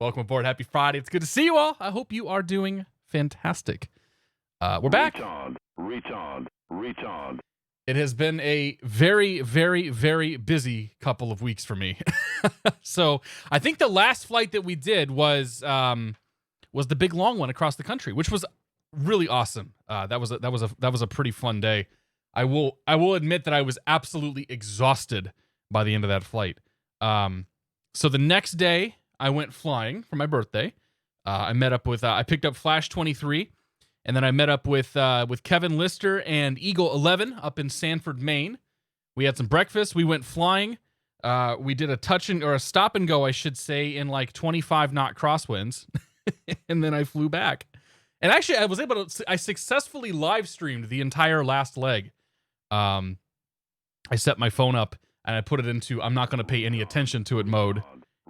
Welcome aboard. Happy Friday. It's good to see you all. I hope you are doing fantastic. We're back. Retard. It has been a very, very, very busy couple of weeks for me. So I think the last flight that we did was the big long one across the country, which was really awesome. That was a pretty fun day. I will admit that I was absolutely exhausted by the end of that flight. So the next day I went flying for my birthday. I met up with I picked up Flash 23, and then I met up with Kevin Lister and Eagle 11 up in Sanford, Maine. We had some breakfast. We went flying. We did a stop and go, I should say, in like 25 knot crosswinds, and then I flew back. And actually, I successfully live streamed the entire last leg. I set my phone up and I put it into I'm not going to pay any attention to it mode,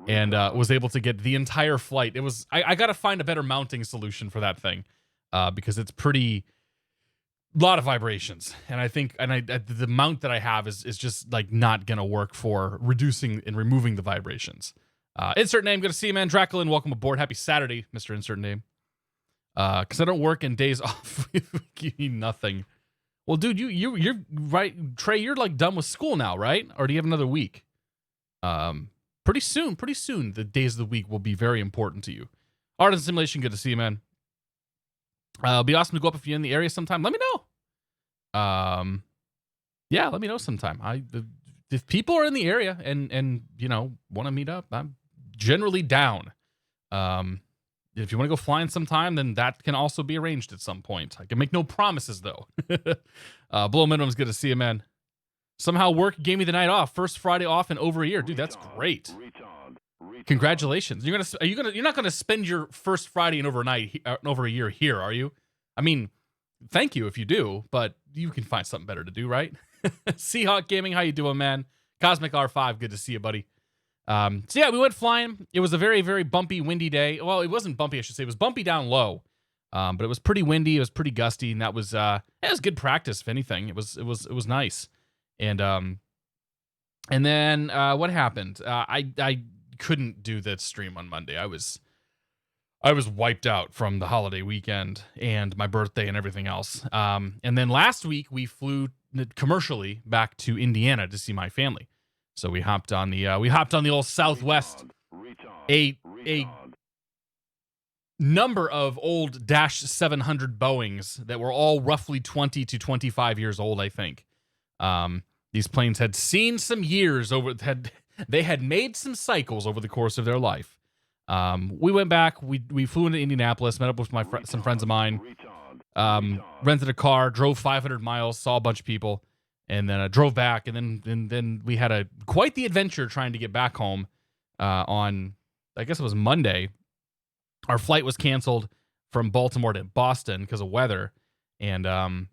and was able to get the entire flight. It was I got to find a better mounting solution for that thing, because it's a lot of vibrations, and I think the mount that I have is just like not going to work for reducing and removing the vibrations. Insert name, good to see you, man. Draculin, welcome aboard. Happy Saturday, Mr. Insert Name. Because I don't work in days off. You need nothing. Well, dude, you're right, Trey. You're like done with school now, right? Or do you have another week? Pretty soon, the days of the week will be very important to you. Art and Simulation, good to see you, man. It'll be awesome to go up if you're in the area sometime. Let me know. Yeah, let me know sometime. If people are in the area and want to meet up, I'm generally down. If you want to go flying sometime, then that can also be arranged at some point. I can make no promises, though. Blow Minimum's good to see you, man. Somehow work gave me the night off. First Friday off in over a year. Dude, that's great. Congratulations. You're not gonna spend your first Friday in over a year here, are you? I mean, thank you if you do, but you can find something better to do, right? Seahawk Gaming, how you doing, man? Cosmic R5, good to see you, buddy. So yeah, we went flying. It was a very, very bumpy, windy day. Well, it wasn't bumpy, I should say. It was bumpy down low, but it was pretty windy. It was pretty gusty, and it was good practice. If anything, it was nice. And then what happened? I couldn't do that stream on Monday. I was wiped out from the holiday weekend and my birthday and everything else. And then last week we flew commercially back to Indiana to see my family. So we hopped on the old Southwest, a number of old Dash 700 Boeings that were all roughly 20 to 25 years old, I think. These planes had seen some years they had made some cycles over the course of their life. We went back, we flew into Indianapolis, met up with some friends of mine, rented a car, drove 500 miles, saw a bunch of people, and then drove back, and then we had quite the adventure trying to get back home on, I guess it was Monday. Our flight was canceled from Baltimore to Boston because of weather, and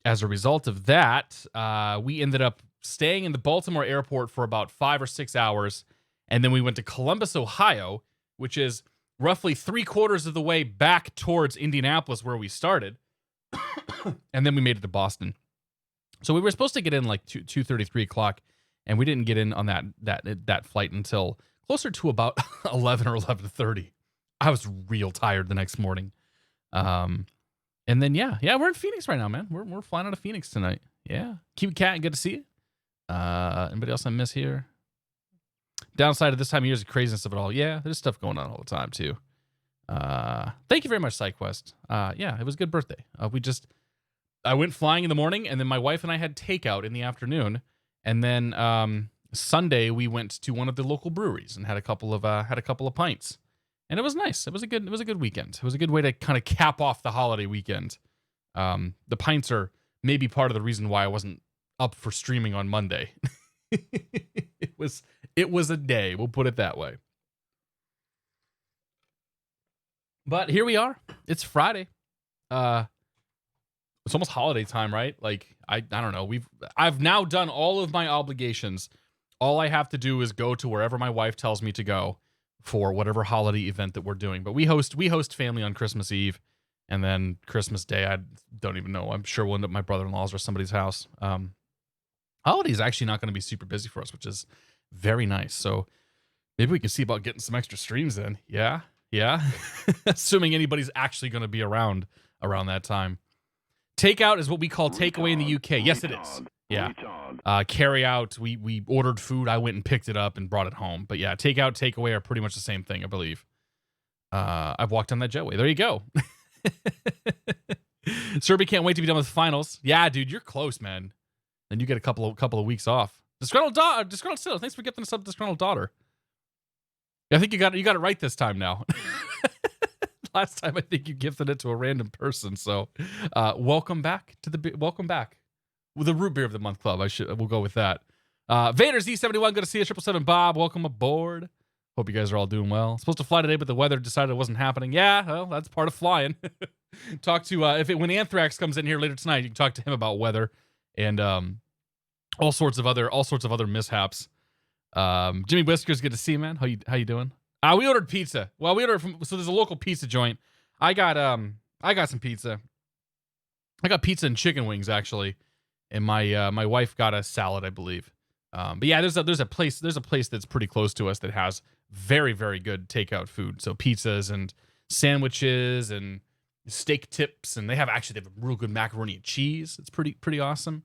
as a result of that, we ended up staying in the Baltimore airport for about 5 or 6 hours, and then we went to Columbus, Ohio, which is roughly 3/4 of the way back towards Indianapolis where we started, and then we made it to Boston. So we were supposed to get in like 2:30, 3 o'clock, and we didn't get in on that flight until closer to about 11 or 11:30. I was real tired the next morning. And then yeah, we're in Phoenix right now, man. We're flying out of Phoenix tonight. Yeah, Cute Cat, good to see you. Anybody else I miss here? Downside of this time of year is the craziness of it all. Yeah, there's stuff going on all the time too. Thank you very much, SideQuest. Yeah, it was a good birthday. I went flying in the morning, and then my wife and I had takeout in the afternoon, and then Sunday we went to one of the local breweries and had a couple of pints, and it was nice. It was a good weekend. It was a good way to kind of cap off the holiday weekend. The pints are maybe part of the reason why I wasn't up for streaming on Monday. It was a day, we'll put it that way. But here we are. It's Friday. It's almost holiday time, right? Like I don't know. I've now done all of my obligations. All I have to do is go to wherever my wife tells me to go for whatever holiday event that we're doing. But we host family on Christmas Eve, and then Christmas Day, I don't even know. I'm sure we'll end up at my brother-in-law's or somebody's house. Holiday is actually not going to be super busy for us, which is very nice. So Maybe we can see about getting some extra streams in. Yeah. Assuming anybody's actually going to be around that time. Takeout is what we call takeaway in the UK. Yes, it is. Yeah. Carry out, we ordered food. I went and picked it up and brought it home. But yeah, takeout, takeaway are pretty much the same thing, I believe. I've walked on that jetway. There you go. Serby can't wait to be done with finals. Yeah, dude, you're close, man. Then you get a couple of weeks off. Disgruntled Still, thanks for gifting us up, Disgruntled Daughter. I think you got it right this time now. Last time I think you gifted it to a random person. So, welcome back with the root beer of the month club. We'll go with that. Vader's E71, good to see you. 777 Bob, welcome aboard. Hope you guys are all doing well. Supposed to fly today, but the weather decided it wasn't happening. Yeah, well, that's part of flying. Talk to when Anthrax comes in here later tonight, you can talk to him about weather and all sorts of other mishaps. Jimmy Whiskers, good to see you, man. How you doing? We ordered pizza. Well, we ordered so there's a local pizza joint. I got some pizza. I got pizza and chicken wings actually, and my wife got a salad, I believe. But yeah, there's a place that's pretty close to us that has very, very good takeout food. So pizzas and sandwiches and steak tips, and they have a real good macaroni and cheese. It's pretty awesome.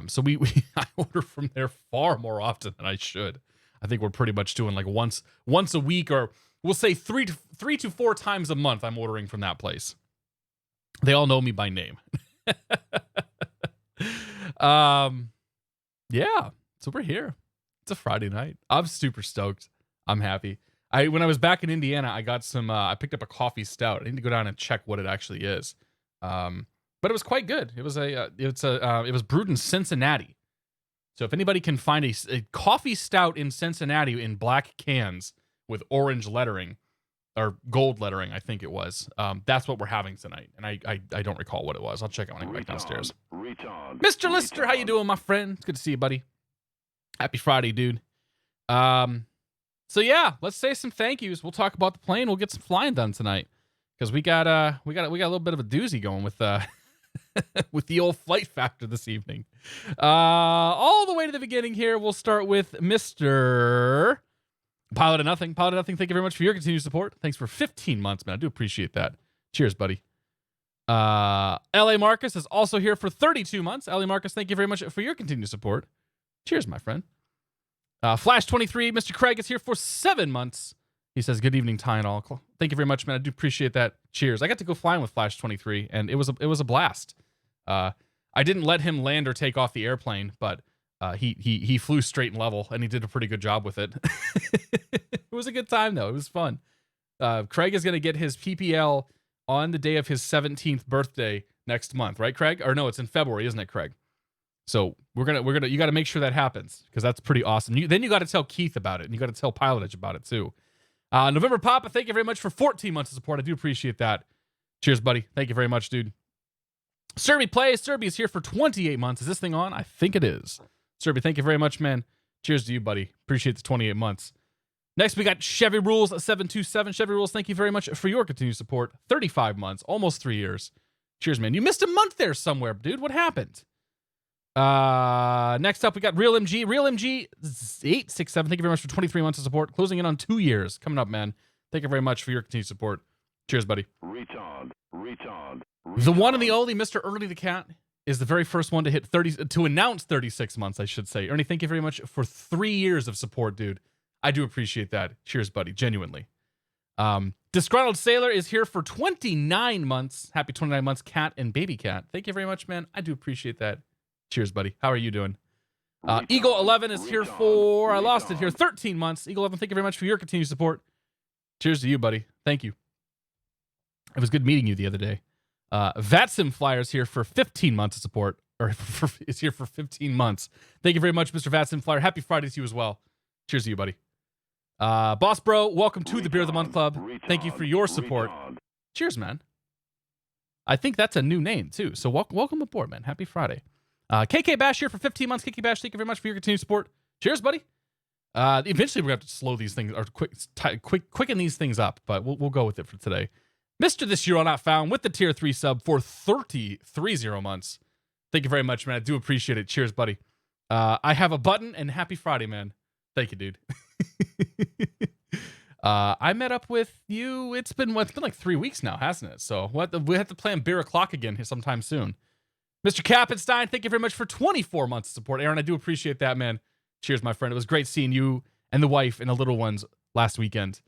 So I order from there far more often than I should. I think we're pretty much doing like once a week, or we'll say three to four times a month. I'm ordering from that place. They all know me by name. Yeah. So we're here. It's a Friday night. I'm super stoked. I'm happy. When I was back in Indiana, I got some. I picked up a coffee stout. I need to go down and check what it actually is. But it was quite good. It was brewed in Cincinnati. So if anybody can find a coffee stout in Cincinnati in black cans with orange lettering or gold lettering, I think it was. That's what we're having tonight, and I don't recall what it was. I'll check it when I go back downstairs. Mr. Lister, how you doing, my friend? It's good to see you, buddy. Happy Friday, dude. So yeah, let's say some thank yous. We'll talk about the plane. We'll get some flying done tonight because we got a little bit of a doozy going with with the old FlightFactor this evening. All the way to the beginning here, we'll start with Mr. Pilot of Nothing. Pilot of Nothing, thank you very much for your continued support. Thanks for 15 months, man. I do appreciate that. Cheers, buddy. L.A. Marcus is also here for 32 months. L.A. Marcus, thank you very much for your continued support. Cheers, my friend. Flash23, Mr. Craig is here for 7 months. He says, good evening, Ty and all. Thank you very much, man. I do appreciate that. Cheers. I got to go flying with Flash23, and it was a blast. I didn't let him land or take off the airplane, but he flew straight and level, and he did a pretty good job with it. It was a good time, though. It was fun. Craig is going to get his PPL on the day of his 17th birthday next month, right, Craig? Or no, it's in February, isn't it, Craig? So you got to make sure that happens because that's pretty awesome. Then you got to tell Keith about it, and you got to tell PilotEdge about it too. November Papa, thank you very much for 14 months of support. I do appreciate that. Cheers, buddy. Thank you very much, dude. Serby plays. Serby is here for 28 months. Is this thing on? I think it is. Serby, thank you very much, man. Cheers to you, buddy. Appreciate the 28 months. Next, we got Chevy Rules 727. Chevy Rules, thank you very much for your continued support. 35 months, almost 3 years. Cheers, man. You missed a month there somewhere, dude. What happened? Next up, we got Real MG. Real MG 867. Thank you very much for 23 months of support. Closing in on 2 years. Coming up, man. Thank you very much for your continued support. Cheers, buddy. Retard. The one and the only Mr. Ernie the Cat is the very first one to hit 30, to announce 36 months, I should say. Ernie, thank you very much for 3 years of support, dude. I do appreciate that. Cheers, buddy. Genuinely. Disgruntled Sailor is here for 29 months. Happy 29 months, Cat and Baby Cat. Thank you very much, man. I do appreciate that. Cheers, buddy. How are you doing? Eagle 11 is here for, I lost it here, 13 months. Eagle 11, thank you very much for your continued support. Cheers to you, buddy. Thank you. It was good meeting you the other day. Vatsim Flyer is here for 15 months of support, or is here for 15 months. Thank you very much, Mr. Vatsim Flyer. Happy Friday to you as well. Cheers to you, buddy. Boss Bro, welcome to the Beer of the Month Club. Thank you for your support. Cheers, man. I think that's a new name, too. So welcome aboard, man. Happy Friday. KK Bash here for 15 months. KK Bash, thank you very much for your continued support. Cheers, buddy. Eventually, we're going to have to slow these things, or quicken these things up, but we'll go with it for today. Mr. This Year Not Found with the Tier 3 sub for 30 months. Thank you very much, man. I do appreciate it. Cheers, buddy. I have a button, and happy Friday, man. Thank you, dude. I met up with you. It's been like 3 weeks now, hasn't it? So we have to plan beer o'clock again here sometime soon. Mr. Kappenstein, thank you very much for 24 months of support. Aaron, I do appreciate that, man. Cheers, my friend. It was great seeing you and the wife and the little ones last weekend.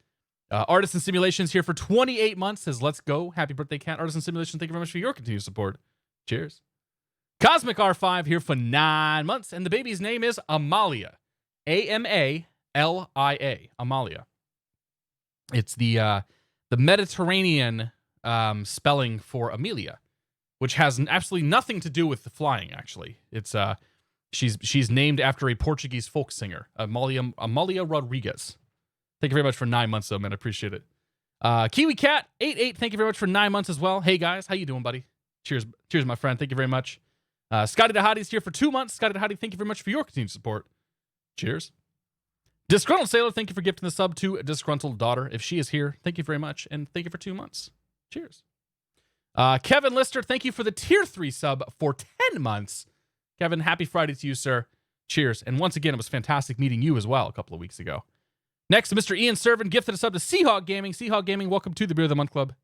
Artisan Simulations here for 28 months says, let's go. Happy birthday, Cat. Artisan Simulations, thank you very much for your continued support. Cheers. Cosmic R5 here for 9 months, and the baby's name is Amalia. Amalia. Amalia. It's the Mediterranean spelling for Amelia, which has absolutely nothing to do with the flying, actually. It's she's named after a Portuguese folk singer, Amalia Rodriguez. Thank you very much for 9 months, though, man. I appreciate it. Kiwi Cat 88, thank you very much for 9 months as well. Hey guys, how you doing, buddy? Cheers, my friend. Thank you very much. Scotty Dahadi's here for 2 months. Scotty Dahadi, thank you very much for your continued support. Cheers. Disgruntled Sailor, thank you for gifting the sub to a disgruntled daughter. If she is here, thank you very much, and thank you for 2 months. Cheers. Kevin Lister, thank you for the tier 3 sub for 10 months. Kevin, happy Friday to you, sir. Cheers. And once again, it was fantastic meeting you as well a couple of weeks ago. Next, Mr. Ian Servin gifted a sub to Seahawk Gaming. Seahawk Gaming, welcome to the Beer of the Month Club.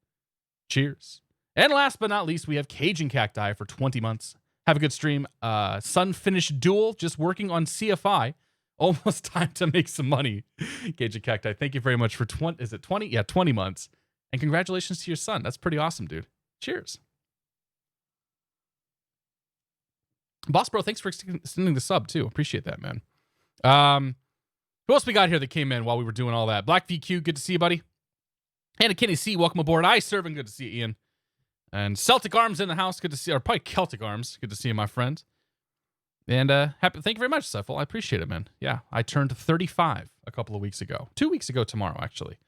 Cheers. And last but not least, we have Cajun Cacti for 20 months. Have a good stream. Sun finished duel, just working on CFI. Almost time to make some money. Cajun Cacti, thank you very much for 20. Is it 20? Yeah, 20 months. And congratulations to your son. That's pretty awesome, dude. Cheers. Boss Bro, thanks for extending the sub, too. Appreciate that, man. Who else we got here that came in while we were doing all that? Black VQ, good to see you, buddy. Anna Kenny C, welcome aboard. I Serving, good to see you, Ian. And Celtic Arms in the house, good to see you. Or probably Celtic Arms, good to see you, my friend. And thank you very much, Sefel. I appreciate it, man. Yeah, I turned 35 a couple of weeks ago. 2 weeks ago tomorrow, actually.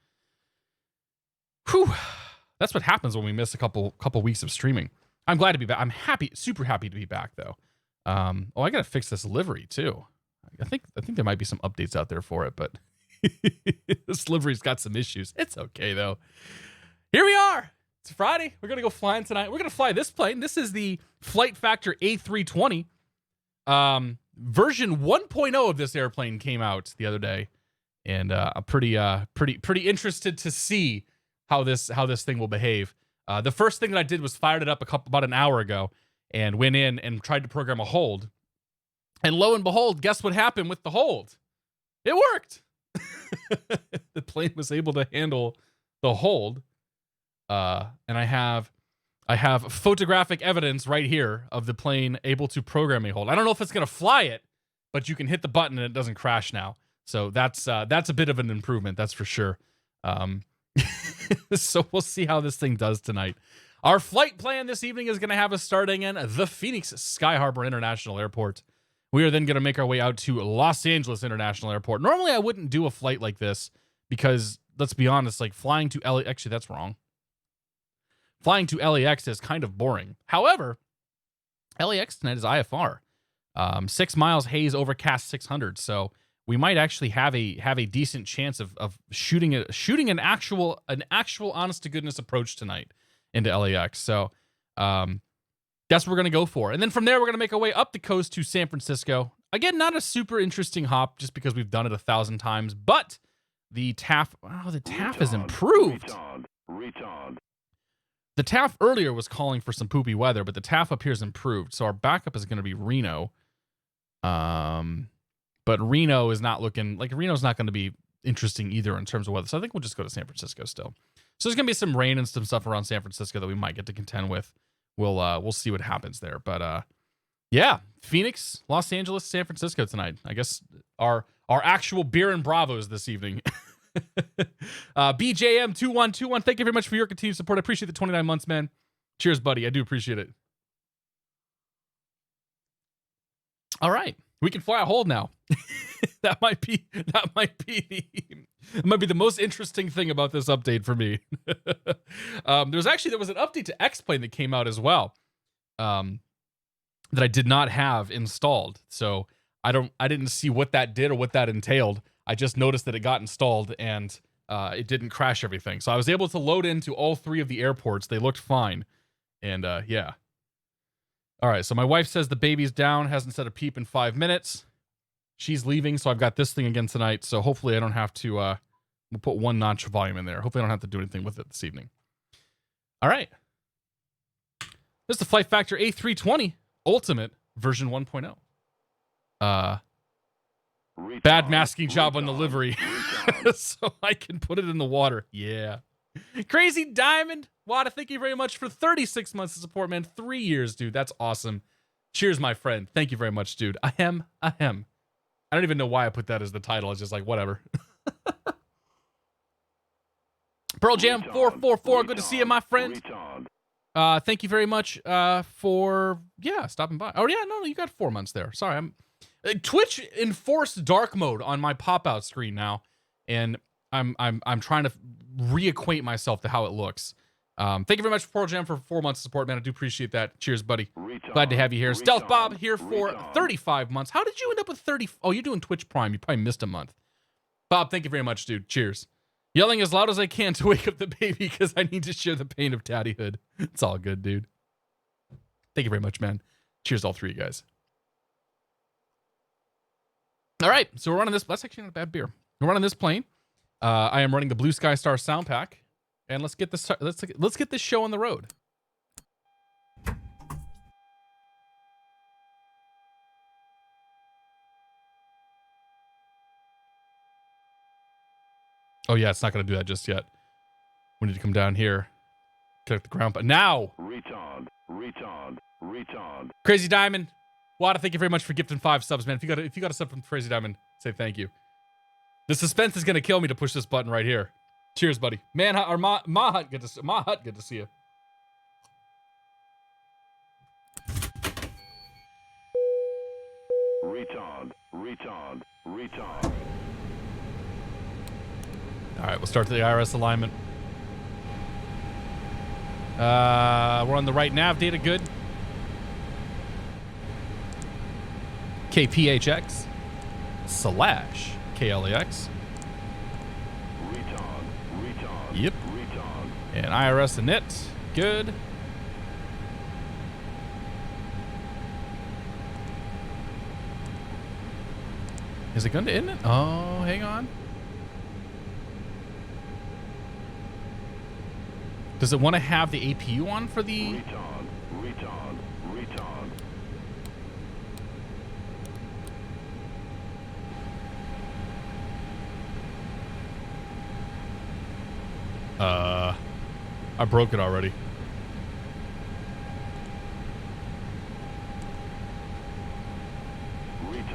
Whew. That's what happens when we miss a couple weeks of streaming. I'm glad to be back. I'm happy, super happy to be back, though. Oh, I gotta fix this livery too. I think there might be some updates out there for it, but this livery's got some issues. It's okay though. Here we are. It's Friday. We're gonna go flying tonight. We're gonna fly this plane. This is the FlightFactor A320. Version 1.0 of this airplane came out the other day, and I'm pretty interested to see how this thing will behave. The first thing that I did was fired it up about an hour ago and went in and tried to program a hold. And lo and behold, guess what happened with the hold? It worked. The plane was able to handle the hold. And I have photographic evidence right here of the plane able to program a hold. I don't know if it's going to fly it, but you can hit the button and it doesn't crash now. So that's a bit of an improvement, that's for sure. So we'll see how this thing does tonight. Our flight plan this evening is going to have us starting in the Phoenix Sky Harbor International Airport. We are then going to make our way out to Los Angeles International Airport. Normally, I wouldn't do a flight like this because, let's be honest, like flying to LA... Actually, that's wrong. Flying to LAX is kind of boring. However, LAX tonight is IFR. 6 miles, haze, overcast 600. So we might actually have a decent chance of shooting an actual honest to goodness approach tonight into LAX. So that's what we're going to go for. And then from there, we're going to make our way up the coast to San Francisco. Again, not a super interesting hop just because we've done it 1,000 times, but the TAF, the TAF is improved. The TAF earlier was calling for some poopy weather, but the TAF up here is improved. So our backup is going to be Reno. But Reno is not looking like Reno's not going to be interesting either in terms of weather. So I think we'll just go to San Francisco still. So there's going to be some rain and some stuff around San Francisco that we might get to contend with. We'll see what happens there. But yeah, Phoenix, Los Angeles, San Francisco tonight. I guess our actual beer and bravos this evening. BJM2121, thank you very much for your continued support. I appreciate the 29 months, man. Cheers, buddy. I do appreciate it. All right, we can fly a hold now. That might be the most interesting thing about this update for me. There was an update to X-Plane that came out as well, that I did not have installed. So I didn't see what that did or what that entailed. I just noticed that it got installed and it didn't crash everything. So I was able to load into all 3 of the airports. They looked fine. And yeah. All right, so my wife says the baby's down, hasn't said a peep in 5 minutes. She's leaving, so I've got this thing again tonight. So hopefully I don't have to, we'll put 1 notch of volume in there. Hopefully I don't have to do anything with it this evening. All right. This is the FlightFactor A320 Ultimate version 1.0. Bad masking job on the livery. So I can put it in the water. Yeah. Crazy Diamond. Wada, thank you very much for 36 months of support, man. 3 years, dude. That's awesome. Cheers, my friend. Thank you very much, dude. Ahem. I don't even know why I put that as the title. It's just like, whatever. Pearl Jam 444. Good to see you, my friend. Thank you very much for, stopping by. Oh, yeah, no, you got 4 months there. Sorry, Twitch enforced dark mode on my pop-out screen now, and I'm trying to reacquaint myself to how it looks. Thank you very much, Pearl Jam, for 4 months of support, man. I do appreciate that. Cheers, buddy. Glad to have you here. Stealth Bob here for 35 months. How did you end up with 30? Oh, you're doing Twitch Prime. You probably missed a month. Bob, thank you very much, dude. Cheers. Yelling as loud as I can to wake up the baby because I need to share the pain of daddyhood. It's all good, dude. Thank you very much, man. Cheers to all 3 of you guys. All right, so we're running this. That's actually not a bad beer. We're running this plane. I am running the Blue Sky Star sound pack, and let's get this. Let's get this show on the road. Oh yeah, it's not gonna do that just yet. We need to come down here, connect the ground. But now, retard. Crazy Diamond. Wada, thank you very much for gifting 5 subs, man. If you got a sub from Crazy Diamond, say thank you. The suspense is gonna kill me to push this button right here. Cheers, buddy. Man, or Mahat, good to see you. Retard. All right, we'll start the IRS alignment. We're on the right nav data, good. KPHX / KLAX. Yep. And IRS and it, good. Is it going to end it? Oh, hang on. Does it want to have the APU on for the... Retard. I broke it already.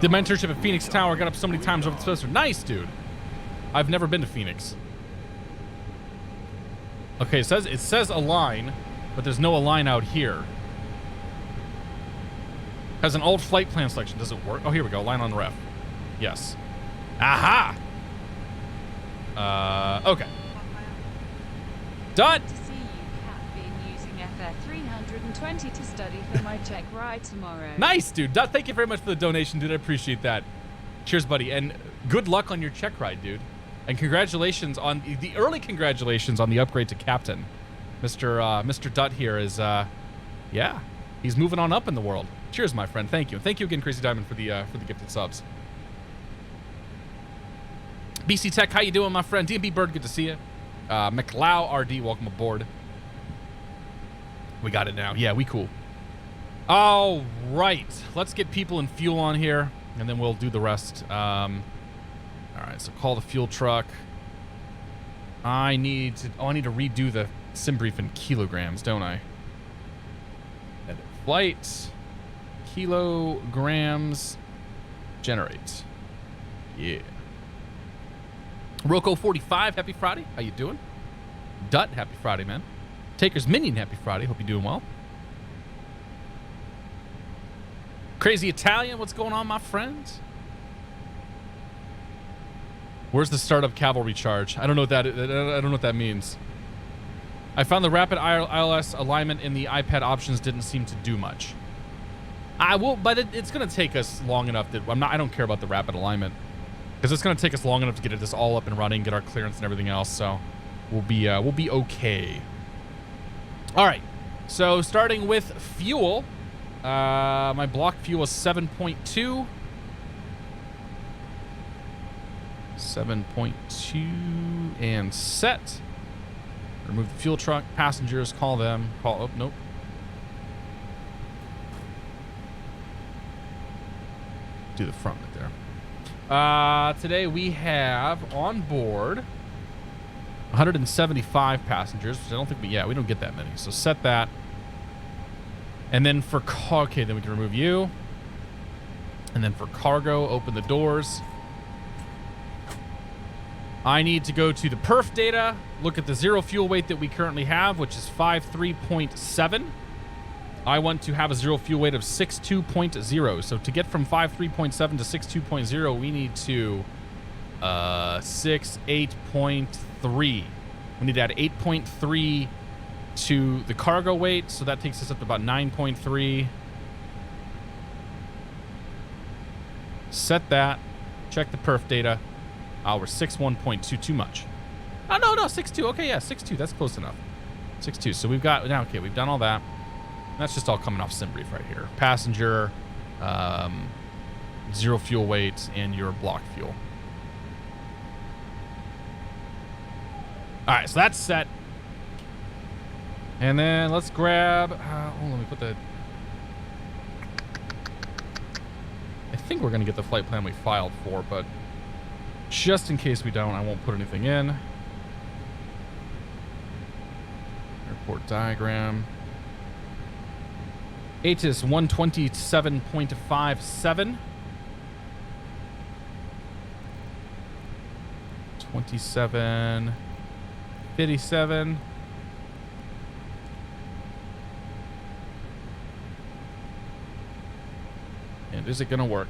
Did my internship at Phoenix Tower. Got up so many times over the semester. Nice, dude. I've never been to Phoenix. Okay, it says align, but there's no align out here. Has an old flight plan selection. Does it work? Oh, here we go. Align on ref. Yes. Aha! Okay. Done! To see you have been using FR320 to study for my check ride tomorrow. Nice, dude. Thank you very much for the donation, dude. I appreciate that. Cheers, buddy. And good luck on your check ride, dude. And congratulations on the early congratulations on the upgrade to captain. Mr. Dutt here is, yeah, he's moving on up in the world. Cheers, my friend. Thank you. Thank you again, Crazy Diamond, for the gifted subs. BC Tech, how you doing, my friend? DMB Bird, good to see you. McLeod RD, welcome aboard. We got it now. Yeah, we cool. All right, let's get people and fuel on here, and then we'll do the rest. All right, so call the fuel truck. I need to redo the sim brief in kilograms, don't I? Edit flight, kilograms, generate. Yeah. Rocco45, happy Friday. How you doing? Dutt, happy Friday, man. Taker's Minion, happy Friday. Hope you're doing well. Crazy Italian, what's going on, my friends? Where's the startup cavalry charge? I don't know what that means. I found the rapid ILS alignment in the iPad options didn't seem to do much. But it's gonna take us long enough that I don't care about the rapid alignment, because it's gonna take us long enough to get this all up and running, get our clearance and everything else. So we'll be okay. All right. So starting with fuel, my block fuel is 7.2. 27.2 and set. Remove the fuel truck. Passengers, call them. Oh, nope. Do the front right there. Today we have on board 175 passengers, which I don't think we don't get that many. So set that. And then for okay, then we can remove you. And then for cargo, open the doors. I need to go to the perf data, look at the zero fuel weight that we currently have, which is 53.7. I want to have a zero fuel weight of 62.0. So to get from 53.7 to 62.0, we need to 68.3. We need to add 8.3 to the cargo weight, so that takes us up to about 9.3. Set that. Check the perf data. We're 61.2, too much. Oh, no, 62. Okay, yeah, 62. That's close enough. 62. So we've got, now, okay, we've done all that. That's just all coming off SimBrief right here. Passenger, zero fuel weight, and your block fuel. All right, so that's set. And then let's grab, let me put the, I think we're going to get the flight plan we filed for, but just in case we don't, I won't put anything in. Airport diagram. ATIS 127.57. 27.57. And is it going to work?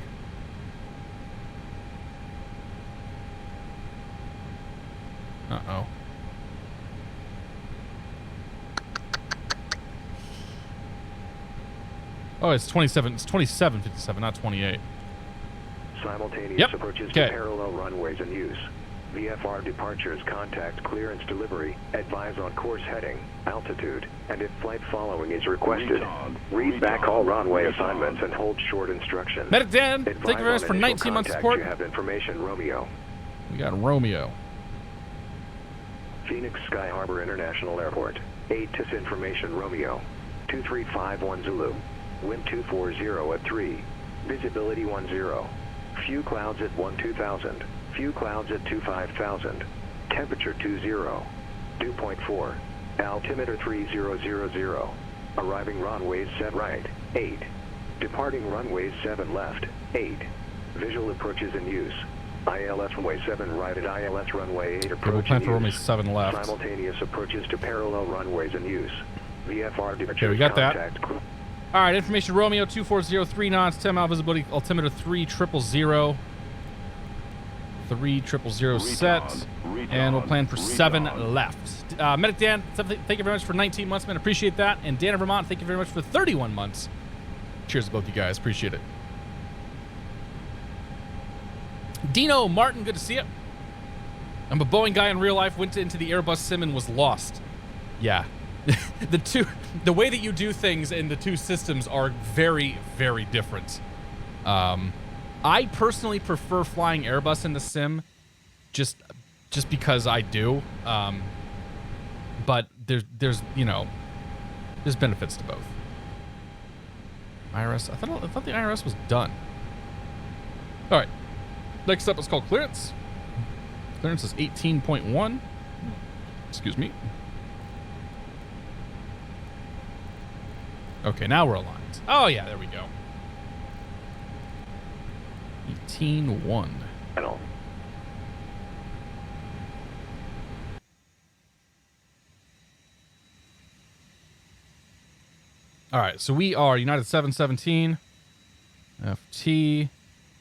Uh-oh. Oh, it's 27. It's 27.57, not 28. Simultaneous approaches to parallel runways in use. VFR departures, contact clearance delivery, advise on course heading, altitude, and if flight following is requested. Read back all runway assignments and hold short instructions. Medic Dan, thank you very much for 19 months support. You have information, Romeo. We got Romeo. Phoenix Sky Harbor International Airport. ATIS information, Romeo. 2351 Zulu. Wind 240 at 3. Visibility 10. Few clouds at 12,000. Few clouds at 25,000. Temperature 20. Dew point 4. Altimeter 3000. Arriving runways set right. 8. Departing runways 7 left. 8. Visual approaches in use. ILS runway 7 right at ILS runway 8 approach. We'll plan for runway 7 left. Simultaneous approaches to parallel runways in use. VFR departure. Okay, we got that. All right, information Romeo 240, 3 knots, 10 mile visibility, altimeter 3000. 3000 set, and we'll plan for 7 left. Medic Dan, thank you very much for 19 months, man. Appreciate that. And Dan of Vermont, thank you very much for 31 months. Cheers to both you guys. Appreciate it. Dino Martin, good to see you. I'm a Boeing guy in real life, went into the Airbus sim and was lost. Yeah. The way that you do things in the two systems are very, very different. I personally prefer flying Airbus in the sim, just because I do. But there's there's benefits to both. IRS, I thought the IRS was done. All right, next up is called clearance. Clearance is 18.1. Excuse me. Okay, now we're aligned. Oh yeah, there we go. 18.1. All right, so we are United 717, FT.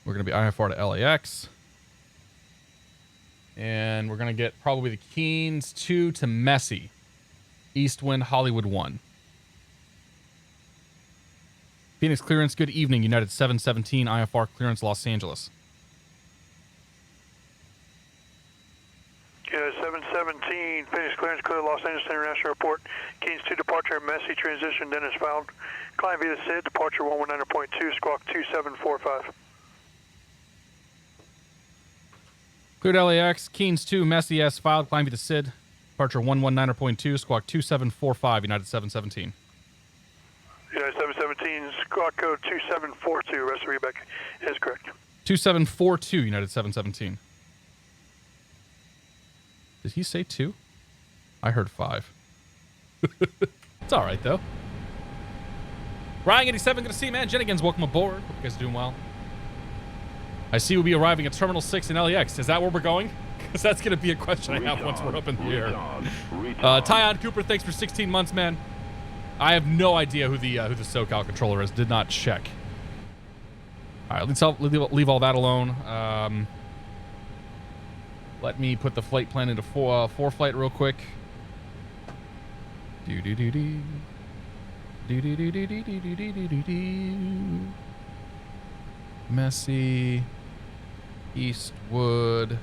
We're going to be IFR to LAX. And we're going to get probably the Keens 2 to Messy. East Wind, Hollywood 1. Phoenix clearance, good evening. United 717, IFR clearance, Los Angeles. United 717, Phoenix clearance, clear Los Angeles International Airport. Keens 2 departure, Messy transition, Dennis found. Climb via SID, departure 119.2, squawk 2745. Cleared LAX, Keynes 2, Messy S filed, climb to SID. Departure 119.2, squawk 2745, United 717. United 717, squawk code 2742, rest of readback is correct. 2742, United 717. Did he say 2? I heard 5. It's all right, though. Ryan 87, good to see you, man. Jennigans, welcome aboard. Hope you guys are doing well. I see we'll be arriving at Terminal 6 in LAX. Is that where we're going? Because that's going to be a question I have once we're up in the air. Tyon Cooper, thanks for 16 months, man. I have no idea who the SoCal controller is. Did not check. All right, let's leave all that alone. Let me put the flight plan into four flight real quick. Messy Eastwood.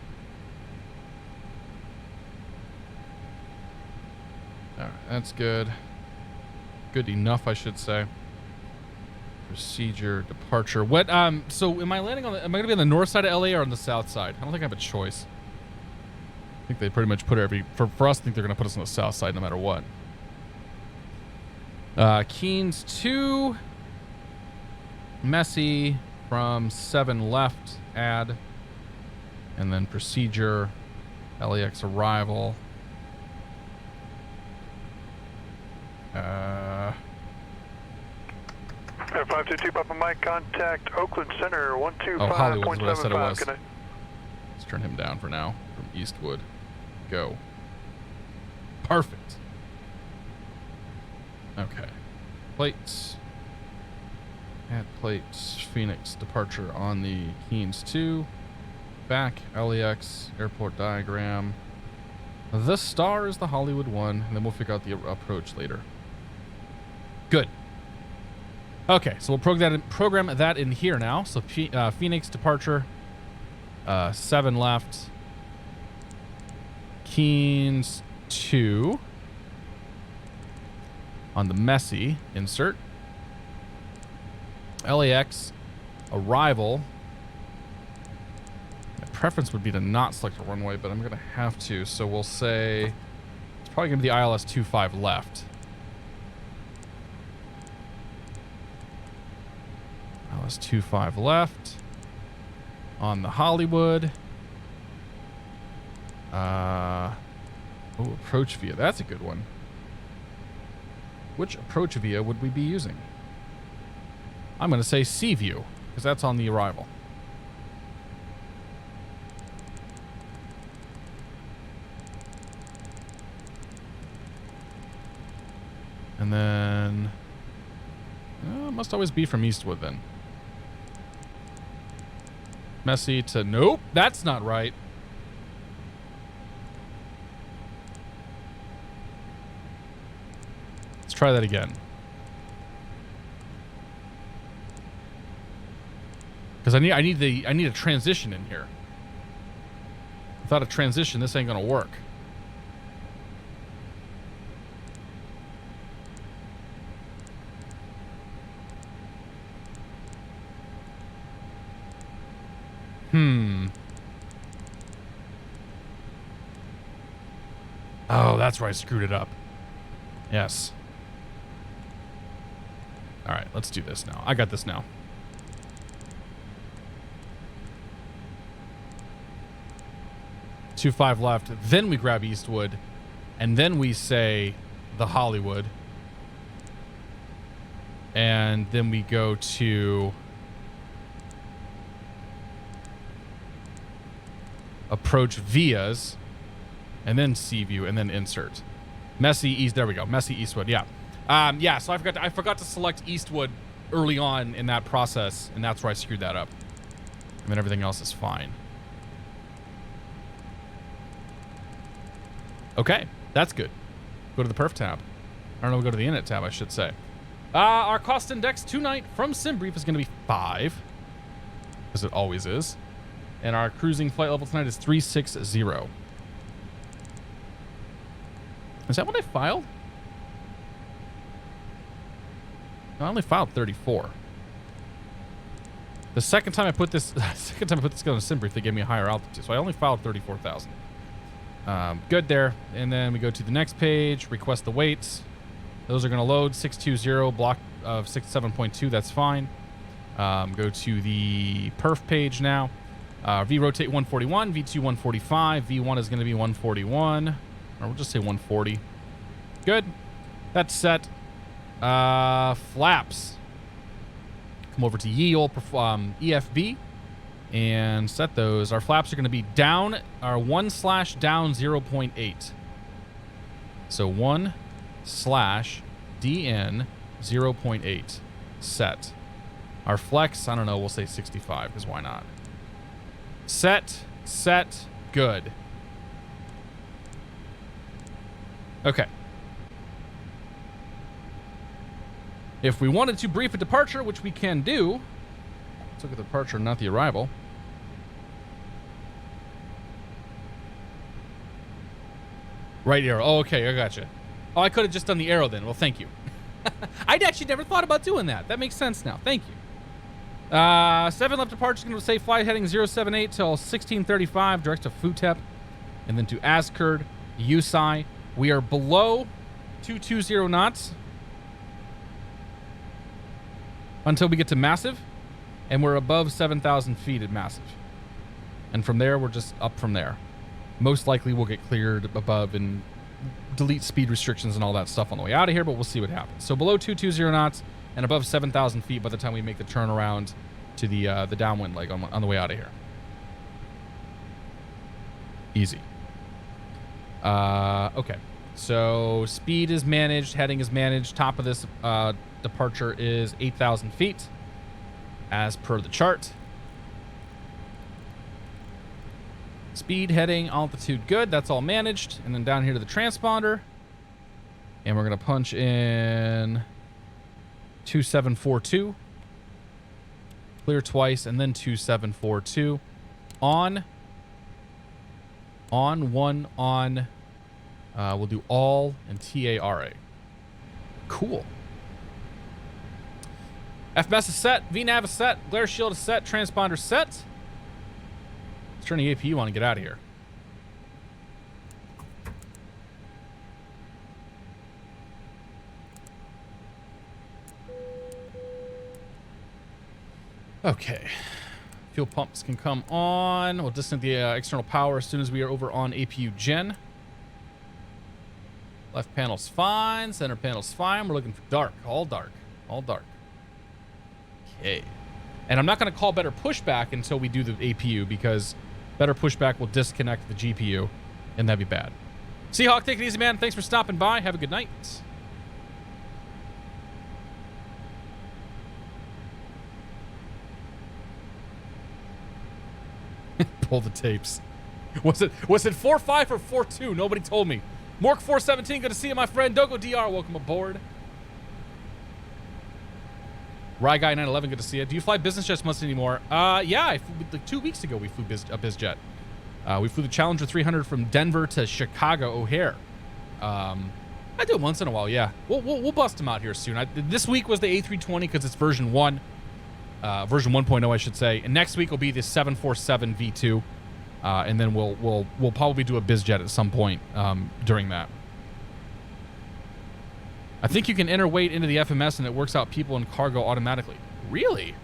All right, that's good. Good enough, I should say. Procedure, departure. What? So am I landing on? Am I gonna be on the north side of LA or on the south side? I don't think I have a choice. I think they pretty much put for us. I think they're gonna put us on the south side no matter what. Keynes 2. Messy from 7 left. Add. And then procedure. LAX arrival. 522 Papa Mike, contact Oakland Center 125.75. Oh, Hollywood's what I said it was. Good night. Let's turn him down for now from Eastwood. Go. Perfect. Okay. Plates. Add plates. Phoenix departure on the Keynes 2. Back. LAX airport diagram. The star is the Hollywood one, and then we'll figure out the approach later. Good. Okay, so we'll program that in here now. So Phoenix departure, 7 left. Keynes 2 on the Messy insert. LAX arrival. My preference would be to not select a runway, but I'm going to have to. So we'll say it's probably going to be the ILS 25 left. ILS 25 left on the Hollywood. Approach via. That's a good one. Which approach via would we be using? I'm going to say Sea View, because that's on the arrival. And then it must always be from Eastwood then. Messy to nope, that's not right. Let's try that again. Because I need a transition in here. Without a transition, this ain't gonna work. Oh, that's where I screwed it up. Yes. All right, let's do this now. I got this now. Two 5 left. Then we grab Eastwood, and then we say the Hollywood, and then we go to approach vias, and then Sea View, and then insert. Messy East. There we go. Messy Eastwood. Yeah. Yeah. So I forgot to select Eastwood early on in that process, and that's where I screwed that up. And then everything else is fine. Okay, that's good. Go to the perf tab. I don't know. We'll go to the init tab, I should say. Our cost index tonight from SimBrief is going to be 5, as it always is. And our cruising flight level tonight is 360. Is that what I filed? No, I only filed 34. The second time I put this gun on a sim brief, they gave me a higher altitude, so I only filed 34,000. Good there. And then we go to the next page, request the weights. Those are going to load 620 block of 67.2. That's fine. Go to the perf page now. V rotate 141, V2 145, V1 is going to be 141, or we'll just say 140. Good. That's set. Flaps. Come over to yield EFB and set those. Our flaps are going to be down, our 1/down 0.8. So 1/DN 0.8 set. Our flex, I don't know, we'll say 65 because why not? Set, good. Okay. If we wanted to brief a departure, which we can do, let's look at the departure, not the arrival. Right arrow. Oh, okay, I gotcha. Oh, I could have just done the arrow then. Well, thank you. I'd actually never thought about doing that. That makes sense now. Thank you. 7 left departure, going to say flight heading 078 till 1635, direct to Futep, and then to Askurd, Usai. We are below 220 knots until we get to Massive, and we're above 7,000 feet at Massive. And from there, we're just up from there. Most likely we'll get cleared above and delete speed restrictions and all that stuff on the way out of here, but we'll see what happens. So below 220 knots and above 7,000 feet by the time we make the turnaround to the downwind leg on the way out of here. Easy. Okay. So speed is managed, heading is managed. Top of this departure is 8,000 feet as per the chart. Speed, heading, altitude, good. That's all managed. And then down here to the transponder. And we're going to punch in 2742. Clear twice, and then 2742. On. We'll do all and TARA. Cool. FMS is set. VNAV is set. Glare shield is set. Transponder set. Let's turn the APU on and get out of here. Okay. Fuel pumps can come on. We'll disconnect the external power as soon as we are over on APU gen. Left panel's fine. Center panel's fine. We're looking for dark. All dark. All dark. Okay. And I'm not going to call better pushback until we do the APU because better pushback will disconnect the GPU and that'd be bad. Seahawk, take it easy, man. Thanks for stopping by. Have a good night. Pull the tapes. Was it 4-5 or 4-2? Nobody told me. Mork 417, good to see you, my friend. Dogo DR, welcome aboard. Rye Guy 911, good to see you. Do you fly business jets much anymore? Yeah, like 2 weeks ago we flew a biz jet. We flew the Challenger 300 from Denver to Chicago O'Hare. I do it once in a while, yeah. We'll bust them out here soon. This week was the A320 because it's version 1. Version 1.0, I should say. And next week will be the 747 V2. And then we'll probably do a biz jet at some point during that. I think you can enter weight into the FMS and it works out people and cargo automatically. Really?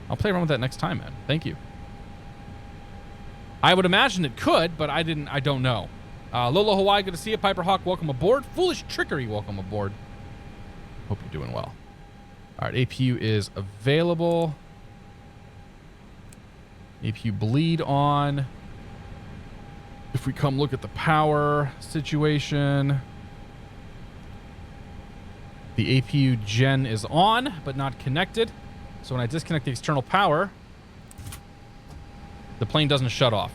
I'll play around with that next time, man. Thank you. I would imagine it could, but I don't know. Lolo Hawaii, good to see you. Piper Hawk, welcome aboard. Foolish Trickery, welcome aboard. Hope you're doing well. All right, APU is available. APU bleed on. If we come look at the power situation, the APU gen is on, but not connected. So when I disconnect the external power, the plane doesn't shut off.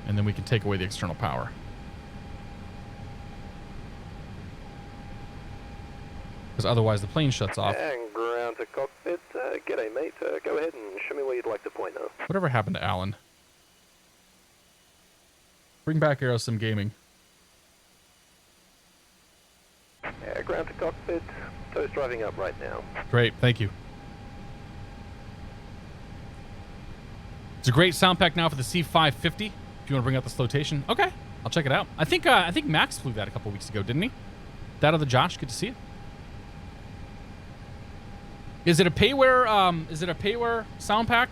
And then we can take away the external power. Because otherwise the plane shuts off. And ground to cockpit. G'day, mate. Go ahead and show me where you'd like to point now. Whatever happened to Alan? Bring back Aerosim Gaming. Ground to cockpit. Toast driving up right now. Great, thank you. a great sound pack now for the C550. If you want to bring out this flotation, okay, I'll check it out. I think Max flew that a couple weeks ago, didn't he? That other Josh, good to see you. Is it a payware? Is it a payware sound pack?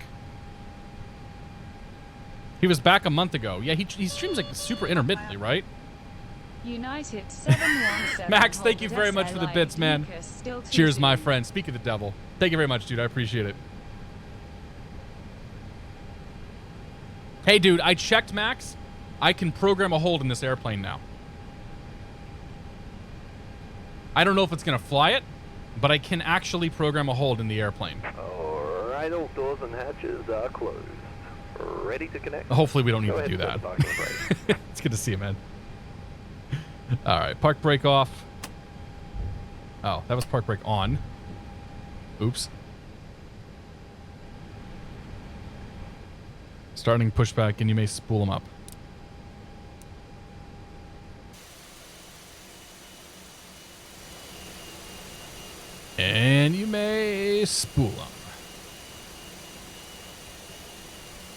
He was back a month ago. Yeah, he streams like super intermittently, right? United 717. Max, thank you very much for the bits, man. Cheers, my friend. Speak of the devil. Thank you very much, dude. I appreciate it. Hey, dude, I checked, Max. I can program a hold in this airplane now. I don't know if it's going to fly it, but I can actually program a hold in the airplane. All right, all doors and hatches are closed. Ready to connect? Hopefully we don't need to do that. It's good to see you, man. All right, park brake off. Oh, that was park brake on. Oops. Starting pushback, and you may spool them up. And you may spool them.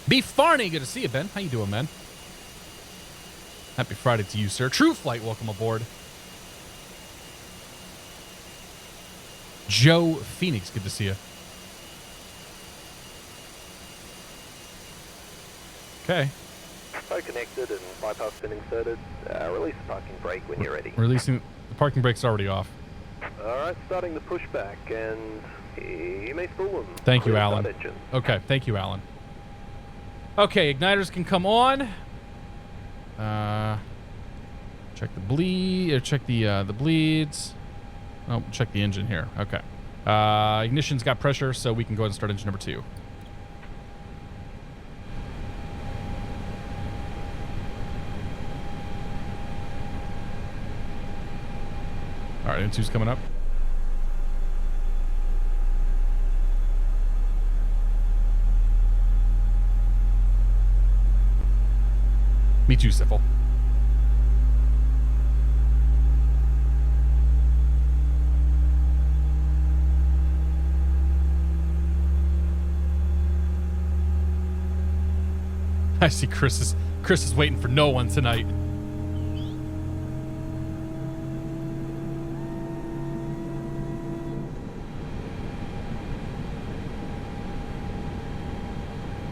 B. Farney, good to see you, Ben. How you doing, man? Happy Friday to you, sir. True Flight, welcome aboard. Joe Phoenix, good to see you. Okay. So connected and bypass been inserted. Release the parking brake when you're ready. Releasing the parking brake's already off. All right, starting the pushback, and you may spool them. Thank you, Alan. Okay, thank you, Alan. Okay, igniters can come on. Check the bleed, or check the bleeds. Oh, check the engine here. Okay. Ignition's got pressure, so we can go ahead and start engine number 2. All right, engine 2's coming up. Me too, Siffle. I see Chris is waiting for no one tonight.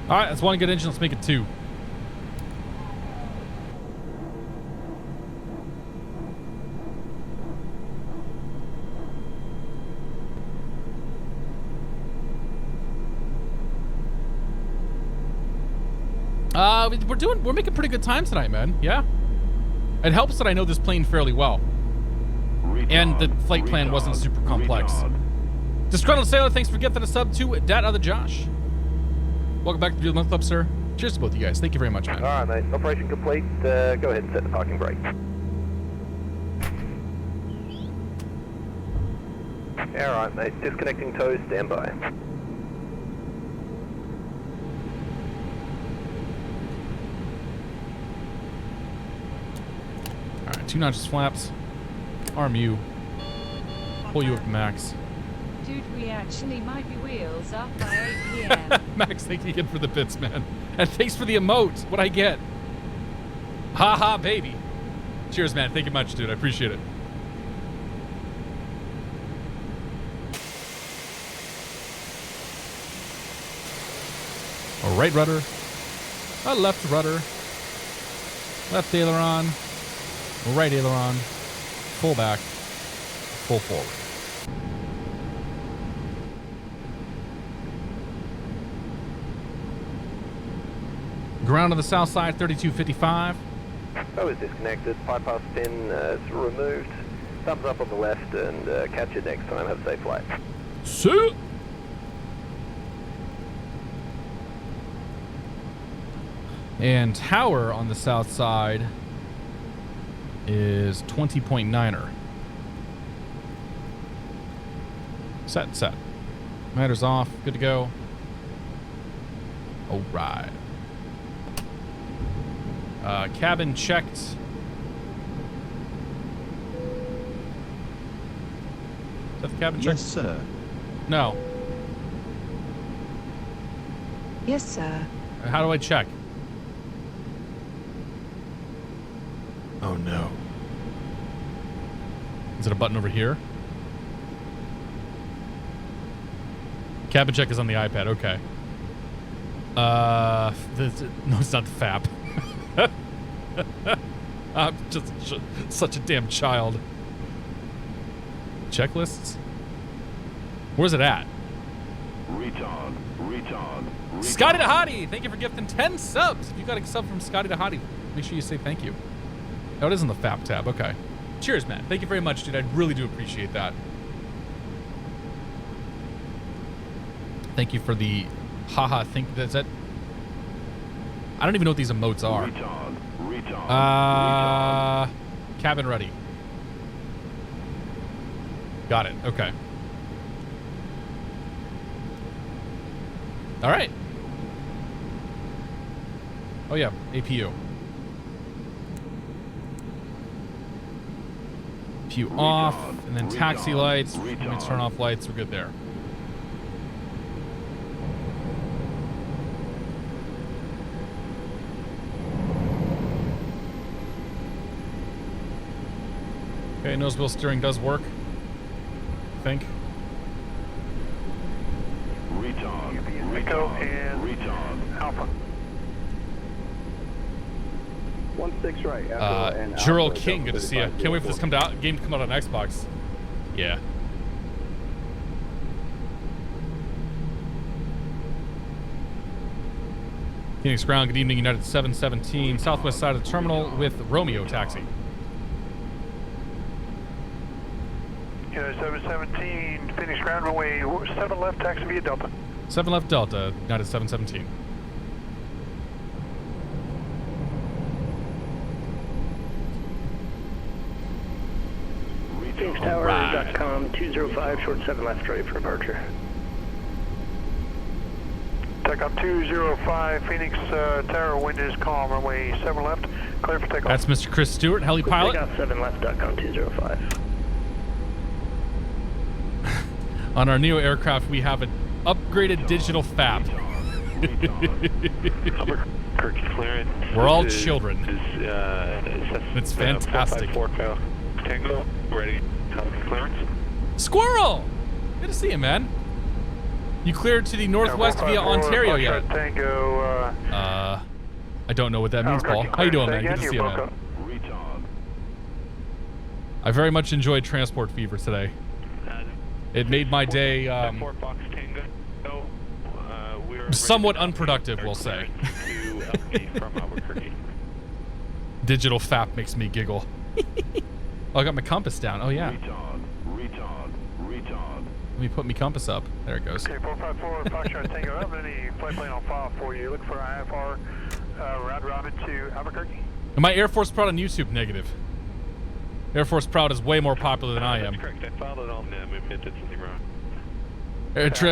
All right, that's one good engine. Let's make it 2. We're making pretty good time tonight, man. Yeah. It helps that I know this plane fairly well. And the flight plan wasn't super complex. Disgruntled Sailor, thanks for getting a sub to that other Josh. Welcome back to the Month Club, sir. Cheers to both you guys. Thank you very much, man. All right, mate. Operation complete. Go ahead and set the parking brake. All right, mate. Disconnecting toes. Stand by. All right, 2 notches flaps. Arm you. Pull you up to max. Dude, we actually might be wheels up by 8 p.m. Max, thank you again for the bits, man. And thanks for the emote. What'd I get? Ha ha, baby. Cheers, man. Thank you much, dude. I appreciate it. A right rudder. A left rudder. Left aileron. Right aileron. Full back. Full forward. Ground on the south side, 3255. Oh, is disconnected. Bypass pin is removed. Thumbs up on the left, and catch you next time. Have a safe flight. See. And tower on the south side is 20.9er. Set. Matter's off. Good to go. All right. Cabin checked. Is that the cabin checked? Yes, sir. No. Yes, sir. How do I check? Oh no. Is it a button over here? Cabin check is on the iPad. Okay. No, it's not the FAP. I'm just such a damn child. Checklists? Where's it at? Retard. Scotty Dahati, thank you for gifting 10 subs. If you got a sub from Scotty Dahati, make sure you say thank you. Oh, it is in the FAP tab. Okay. Cheers, man. Thank you very much, dude. I really do appreciate that. Thank you for the haha. Think that's it. I don't even know what these emotes are. Cabin ready. Got it. Okay. All right. Oh yeah, APU. APU off, and then taxi lights. Let me turn off lights. We're good there. Okay, nose wheel steering does work. I think. Echo and Alpha. 16 right. Juro King, good to see you. Can't wait for this game to come out on Xbox. Yeah. Phoenix Ground, good evening, United 717, southwest side of the terminal with Romeo taxi. United 717, Phoenix Ground, runway 7 left, taxi via Delta. 7 left Delta, United 717. Phoenix Tower.com 205, short 7 left, ready for departure. Takeoff 205, Phoenix Tower, wind is calm, runway 7 left, clear for takeoff. That's Mr. Chris Stewart, heli pilot. Takeoff 7 left.com 205. On our Neo aircraft, we have an upgraded digital FAP. We're all children. It's fantastic. Tango, ready. Clearance. Squirrel! Good to see you, man. You cleared to the northwest via Ontario yet? Tango, I don't know what that means, Paul. How you doing, man? Good to see you, man. I very much enjoyed Transport Fever today. It made my day somewhat unproductive, we'll say. Digital FAP makes me giggle. Oh, I got my compass down. Oh, yeah. Let me put my compass up. There it goes. Okay, 454, Foxtrot Tango. I have any flight plan on file for you. Look for IFR round robin to Albuquerque. Am I Air Force Proud on YouTube? Negative. Air Force Proud is way more popular than I am. That's correct. I filed it on movement. Did something wrong.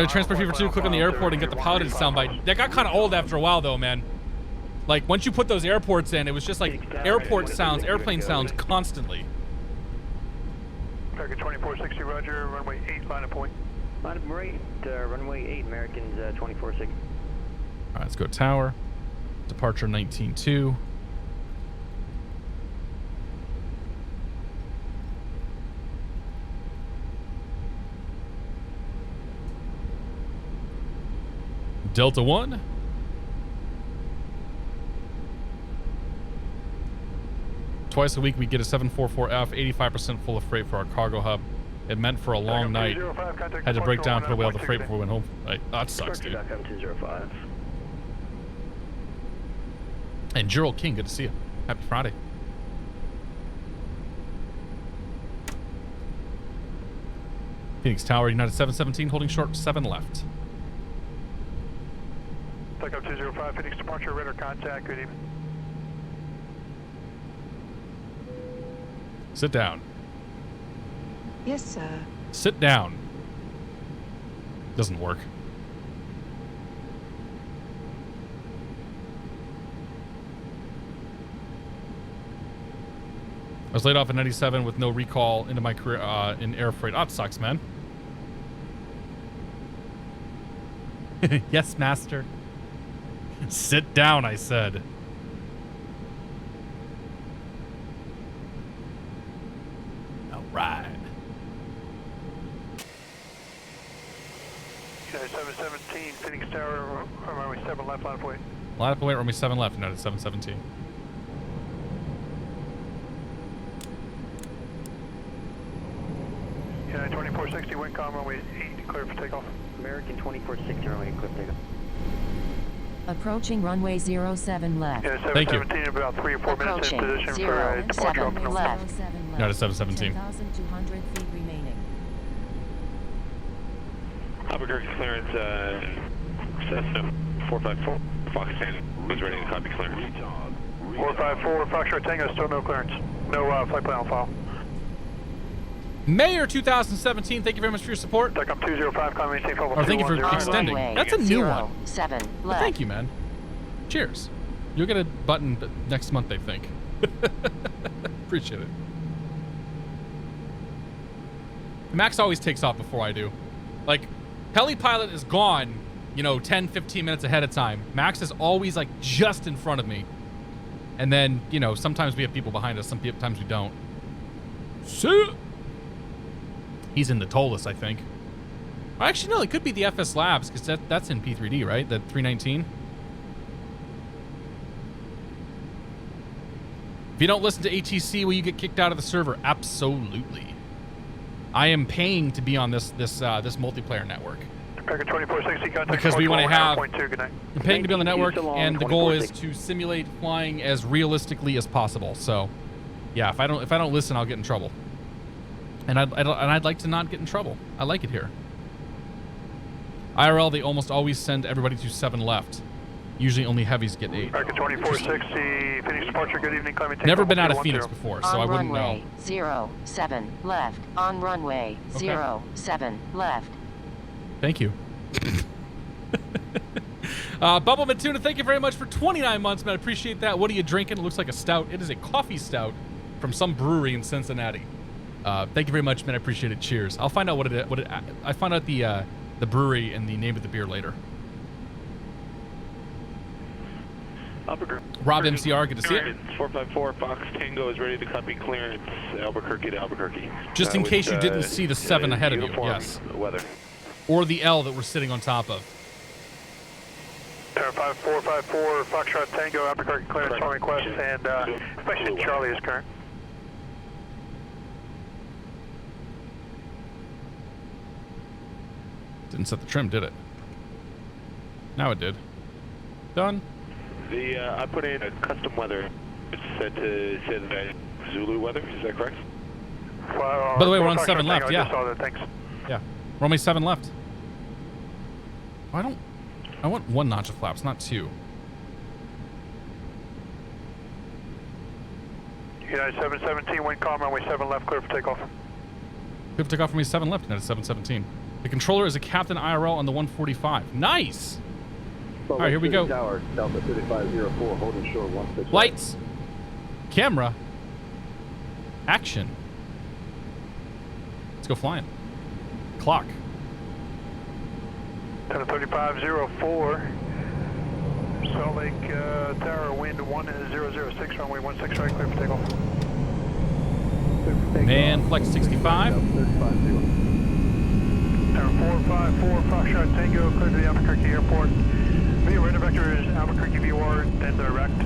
Transport Fever 2, click on the airport and get the piloted soundbite. That got kind of old after a while, though, man. Like, once you put those airports in, it was just like airport sounds, airplane sounds constantly. American 2460, roger. Runway 8, line of point. Line of rate, runway 8, Americans 2460. All right, let's go tower. Departure 19-2. Delta 1. Twice a week we get a 744F, 85% full of freight for our cargo hub. It meant for a long night. Had to break down, put away all the freight before we went home. Like, that sucks, dude. And Gerald King, good to see you. Happy Friday. Phoenix Tower, United 717, holding short 7 left. Takeoff 205, Phoenix departure, radar contact, good evening. Sit down. Yes, sir. Sit down. Doesn't work. I was laid off in 97 with no recall into my career in air freight. Oh, it sucks, man. Yes, master. Sit down, I said. All right. United 717, Phoenix Tower, runway 7 left, line of way. Line up away, runway 7 left, United 717. United 2460, wind calm, runway 8, clear for takeoff. American 2460, runway clear for takeoff. Approaching runway 07 left. United Thank you. 717, about 3 or 4 minutes in Approaching position for a departure 07 open. left. United 717. 10,200 feet remaining. Albuquerque clearance, Cessna 454, Fox 10 is ready to copy clearance. 454, Foxtrot Tango, still no clearance. No flight plan on file. Mayor 2017, thank you very much for your support. Takeoff 205, climbing maintain level Or thank you for 210. extending. Runway That's a new one. 07 But left. thank you, man. Cheers. You'll get a button next month, I think. Appreciate it. Max always takes off before I do. Like, heli pilot is gone, you know, 10, 15 minutes ahead of time. Max is always like just in front of me. And then, you know, sometimes we have people behind us, sometimes we don't. So, he's in the TOLUS, I think. Actually, no, it could be the FS Labs, because that's in P3D, right? The 319. If you don't listen to ATC, will you get kicked out of the server? Absolutely. I am paying to be on this multiplayer network. American 2460, contact Because we want to have... 4.2, good night. I'm paying to be on the network, so long, and the goal is 2460. to simulate flying as realistically as possible. So, yeah, if I don't listen, I'll get in trouble. And I'd like to not get in trouble. I like it here. IRL, they almost always send everybody to 7 left. Usually only heavies get 8. American 2460, Phoenix departure, good evening, climbing Never takeoff been out of 210. Phoenix before, so I On wouldn't know. runway 07 left. On runway Okay. 07 left. Thank you. Bubble Matuna, thank you very much for 29 months, man. I appreciate that. What are you drinking? It looks like a stout. It is a coffee stout from some brewery in Cincinnati. Thank you very much, man. I appreciate it. Cheers. I'll find out I find out the brewery and the name of the beer later. Rob MCR, good to see you. 454, Fox Tango is ready to copy clearance, Albuquerque to Albuquerque. Just in case you didn't see the 7 ahead of you, uniform yes. Weather. Or the L that we're sitting on top of. Tower 5454, Foxtrot Tango, Albuquerque clearance on request, and inspection Charlie is current. Didn't set the trim, did it? Now it did. Done. I put in a custom weather. It's set to say that Zulu weather. Is that correct? Well, By the way, we're on Foxtrot 7 left, Tango, yeah. I just saw that, thanks. Yeah. We're only 7 left. I want 1 notch of flaps, not 2. United 717, wind calm, runway 7 left, clear for takeoff. We have to take off from me 7 left, and at 717. The controller is a Captain IRL on the 145. Nice! All right, here we go. Tower, Delta 3504, holding short 16. Lights. Camera. Action. Let's go flying. Clock. 10:35:04. Salt Lake Tower, wind 1006, runway 16 right, clear for takeoff. Man, flex 65. Tower 454, Foxtrot Tango, clear to the Albuquerque Airport. Via radar vector is Albuquerque VOR, then direct.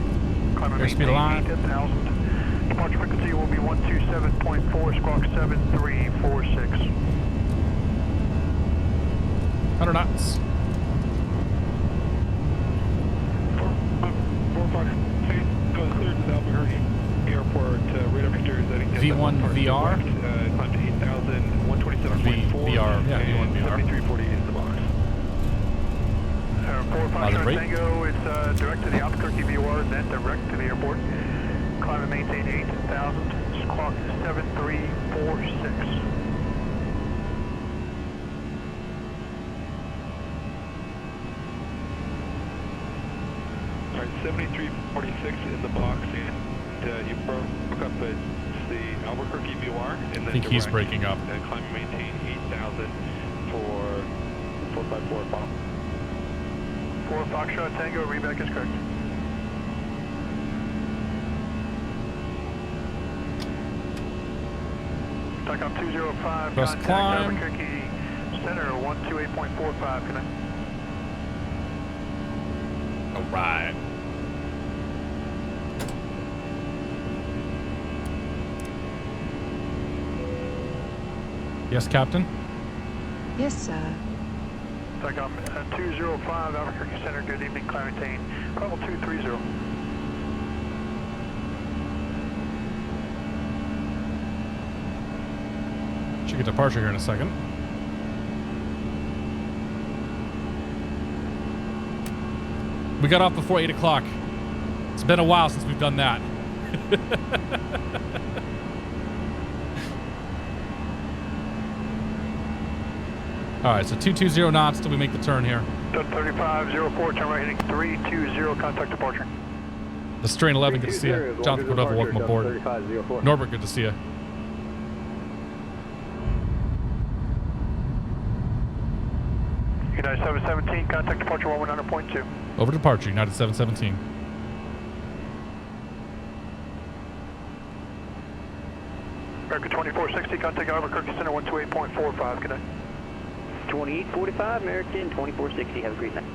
Climb and Airspeed maintain alive. 10,000. Departure frequency will be 127.4, squawk 7346. 100 knots. 4 Fox Tango is cleared to the Albuquerque Airport. Radar vector is heading V1 VR? Climb to 8,000, 127.4. VR, yeah, V1 and VR. 7340 is the box. Tower 4 Foxtrot rate. Tango, it's direct to the Albuquerque VOR, then direct to the airport. Climb and maintain 8,000, squawk 7346. All right, 7346 in the box, and you broke up at the Albuquerque VOR, and then I think he's direct, breaking up. and climb and maintain 8,000 for 454 bomb. 4 Foxtrot Tango, reback is correct. Takeoff 205, Press contact climb. Albuquerque Center 128.45, connect. All right. Yes, Captain. Yes, sir. Takeoff 205, Albuquerque Center, good evening, climb maintain, level 230. Should get departure here in a second. We got off before 8 o'clock. It's been a while since we've done that. All right, so 220 knots till we make the turn here. 3504, turn right heading 320, contact departure. The Strain 11, good to see you. Jonathan Cordova, welcome aboard. 3504. Norbert, good to see you. United 717, contact departure 119.2. Over to departure, United 717. American 2460, contact Albuquerque Center 128.45, connect. 2845, American 2460. Have a great night.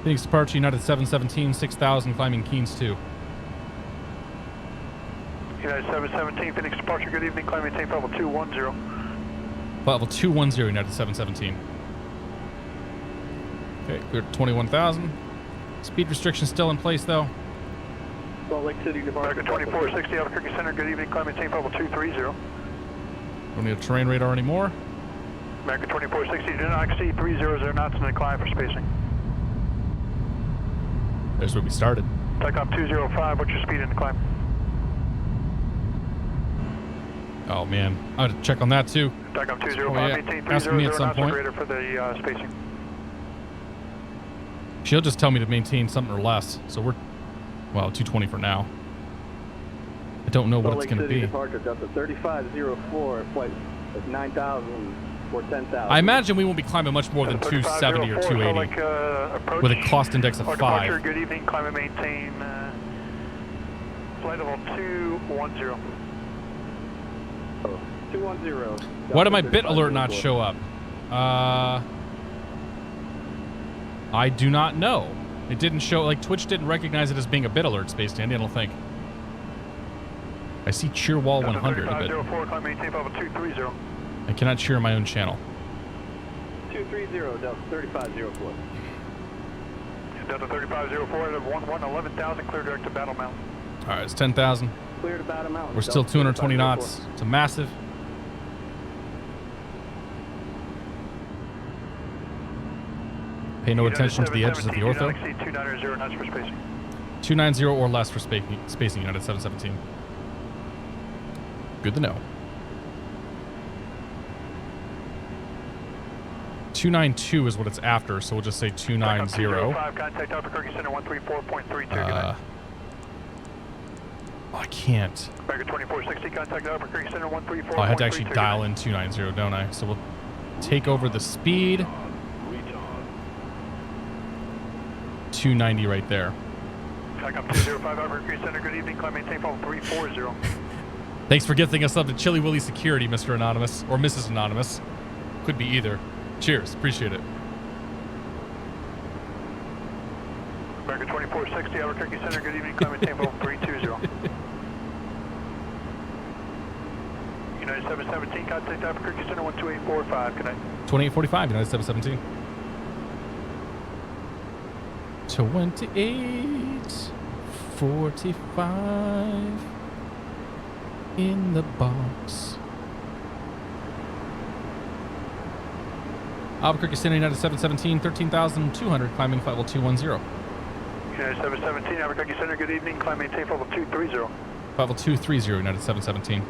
Phoenix departure, United 717, 6000, climbing Keynes 2. United 717, Phoenix departure, good evening, climb maintain level 210. Level 210, United 717. Okay, clear to 21,000. Speed restriction still in place, though. Salt Lake City departure. American 2460, Albuquerque Center, good evening, climb maintain level 230. Don't need a terrain radar anymore. American 2460, do not exceed 300 knots and decline for spacing. There's where we started. Takeoff 205, what's your speed in the climb? Oh, man. I have to check on that, too. Takeoff 205, Oh, yeah. maintain Ask me at 300 some knots or point. greater for the spacing. She'll just tell me to maintain something or less. So we're, well, 220 for now. I don't know what Salt it's Lake going to City be. departure, Delta 3504, flight of 9,000 or 10,000. I imagine we won't be climbing much more than 270 or 280 approach with a cost index of or 5. departure, good evening, climb and maintain flight level 210. 210. Why did my Delta bit alert not 3504. show up? I do not know. It didn't show, like Twitch didn't recognize it as being a bit alert, Space Dandy, I don't think. I see cheer wall 100, but 3504, climb maintain level 230. I cannot cheer my own channel. 230, Delta 3504. Delta 3504 at 11,000, clear direct to Battle Mountain. All right, it's 10,000. Clear to Battle Mountain. We're still Delta 220 3504. knots. It's a massive. Pay no attention to the edges of the ortho. 290 knots for spacing. 290 or less for spacing, United 717. Good to know. 292 is what it's after, so we'll just say 290. 205, contact Albuquerque Center 134.32. Oh, I can't. American 2460, contact Albuquerque Center 134.32. Oh, I had to actually dial in 290, don't I? So we'll take over the speed. 290 right there. Takeoff 205, Albuquerque Center, good evening, climb maintain level 340. Thanks for gifting us up to Chili Willy Security, Mr. Anonymous. Or Mrs. Anonymous. Could be either. Cheers. Appreciate it. American 2460, Albuquerque Center, good evening, climb maintain level 320. United 717, contact Albuquerque Center 12845, good night. 2845, United 717. 2845 in the box. Albuquerque Center, United 717, 13,200, climbing flight level 210. United 717, Albuquerque Center, good evening, climb maintain level 230. Flight level 230, United 717.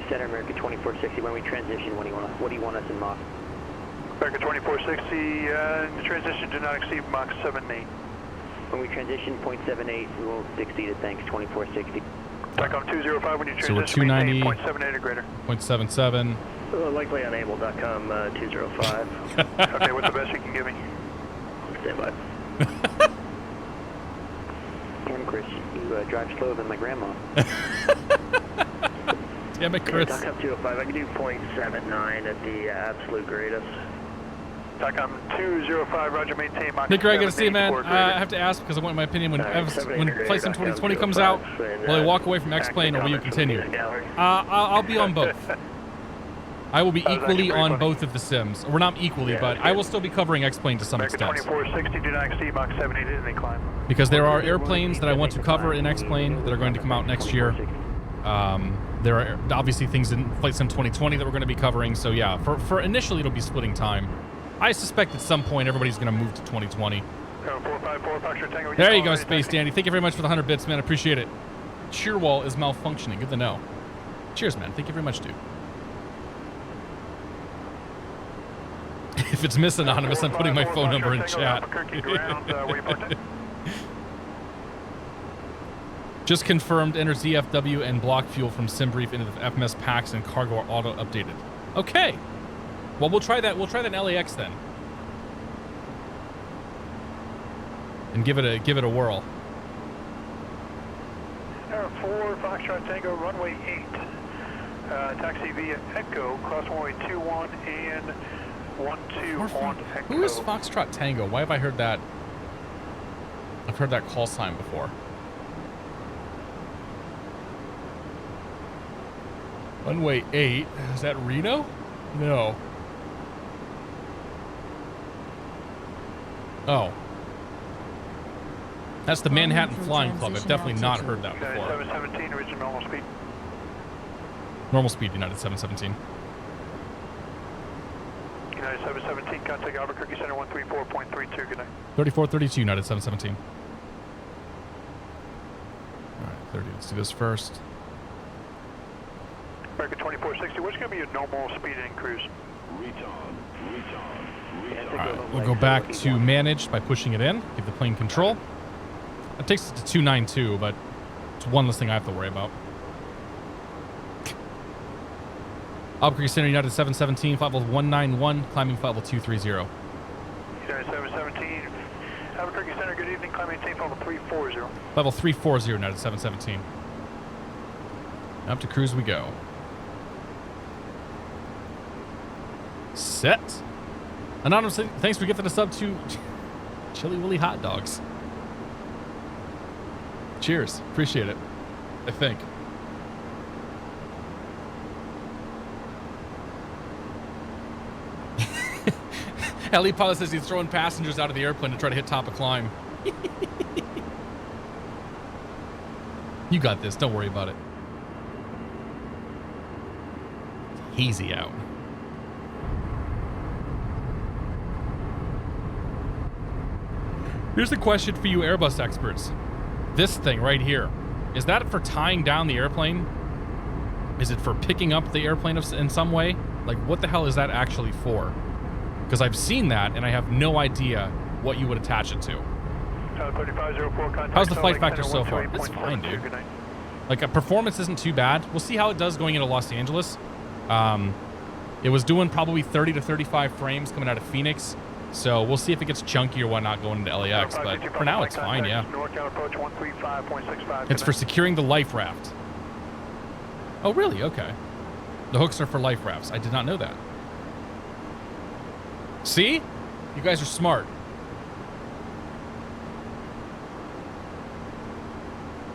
Center, American 2460. When we transition, what do you want us in Mach? American 2460, the transition did not exceed Mach 78. When we transition, 0.78, we won't exceed it, thanks, 2460. Takeoff 205, when you So we're transition, 290, maintain 0.78 or greater. 0.77. Likely unable.com 205. Okay, what's the best you can give me? Stand by. Damn, Chris, you drive slower than my grandma. Damn it, Chris. TACOM 205, I can do 0.79 at the absolute greatest. TACOM 205, roger, maintain Mach Nick, I gotta 7, see, man. 84 I have to ask because I want my opinion when Flight Sim 2020 comes out. Will I walk away from X-Plane or will you continue? I'll be on both. I will be equally on both of the sims. We're not equally, but I will still be covering X-Plane to some American extent. 2460, do not exceed Mach 78 in the climb. Because there are airplanes that I want to cover in X-Plane that are going to come out next year. There are obviously things in Flight Sim 2020 that we're going to be covering. So yeah, for initially it'll be splitting time. I suspect at some point everybody's going to move to 2020. 454, There you go, Space Dandy. Thank you very much for the 100 bits, man. Appreciate it. Cheer wall is malfunctioning. Good to know. Cheers, man. Thank you very much, dude. If it's Miss Anonymous, I'm putting my phone number in chat. Just confirmed, enter ZFW and block fuel from SimBrief into the FMS packs and cargo are auto updated. Okay. Well, we'll try that. We'll try that in LAX then. And give it a whirl. Air 4, Foxtrot Tango, runway 8. Taxi via Echo, cross runway 21 and 12 on Echo. Who is Foxtrot Tango? Why have I heard that? I've heard that call sign before. Runway 8. Is that Reno? No. Oh. That's the Manhattan Flying Club. I've definitely not heard that before. 717, original normal speed. Normal speed, United 717. United 717, contact Albuquerque Center 134.32, good night. 3432, United 717. Alright, 30. Let's do this first. American 2460, what's going to be your normal speed in cruise? Alright, we'll go back to managed by pushing it in. Give the plane control. That takes us to 292, but it's one less thing I have to worry about. Albuquerque Center, United 717, flight level 191, climbing flight level 230. United 717, Albuquerque Center, good evening, climb maintain flight level 340. Level 340, United 717. Up to cruise we go. Set. Anonymous, thanks for gifting us up to Chili Willy hot dogs. Cheers. Appreciate it. I think. Ellie Pilot says he's throwing passengers out of the airplane to try to hit top of climb. You got this. Don't worry about it. It's hazy out. Here's the question for you Airbus experts. This thing right here, is that for tying down the airplane? Is it for picking up the airplane in some way? Like, what the hell is that actually for? Because I've seen that, and I have no idea what you would attach it to. 3504, contact How's the flight Salt Lake factor so far? Center, It's fine, 128.72, dude. good night. Like, a performance isn't too bad. We'll see how it does going into Los Angeles. It was doing probably 30 to 35 frames coming out of Phoenix. So we'll see if it gets chunky or whatnot going into LAX, but for now it's fine, yeah. It's for securing the life raft. Oh, really? Okay. The hooks are for life rafts. I did not know that. See? You guys are smart.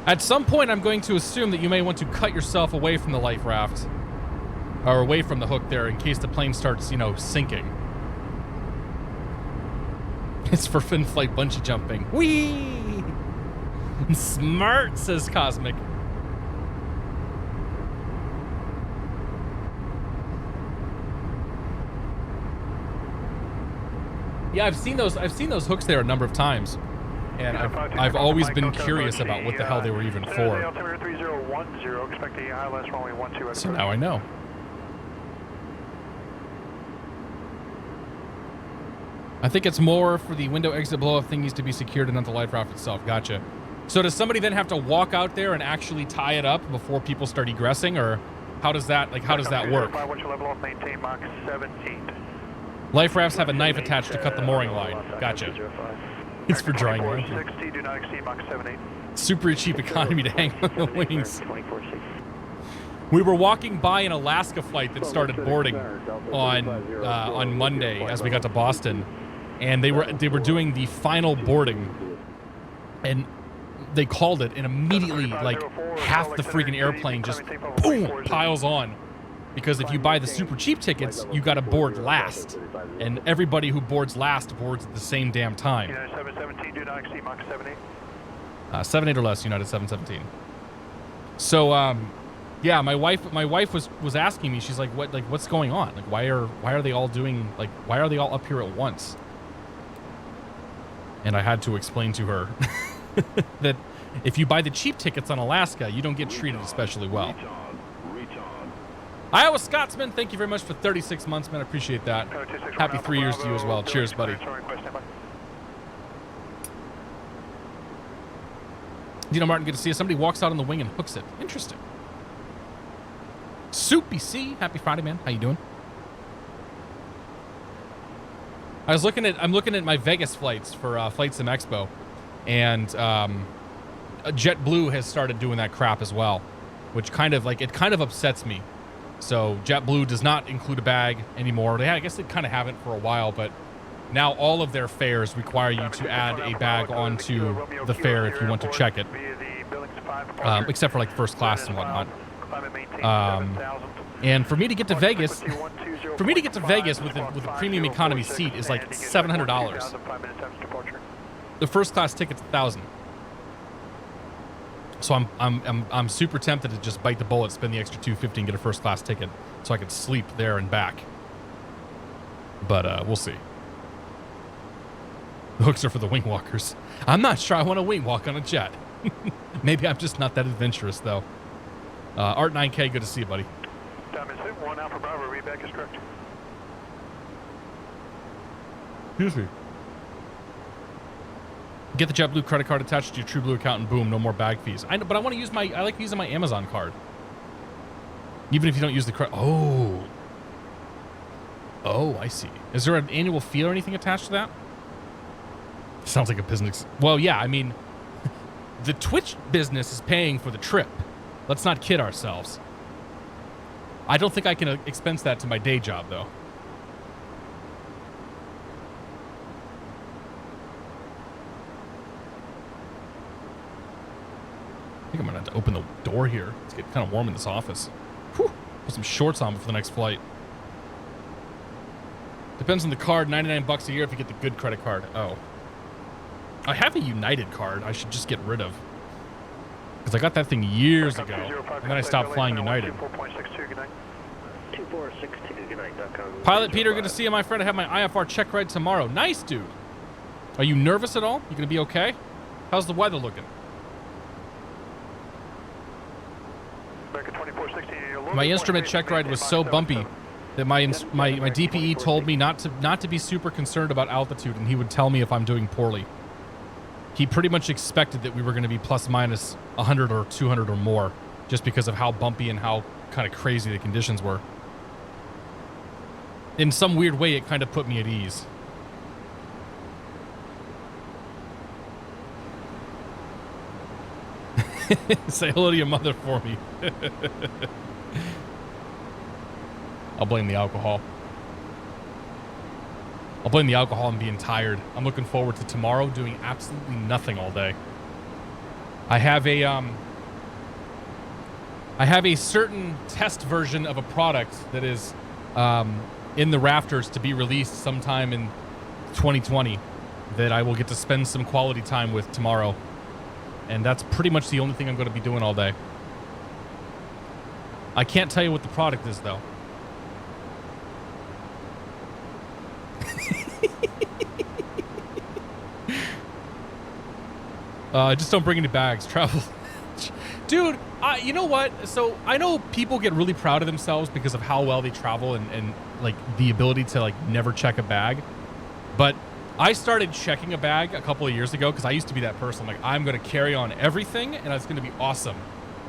At some point, I'm going to assume that you may want to cut yourself away from the life raft. Or away from the hook there in case the plane starts, you know, sinking. It's for in-flight bungee jumping. Whee! Smart, says Cosmic. Yeah, I've seen those hooks there a number of times. And I've always been curious about what the hell they were even for. So now I know. I think it's more for the window exit blow-off thingies to be secured and not the life raft itself. Gotcha. So does somebody then have to walk out there and actually tie it up before people start egressing, or How does that work? What's your level off? Maintain Mach 17. Life rafts have a knife attached to cut the mooring line. Gotcha. It's for drying land. 2460, do not exceed Mach 78. Super cheap economy to hang on the wings. We were walking by an Alaska flight that started boarding on Monday as we got to Boston, and they were doing the final boarding, and they called it, and immediately like half the freaking airplane just boom piles on, because if you buy the super cheap tickets, you got to board last, and everybody who boards last boards at the same damn time. United 717, do not exceed Mach 78. 7.8 or less, United 717. So yeah, my wife was asking me, she's like, what's going on? Like, why are they all doing, like, why are they all up here at once? And I had to explain to her that if you buy the cheap tickets on Alaska, you don't get treated especially well. Iowa Scotsman, thank you very much for 36 months, man. I appreciate that. Happy 3 years to you as well. Cheers, buddy. Dino Martin, good to see you. Somebody walks out on the wing and hooks it. Interesting. Soupy C, happy Friday, man. How you doing? I'm looking at my Vegas flights for Flight Sim Expo, and JetBlue has started doing that crap as well, which kind of upsets me. So JetBlue does not include a bag anymore. I guess they kind of haven't for a while, but now all of their fares require you to add a bag onto the fare if you want to check it, except for like first class and whatnot. And for me to get to Vegas, with a premium economy seat is like $700. The first class ticket's $1,000. So I'm super tempted to just bite the bullet, spend the extra $250 and get a first class ticket so I could sleep there and back. But we'll see. The hooks are for the wing walkers. I'm not sure I want to wing walk on a jet. Maybe I'm just not that adventurous though. Art 9K, good to see you, buddy. Diamond 1 Alpha Bravo, readback is correct. Excuse me. Get the JetBlue credit card attached to your TrueBlue account and boom, no more bag fees. I know, but I want to use I like using my Amazon card. Even if you don't use the credit. Oh, I see. Is there an annual fee or anything attached to that? Sounds like a business. Well, yeah, I mean, the Twitch business is paying for the trip. Let's not kid ourselves. I don't think I can expense that to my day job, though. I think I'm gonna have to open the door here. It's getting kind of warm in this office. Whew. Put some shorts on before the next flight. Depends on the card. $99 a year if you get the good credit card. Oh. I have a United card I should just get rid of. Because I got that thing years ago, and then I stopped flying United. Pilot Peter, good to see you, my friend. I have my IFR check ride tomorrow. Nice, dude. Are you nervous at all? You gonna be okay? How's the weather looking? My instrument check ride was so bumpy that my DPE told me not to be super concerned about altitude, and he would tell me if I'm doing poorly. He pretty much expected that we were going to be plus minus 100 or 200 or more, just because of how bumpy and how kind of crazy the conditions were. In some weird way, it kind of put me at ease. Say hello to your mother for me. I'll blame the alcohol. I'll blame the alcohol and being tired. I'm looking forward to tomorrow doing absolutely nothing all day. I have a certain test version of a product that is in the rafters to be released sometime in 2020 that I will get to spend some quality time with tomorrow. And that's pretty much the only thing I'm going to be doing all day. I can't tell you what the product is, though. Just don't bring any bags. Travel. Dude, you know what? So I know people get really proud of themselves because of how well they travel and like the ability to like never check a bag. But I started checking a bag a couple of years ago because I used to be that person. Like, I'm going to carry on everything and it's going to be awesome.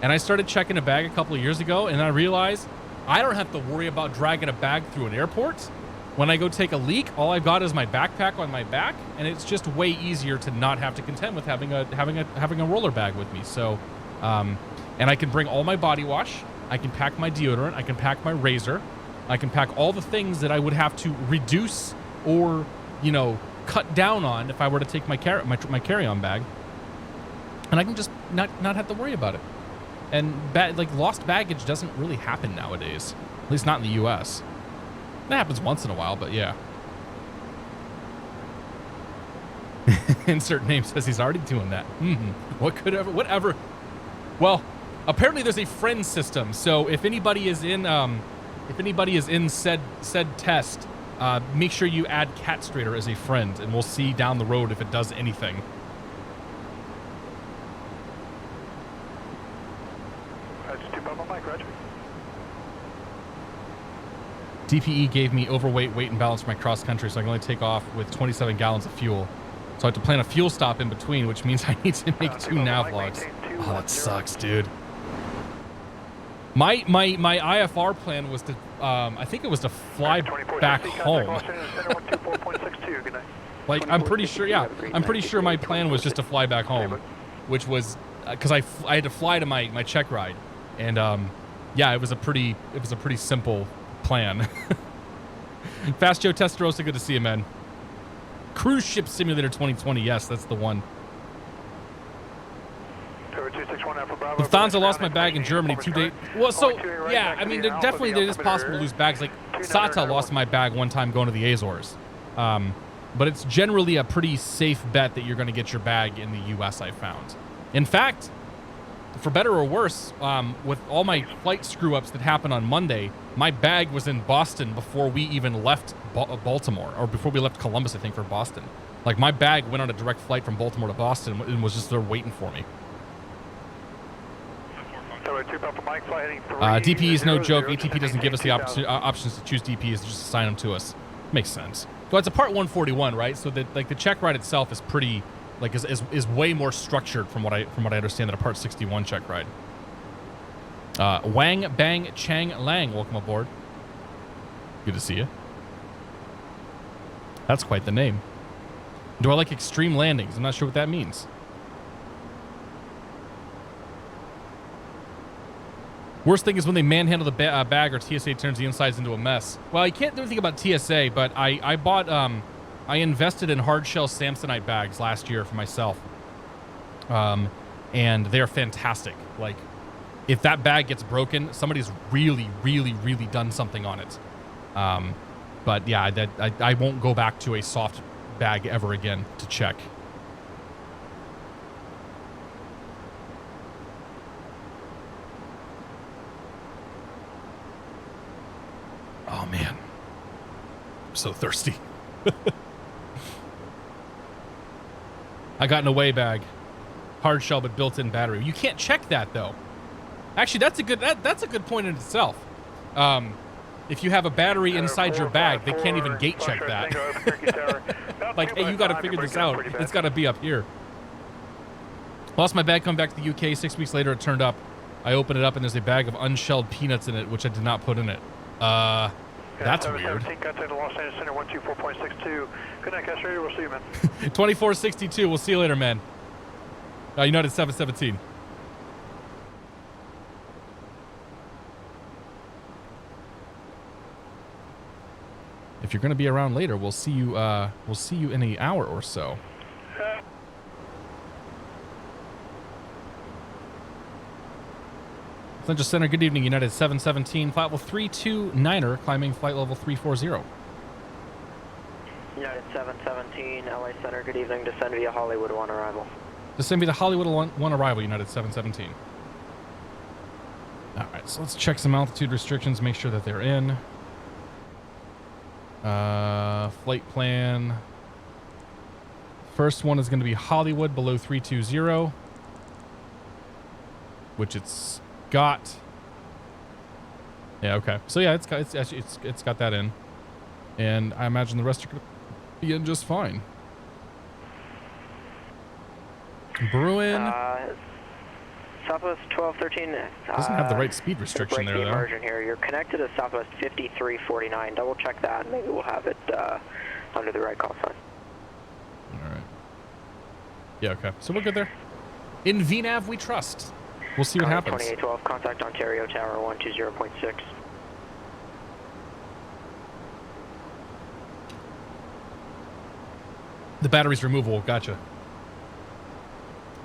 And I started checking a bag a couple of years ago, and I realized I don't have to worry about dragging a bag through an airport. When I go take a leak, all I've got is my backpack on my back, and it's just way easier to not have to contend with having a roller bag with me. So, and I can bring all my body wash. I can pack my deodorant. I can pack my razor. I can pack all the things that I would have to reduce or, you know, cut down on if I were to take my carry-on bag, and I can just not have to worry about it. And like lost baggage doesn't really happen nowadays, at least not in the U.S. That happens once in a while, but yeah. Insert name says he's already doing that. Whatever. Well, apparently there's a friend system, so if anybody is in said test, make sure you add Catstrator as a friend, and we'll see down the road if it does anything. DPE gave me overweight, weight, and balance for my cross country, so I can only take off with 27 gallons of fuel. So I have to plan a fuel stop in between, which means I need to make 2 nav logs. Oh, that sucks, dude. My IFR plan was to, I think it was to fly back home. Like, I'm pretty sure, yeah. I'm pretty sure my plan was just to fly back home, which was, because I had to fly to my check ride. And, yeah, it was a pretty simple plan. Fast Joe Testarossa, good to see you, man. Cruise Ship Simulator 2020, yes, that's the one. Lufthansa lost my bag in Germany 2 days. Well, so, yeah, I mean, definitely it is possible to lose bags. Like, SATA lost my bag one time going to the Azores. But it's generally a pretty safe bet that you're going to get your bag in the U.S., I found. In fact, for better or worse, with all my flight screw-ups that happened on Monday, my bag was in Boston before we even left Baltimore, or before we left Columbus, I think, for Boston. Like, my bag went on a direct flight from Baltimore to Boston and was just there waiting for me. DP is no joke. ATP doesn't give us the options to choose DPs, just assign them to us. Makes sense. So it's a Part 141, right? So that, like, the check ride itself is pretty, like, is way more structured from what I understand than a Part 61 check ride. Wang Bang Chang Lang, welcome aboard. Good to see you. That's quite the name. Do I like extreme landings? I'm not sure what that means. Worst thing is when they manhandle the bag or TSA turns the insides into a mess. Well, I can't do anything about TSA, but I bought, I invested in hard shell Samsonite bags last year for myself. And they're fantastic. Like, if that bag gets broken, somebody's really, really, really done something on it. But yeah, I won't go back to a soft bag ever again to check. Oh man, I'm so thirsty. I got an away bag, hard shell but built-in battery. You can't check that though. Actually, that's a good point in itself. If you have a battery inside your bag, they can't even gate check that. Like, hey, you got to figure this out. It's got to be up here. Lost my bag coming back to the UK. 6 weeks later, it turned up. I opened it up and there's a bag of unshelled peanuts in it, which I did not put in it. That's weird. 2462. We'll see you later, man. United 717. If you're going to be around later, we'll see you in an hour or so. Central Center, good evening, United 717, flight level 329er, climbing flight level 340. United 717, LA Center, good evening, descend via Hollywood 1 arrival. Descend via Hollywood 1 arrival, United 717. Alright, so let's check some altitude restrictions, make sure that they're in. Flight plan. First one is going to be Hollywood below 320, which it's got. Yeah, okay. So yeah, it's got that in, and I imagine the rest are going to be in just fine. Southwest 1213. Doesn't have the right speed restriction there, though. Immersion here. You're connected to Southwest 5349. Double check that. Maybe we'll have it under the right call sign. All right. Yeah, okay. So we're good there. In VNAV, we trust. We'll see what happens. 2812, contact Ontario Tower 120.6. The battery's removable. Gotcha.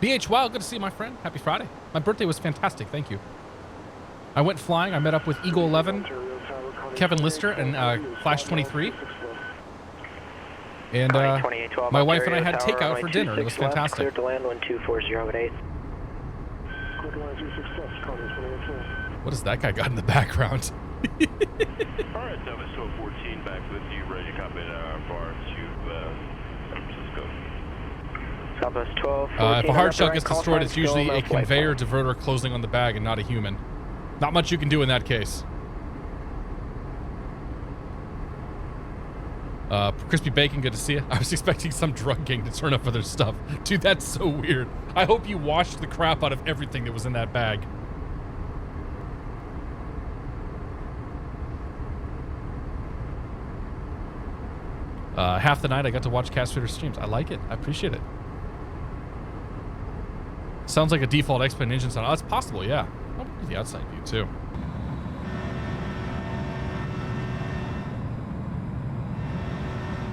BH Wild, good to see you, my friend. Happy Friday. My birthday was fantastic. Thank you. I went flying. I met up with Eagle 11, Kevin Lister, and Flash 23. And my wife and I had takeout for dinner. It was fantastic. Cleared to land 12408. What has that guy got in the background? Alright, Southwest 1214 back with you, ready to copy far to San Francisco. Southwest 1214. If a hard shell gets destroyed, it's usually a conveyor diverter closing on the bag and not a human. Not much you can do in that case. Crispy Bacon, good to see you. I was expecting some drug gang to turn up for their stuff. Dude, that's so weird. I hope you washed the crap out of everything that was in that bag. Half the night I got to watch catstrator streams. I like it. I appreciate it. Sounds like a default X-Plane engine sound. Oh, it's possible, yeah. I'll do the outside view too.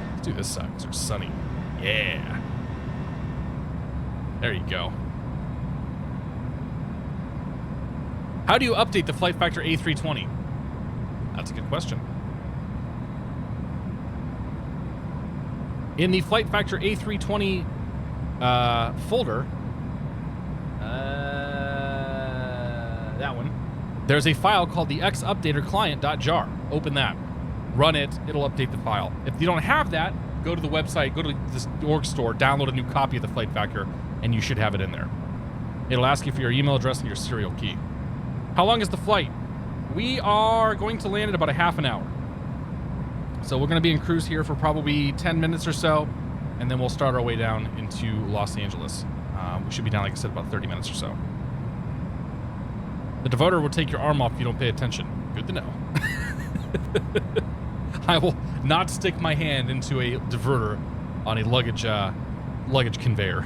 Let's do this side because it's sunny. Yeah. There you go. How do you update the FlightFactor A320? That's a good question. In the FlightFactor A320 folder, that one, there's a file called the xupdater client.jar. Open that. Run it. It'll update the file. If you don't have that, go to the website, go to this org store, download a new copy of the FlightFactor, and you should have it in there. It'll ask you for your email address and your serial key. How long is the flight? We are going to land in about a half an hour. So we're going to be in cruise here for probably 10 minutes or so, and then we'll start our way down into Los Angeles. We should be down, like I said, about 30 minutes or so. The diverter will take your arm off if you don't pay attention. Good to know. I will not stick my hand into a diverter on a luggage conveyor.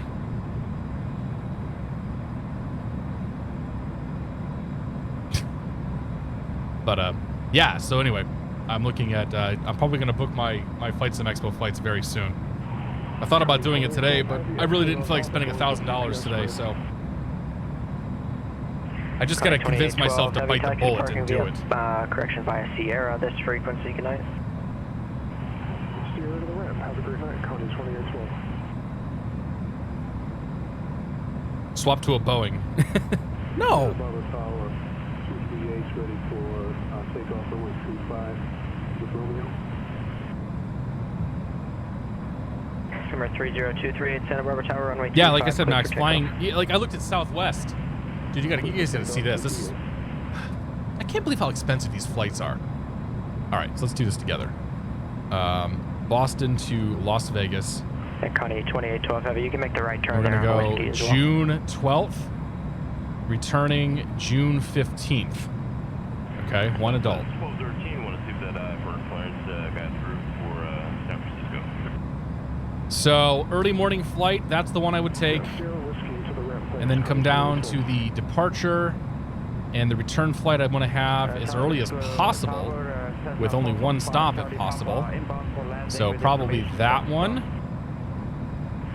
But yeah, so anyway, I'm looking at, I'm probably going to book my Flight Sim Expo flights very soon. I thought about doing it today, but I really didn't feel like spending $1,000 today, so I just got to convince myself to bite the bullet and do it. Correction via Sierra, this frequency, good night. Sierra to the ramp, have a great night, County 2812. Swap to a Boeing. No! Bravo Tower, CCH ready for takeoff for 125 with Romeo. Number 30238, Santa Barbara Tower, runway 25. Yeah, like I said, Max, flying, like I looked at Southwest. Dude, you guys gotta see this. This is, I can't believe how expensive these flights are. All right, so let's do this together. Boston to Las Vegas. Connie 2812 Heavy, you can make the right turn. We're gonna go June 12th, returning June 15th. Okay, one adult. 1213, want to see if that first clearance got through for San Francisco. So early morning flight, that's the one I would take. And then come down to the departure and the return flight I want to have as early as possible with only one stop if possible. So probably that one.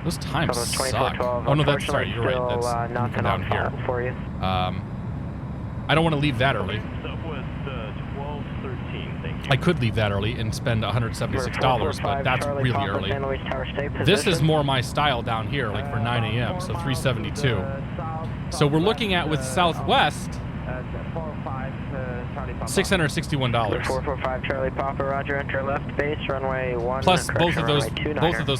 Those times suck. Oh no, that's sorry, you're right. That's come down here. I don't want to leave that early. I could leave that early and spend $176, but that's really early. This is more my style down here, like for 9 a.m., so 372. So we're looking at, with Southwest, $661. 445 Charlie Papa, roger, enter left base, runway 1. Plus both of those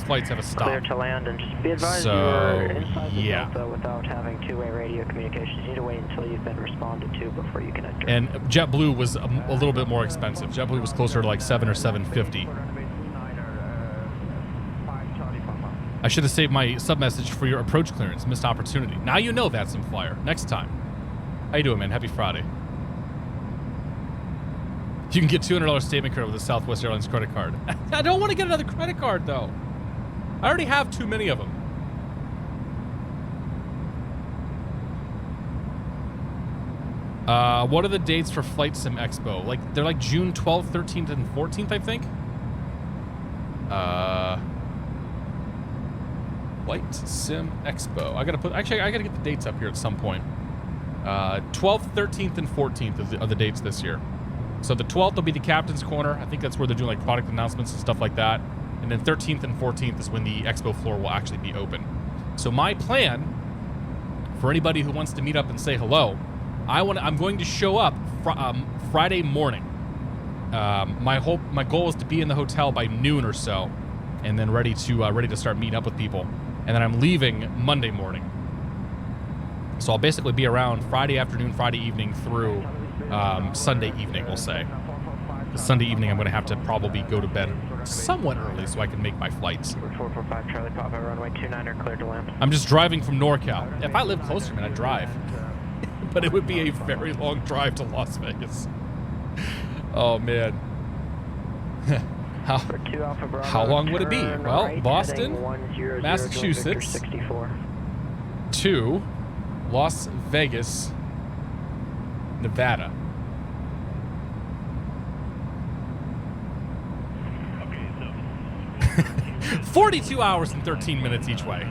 flights have a stop. Clear to land, and just be advised So, you're inside the yeah. Delta without having two-way radio communications. You need to wait until you've been responded to before you can enter. And JetBlue was a little bit more expensive. JetBlue was closer to like $7 or $750. I should have saved my sub message for your approach clearance. Missed opportunity. Now you know that, some flyer. Next time. How you doing, man? Happy Friday. You can get $200 statement credit with a Southwest Airlines credit card. I don't want to get another credit card, though. I already have too many of them. What are the dates for Flight Sim Expo? Like, they're like June 12th, 13th, and 14th, I think. Flight Sim Expo. I gotta get the dates up here at some point. 12th, 13th, and 14th are the dates this year. So the 12th will be the Captain's Corner. I think that's where they're doing like product announcements and stuff like that. And then 13th and 14th is when the expo floor will actually be open. So my plan for anybody who wants to meet up and say hello, I'm going to show up Friday morning. My goal is to be in the hotel by noon or so, and then ready to start meeting up with people. And then I'm leaving Monday morning. So I'll basically be around Friday afternoon, Friday evening through Sunday evening, we'll say. Sunday evening, I'm going to have to probably go to bed somewhat early so I can make my flights. 445 Charlie Papa, runway 29 cleared to land. I'm just driving from NorCal. If I lived closer, man, I'd drive. But it would be a very long drive to Las Vegas. Oh, man. How long would it be? Well, Boston, Massachusetts, to Las Vegas, Nevada. 42 hours and 13 minutes each way.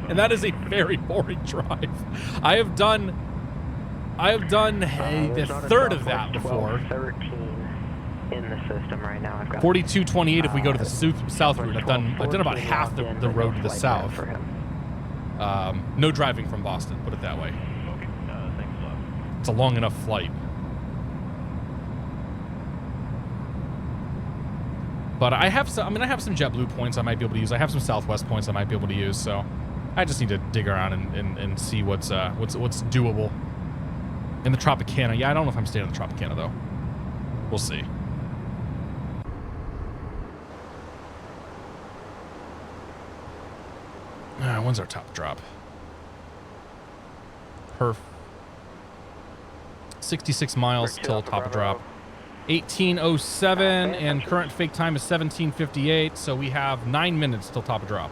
And that is a very boring drive. I have done the third of that before. 13 in the system right now. I've got 42.28 if we go to the south route. I've done about half the road to the south. No driving from Boston, put it that way. It's a long enough flight. But I have some JetBlue points I might be able to use. I have some Southwest points I might be able to use, so I just need to dig around and see what's doable. In the Tropicana. Yeah, I don't know if I'm staying in the Tropicana though. We'll see. When's our top drop? 66 miles till top drop. 18:07 and current fake time is 17:58, so we have 9 minutes till top of drop.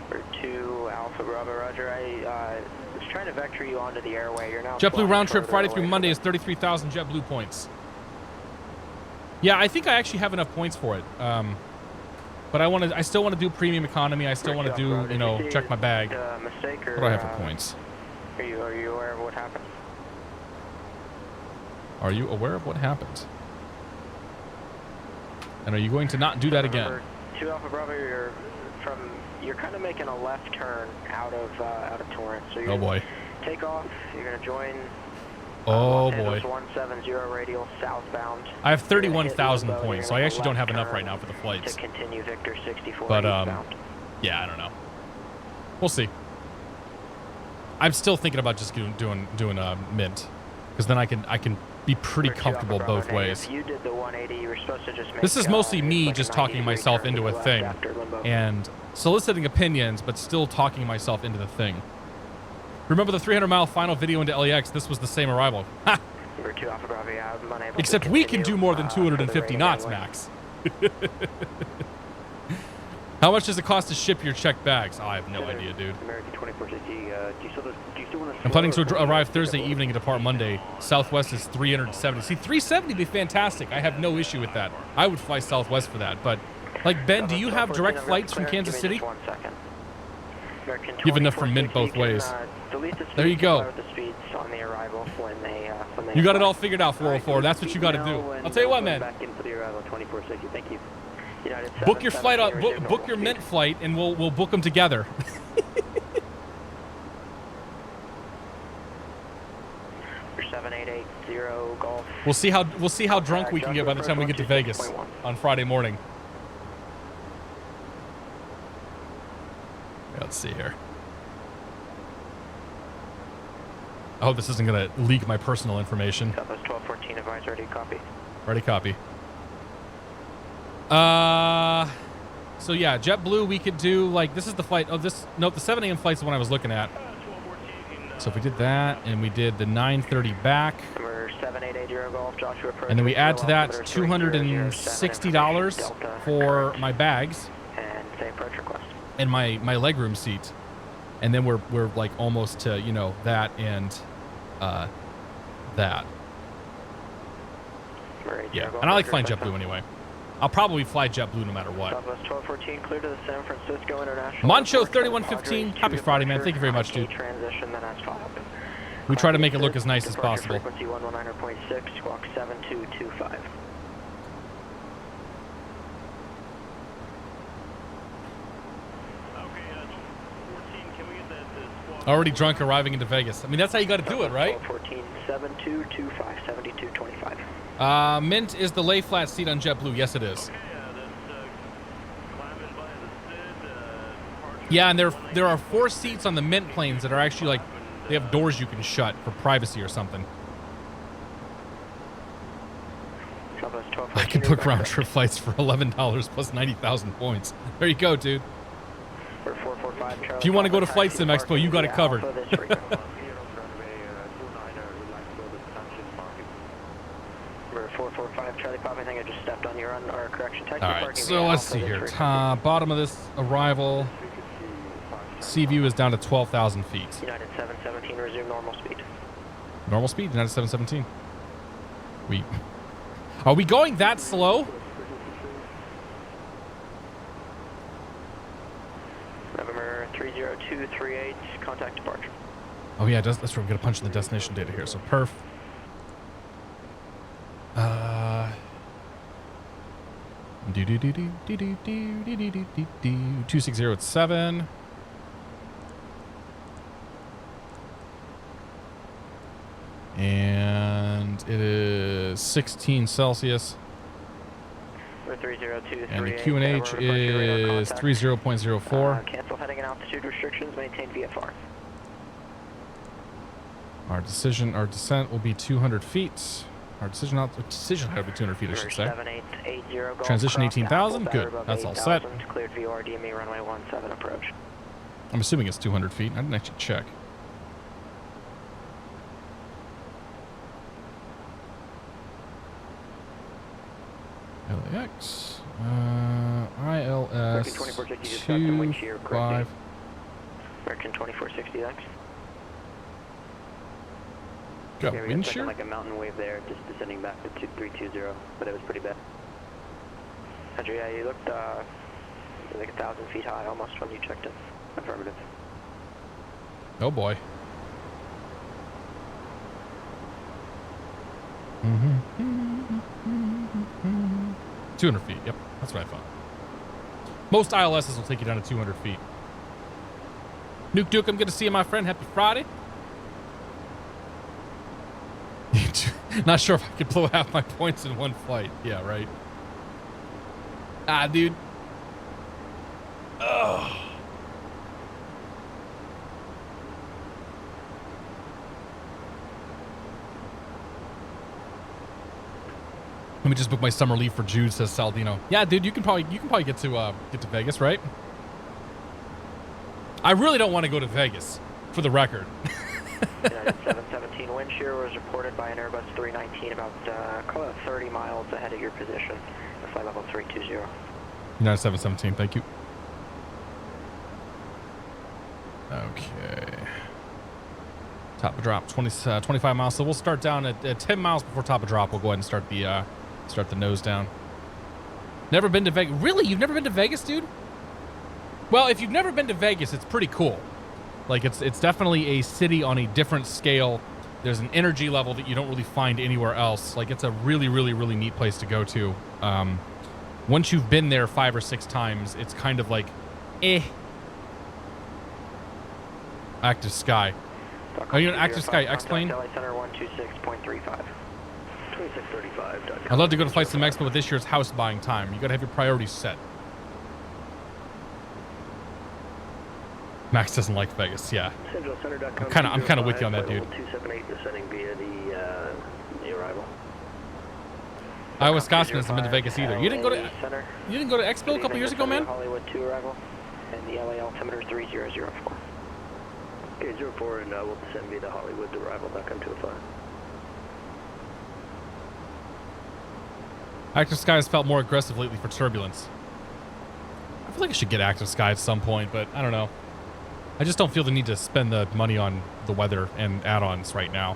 For 2 Alpha Bravo, Roger. I was trying to vector you onto the airway. You're now JetBlue round trip Friday through Monday is 33,000 JetBlue points. Yeah, I think I actually have enough points for it. But I still want to do premium economy. I still want to do, check my bag. Mistake or, what do I have for points? Are you aware of what happened? Are you aware of what happened? And are you going to not do that again? 2 Alpha Bravo, you're kind of making a left turn out of Torrance. So you're boy. Take off. You're going to join. Oh boy. 170 radial southbound. I have 31,000 points, so I actually don't have enough right now for the flights. To continue Victor 64 but eastbound. Yeah, I don't know. We'll see. I'm still thinking about just doing a mint, because then I can be pretty comfortable both ways. If you did the 180, you were supposed to just make, this is mostly me just talking myself into a thing and soliciting opinions, but still talking myself into the thing. Remember the 300-mile final video into LAX? This was the same arrival. Ha! Except we can do more than 250 knots, Max. How much does it cost to ship your checked bags? Oh, I have no idea, dude. I'm planning to arrive Thursday evening and depart Monday. Southwest is 370. See, 370 would be fantastic. I have no issue with that. I would fly Southwest for that. But, like, Ben, do you have direct flights from Kansas City? You have enough for Mint both ways. There you go. You got it all figured out, 404. That's what you got to do. I'll tell you what, man. Book your flight on, book your Mint flight, and we'll book them together. We'll see how drunk we can get by the time we get to Vegas on Friday morning. Let's see here. I hope this isn't going to leak my personal information. Southwest 1214, advise ready, copy. Ready, copy. So yeah, JetBlue we could do, like, this is the flight. Oh, the 7 a.m. flight's the one I was looking at. So if we did that and we did the 930 back, Number 7880 Golf, Joshua approach. and then we add to that $260 for my bags And say approach request. and my legroom seat, and then we're like almost to, you know, that and that. Yeah, and I like flying JetBlue anyway. I'll probably fly JetBlue no matter what. Southwest 1214, clear to the San Francisco International. Moncho 3115, happy Friday, man. Thank you very much, dude. Transition, then S5. We try to make it look as nice as possible. Frequency 119.6, squawk 7225. Already drunk arriving into Vegas. I mean, that's how you got to do it, right? 14, 7225, 7225. Mint is the lay flat seat on JetBlue. Yes, it is. Yeah, and there are 4 seats on the Mint planes that are actually like, they have doors you can shut for privacy or something. I can book round trip flights for $11 plus 90,000 points. There you go, dude. If you want to go to Flight Sim Expo, you got it covered. 445 Charlie Pop, I think I just stepped on your correction taxi. All right, so let's see here. Bottom of this arrival, sea view is down to 12,000 feet. United 717, resume normal speed. Normal speed, United 717. Are we going that slow? November 30238, contact departure. Oh yeah, that's right. We're gonna punch in the destination data here. So perf. 260 at 7. And it is 16 Celsius. And the QNH is 30.04. Cancel heading and altitude restrictions, maintain VFR. Our descent will be 200 feet. Our decision height will be 200 feet, I should say. Transition 18,000, good. That's all set. Cleared VOR, DME, runway 17 approach. I'm assuming it's 200 feet. I didn't actually check. LAX, ILS 25. American 2460X. Go, yeah, wind shear? Like a mountain wave there, just descending back to 2320, but it was pretty bad. Andrew, yeah, you looked like 1,000 feet high almost when you checked it. Affirmative. Oh boy. 200 feet, yep, that's what I thought. Most ILSs will take you down to 200 feet. Nuke Duke, I'm good to see you, my friend. Happy Friday. Not sure if I could blow half my points in one flight. Yeah, right. Ah, dude. Ugh. Let me just book my summer leave for Jude, says Saldino. Yeah, dude, you can probably get to Vegas, right? I really don't want to go to Vegas, for the record. United 717 wind shear was reported by an Airbus 319 about call it 30 miles ahead of your position at flight level 320. United 717, thank you. Okay. Top of drop, 25 miles. So we'll start down at 10 miles before top of drop. We'll go ahead and start the nose down. Never been to Vegas. Really? You've never been to Vegas, dude? Well, if you've never been to Vegas, it's pretty cool. Like, it's definitely a city on a different scale. There's an energy level that you don't really find anywhere else. Like, it's a really, really, really neat place to go to. Once you've been there 5 or 6 times, it's kind of like, eh. Active Sky. Are you an Active Sky X-plane? Center 126.35. 2635. I'd love to go to Flight Sim Expo, but this year's house buying time. You gotta have your priorities set. Max doesn't like Vegas, yeah. I'm kind of with you on that, dude. 278 descending via the arrival. Iowa Scotsman hasn't been to Vegas either. You didn't go to Expo a couple years ago, man? Hollywood 2 arrival, and the LA altimeter 3004. Okay, 04, and we'll descend via the Hollywood arrival back on 205. Active Sky has felt more aggressive lately for turbulence. I feel like I should get Active Sky at some point, but I don't know. I just don't feel the need to spend the money on the weather and add-ons right now.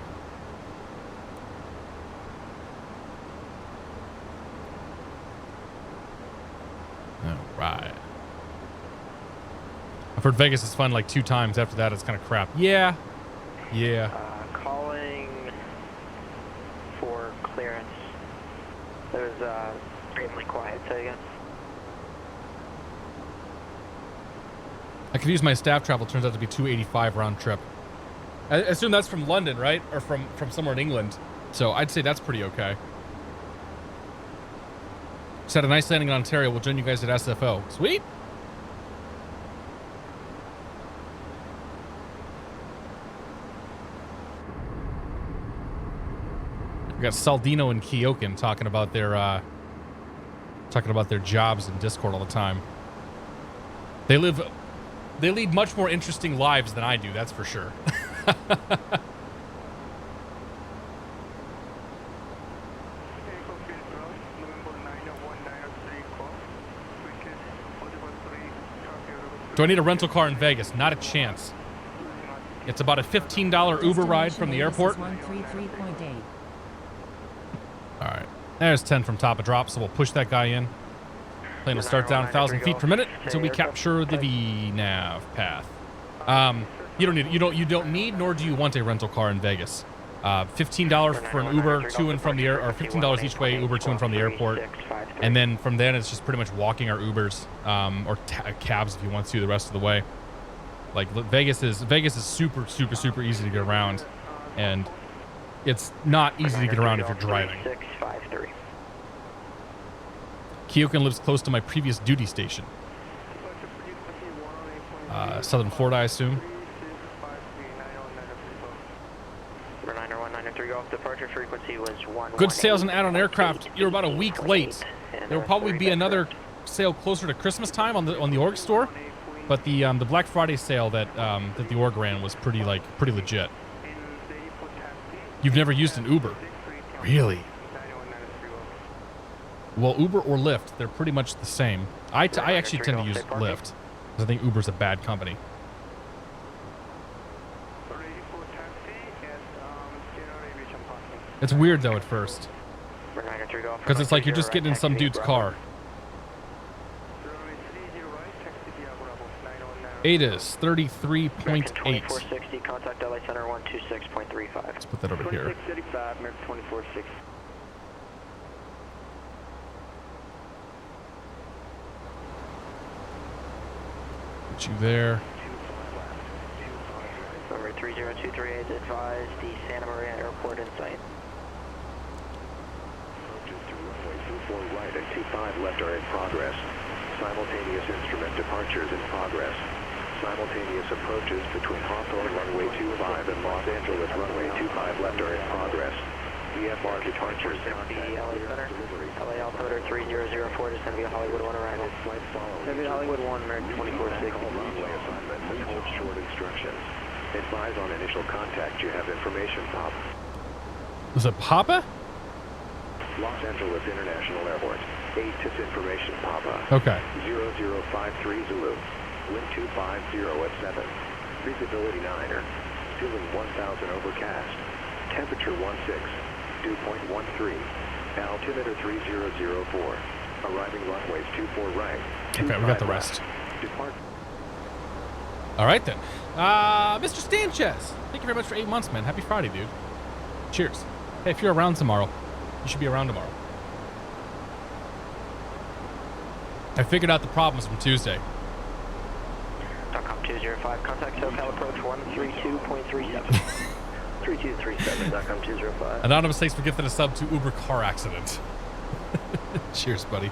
All right. I've heard Vegas is fun like 2 times. After that, it's kind of crap. Yeah. Yeah. Calling for clearance. It was extremely quiet, say again. I could use my staff travel. Turns out to be $285 round trip. I assume that's from London, right? Or from somewhere in England. So I'd say that's pretty okay. Just had a nice landing in Ontario. We'll join you guys at SFO. Sweet. We got Saldino and Keoken talking about their jobs in Discord all the time. They lead much more interesting lives than I do, that's for sure. Do I need a rental car in Vegas? Not a chance. It's about a $15 Uber ride from the airport. 133.8. All right. There's 10 from top of drop, so we'll push that guy in. Plane will start down 1,000 feet per minute until we capture the VNav path. You don't need, nor do you want a rental car in Vegas. $15 for an Uber to and from the air, or $15 each way Uber to and from the airport, and then from then it's just pretty much walking our Ubers or cabs if you want to the rest of the way. Like Vegas is super easy to get around, and it's not easy to get around if you're driving. Keoken lives close to my previous duty station. Southern Florida, I assume. Departure frequency was 118. Good sales and add-on aircraft. You're about a week late. There will probably be another sale closer to Christmas time on the org store, but the Black Friday sale that the org ran was pretty legit. You've never used an Uber, really? Well, Uber or Lyft, they're pretty much the same. I actually tend to use Lyft because I think Uber's a bad company. It's weird though at first, because it's like you're just getting in some dude's car. ATIS 33.8. Contact LA Center 126.35. Let's put that over here. 2635, American 2460. Put you there. Number 30238 advised the Santa Maria Airport in sight. Approaches to runway 24 right and 25 left are in progress. Simultaneous instrument departures in progress. Simultaneous approaches between Hawthorne runway 25 and Los Angeles runway 25 left are in progress. VFR departures The LA Center, LA altimeter 3004, descend via Hollywood 1 arrival. Descend via Hollywood 1, American 2460. runway assignment and hold short instructions. Advise on initial contact. You have information, Pop. Was it Papa? Los Angeles International Airport. ATIS information, Papa. Okay. 0053 Zulu. Wind 250 at 7. Visibility 9er. Ceiling 1000 overcast. Temperature 16. Dew point 13. Altimeter 3004. Arriving runways 24 right. Okay, we got the rest. Depart. All right then. Mr. Sanchez, thank you very much for 8 months, man. Happy Friday, dude. Cheers. Hey, if you're around tomorrow, you should be around tomorrow. I figured out the problems from Tuesday. .com 205, contact SoCal approach 132.37. 3237.com 205. Anonymous, thanks for gifting a sub to Uber car accident. Cheers, buddy.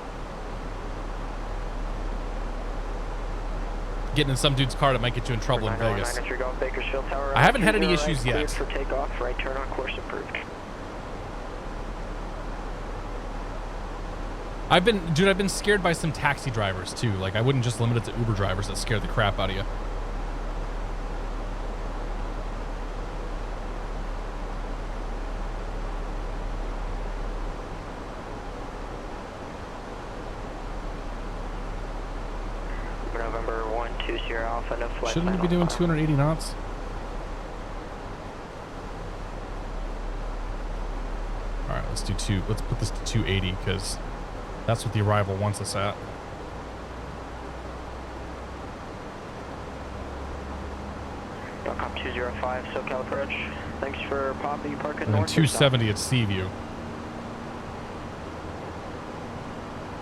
Getting in some dude's car that might get you in trouble in Vegas. I haven't had any issues yet. For takeoff, right turn on course approved. I've been scared by some taxi drivers too. Like I wouldn't just limit it to Uber drivers that scare the crap out of you. 2 Sierra Alpha, no flight. Shouldn't we be doing 280 knots? All right, let's put this to 280 because that's what the arrival wants us at. Welcome 205, SoCal approach. Thanks for popping, parking And then north. 270 at Seaview.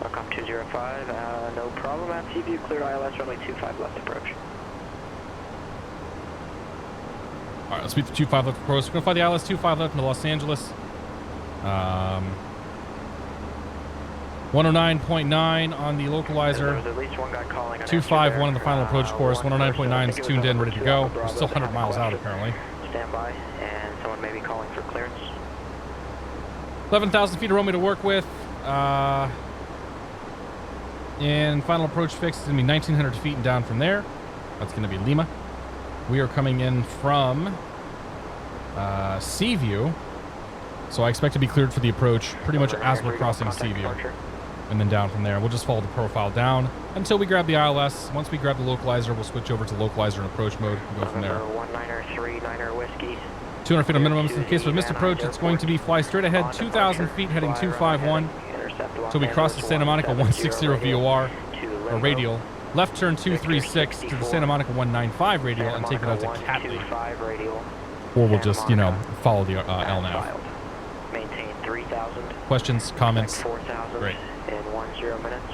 Welcome 205, no problem at Seaview, cleared ILS runway 25 left approach. All right, let's meet the 25 left approach. We're gonna fly the ILS 25 left into Los Angeles. 109.9 on the localizer. There was at least one guy calling. 251 on the final approach course. 109.9 is tuned in, ready to go. We're still 100 miles out apparently. Stand by, and someone may be calling for clearance. 11,000 feet of runway to work with. And final approach fix is going to be 1,900 feet and down from there. That's going to be Lima. We are coming in from Seaview. So I expect to be cleared for the approach pretty much as we're crossing Seaview. And then down from there. We'll just follow the profile down until we grab the ILS. Once we grab the localizer, we'll switch over to localizer and approach mode and go from there. 193 whiskey. 200 feet on minimums. In case of a missed approach, it's going to be fly straight ahead 2,000 feet heading 251. So we cross the Santa Monica 160 VOR or radial. Left turn 236 to the Santa Monica 195 radial and take it out to Catley. Or we'll just, you know, follow the LNAV. Maintain 3,000. Questions, comments? 4,000 Great. in 10 minutes.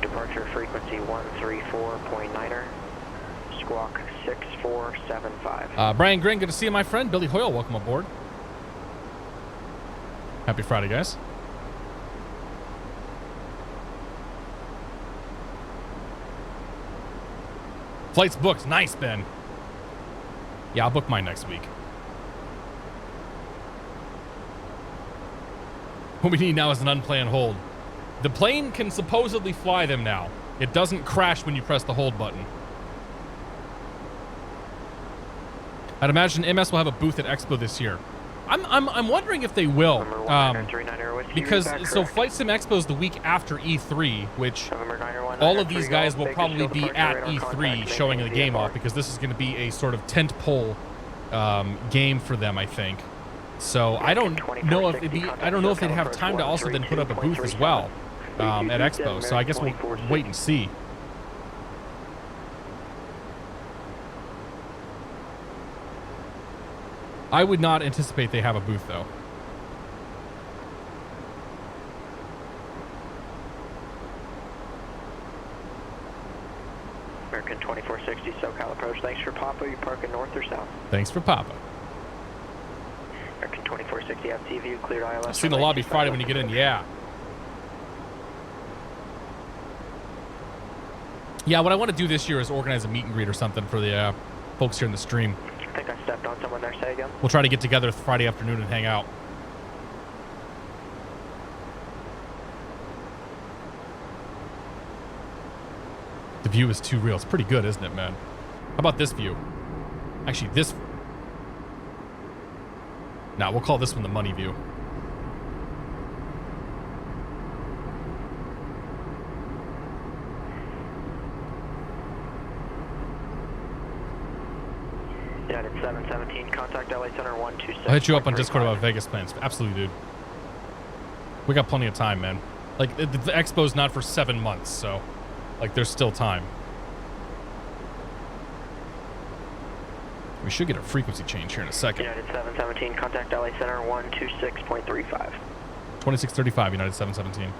Departure frequency 134.9er. Squawk 6475. Brian Green, good to see you, my friend. Billy Hoyle, welcome aboard. Happy Friday, guys. Flights booked. Nice, Ben. Yeah, I'll book mine next week. What we need now is an unplanned hold. The plane can supposedly fly them now. It doesn't crash when you press the hold button. I'd imagine MS will have a booth at Expo this year. I'm wondering if they will. Because so Flight Sim Expo is the week after E3, which all of these guys will probably be at E3 showing the game off, because this is going to be a sort of tentpole game for them, I think. So I don't know if they'd have time to also then put up a booth as well at Expo. So I guess we'll wait and see. I would not anticipate they have a booth though. American 2460 SoCal approach. Thanks for Papa. You parking north or south? Thanks for Papa. American 2460 FTV cleared ILS. I'll see the lobby Friday when you get in. Yeah. Yeah, what I want to do this year is organize a meet and greet or something for the folks here in the stream. I think I stepped on someone there. Say again. We'll try to get together Friday afternoon and hang out. The view is too real. It's pretty good, isn't it, man? How about this view? Actually, this... Nah, we'll call this one the money view. United 717, contact LA Center 126. I'll hit you up on Discord about Vegas plans. Absolutely, dude. We got plenty of time, man. Like, the expo's not for 7 months, so... Like, there's still time. We should get a frequency change here in a second. United 717, contact LA Center 126.35. 2635, United 717.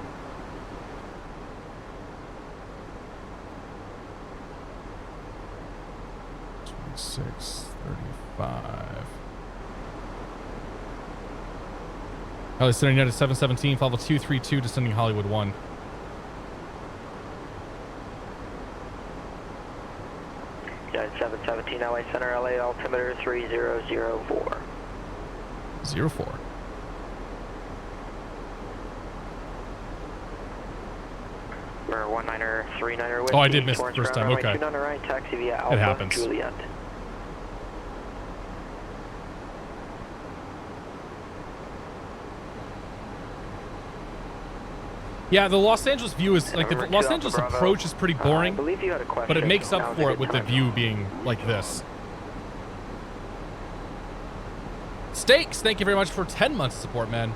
LA Center United 717, level 232, descending Hollywood 1. United 717, LA Center, LA altimeter 3004. 04. We're 1939er whiskey. Oh, I did miss the first time. Okay. Right, taxi via Alpha, It happens. Juliet. Yeah, the Los Angeles view is like the Los Angeles approach is pretty boring, I believe you had a question. but it makes That up was for a it good with the time. view being like this. Stakes, thank you very much for 10 months of support, man.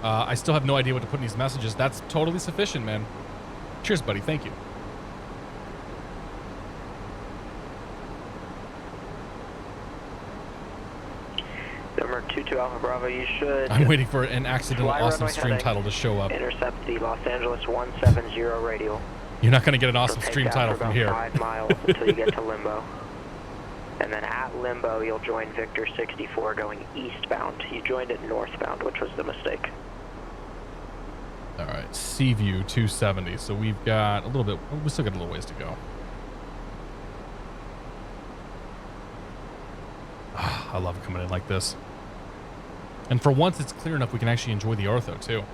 I still have no idea what to put in these messages. That's totally sufficient, man. Cheers, buddy. Thank you. Number 22 Alpha Bravo, you should I'm waiting for an accidental fly awesome runway stream heading. title to show up. Intercept the Los Angeles 170 radial. You're not going to get an awesome You'll stream take that title for from about here. 5 miles until you get to Limbo. And then at Limbo, you'll join Victor 64 going eastbound. You joined it northbound, which was the mistake. All right, Seaview 270. So we've got a little bit, we still got a little ways to go. I love it coming in like this. And for once, it's clear enough we can actually enjoy the ortho, too.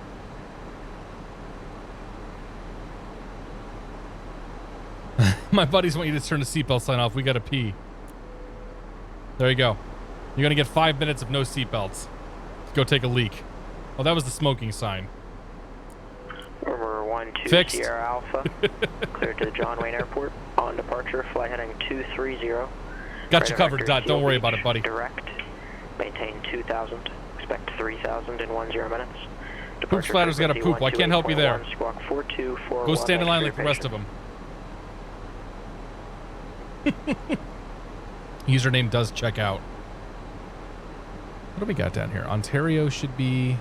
My buddies want you to turn the seatbelt sign off. We got to pee. There you go. You're going to get 5 minutes of no seatbelts. Go take a leak. Oh, that was the smoking sign. Number 12 Fixed. Sierra Alpha, cleared to the John Wayne Airport. On departure, flight heading 230. Got you Radar covered, vector Dot. Don't Seal worry Beach, about it, buddy. Direct. Maintain 2,000. Expect 3,000 in 10 minutes. Poop splatter's got to poop. I can't help you there. Squawk 4241. Go stand in line like the rest of them. Username does check out. What do we got down here? Ontario should be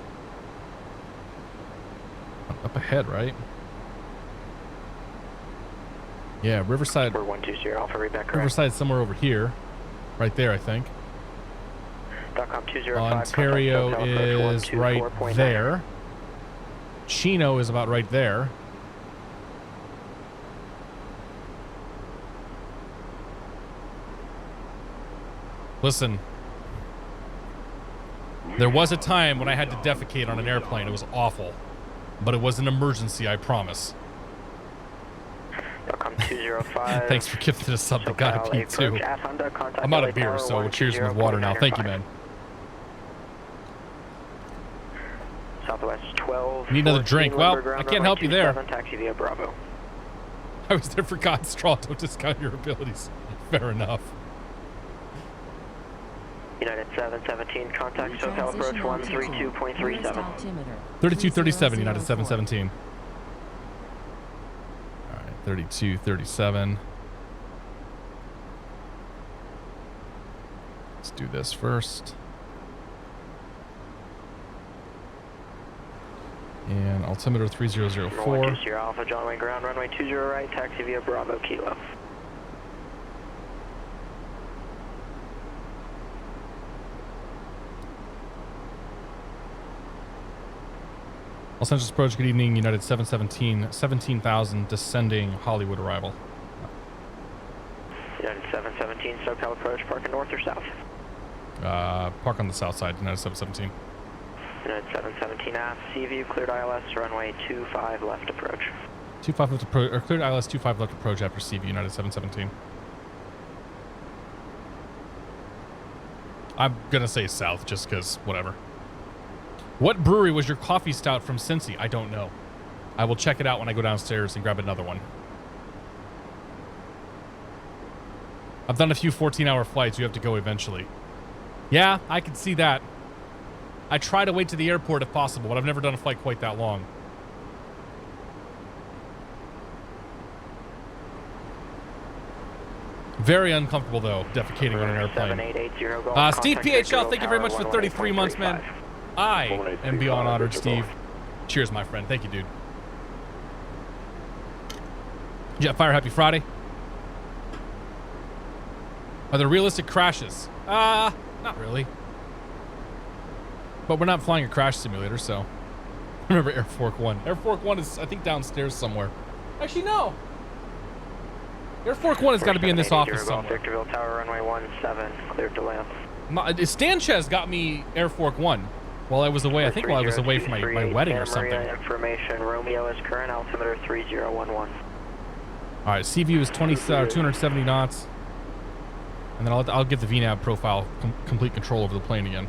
up ahead, right? Yeah, Riverside. We're 120 Alpha, read back correct. Riverside's somewhere over here. Right there, I think. .com 205, Ontario contact hotel approach is right 124.9. there. Chino is about right there. Listen, there was a time when I had to defecate on an airplane. It was awful, but it was an emergency, I promise. .com 205. Thanks for gifting us something. Gotta pee too. I'm out of beer, so cheers with water now. Thank you, man. Southwest 12. Need another drink. Well, I can't help you there. Taxi via Bravo. I was there for God's straw. Don't discount your abilities. Fair enough. United 717, contact SoCal approach 132.37. 3237, United 717. All right, 3237. Let's do this first. And altimeter 3004. 120 Alpha, John Wayne ground, runway 20 right, taxi via Bravo, Kilo. Los Angeles approach, good evening, United 717, 17,000, descending Hollywood arrival. United 717, SoCal approach, parking north or south? Park on the south side, United 717. United 717 aft, Seaview, cleared ILS, runway 25 left approach. 25 left approach, or cleared ILS 25 left approach after Seaview, United 717. I'm gonna say south just because, whatever. What brewery was your coffee stout from Cincy? I don't know. I will check it out when I go downstairs and grab another one. I've done a few 14-hour flights. You have to go eventually. Yeah, I can see that. I try to wait to the airport if possible, but I've never done a flight quite that long. Very uncomfortable, though, defecating on an airplane. Steve PHL, thank you very much for 33 months, man. I am beyond honored, Steve. Cheers, my friend. Thank you, dude. Jetfire, happy Friday. Are there realistic crashes? Not really. But we're not flying a crash simulator, so. Remember Air Fork 1. Air Fork 1 is, I think, downstairs somewhere. Actually, no. Air Fork 1 has got to be in this office somewhere. Victorville Tower, runway 17, cleared to land. Stanchez got me Air Fork 1 while I was away. I think while I was away for my wedding or something. Information, Romeo is current, altimeter 3011. All right, Seaview is 270 knots. And then I'll give the VNAV profile complete control over the plane again.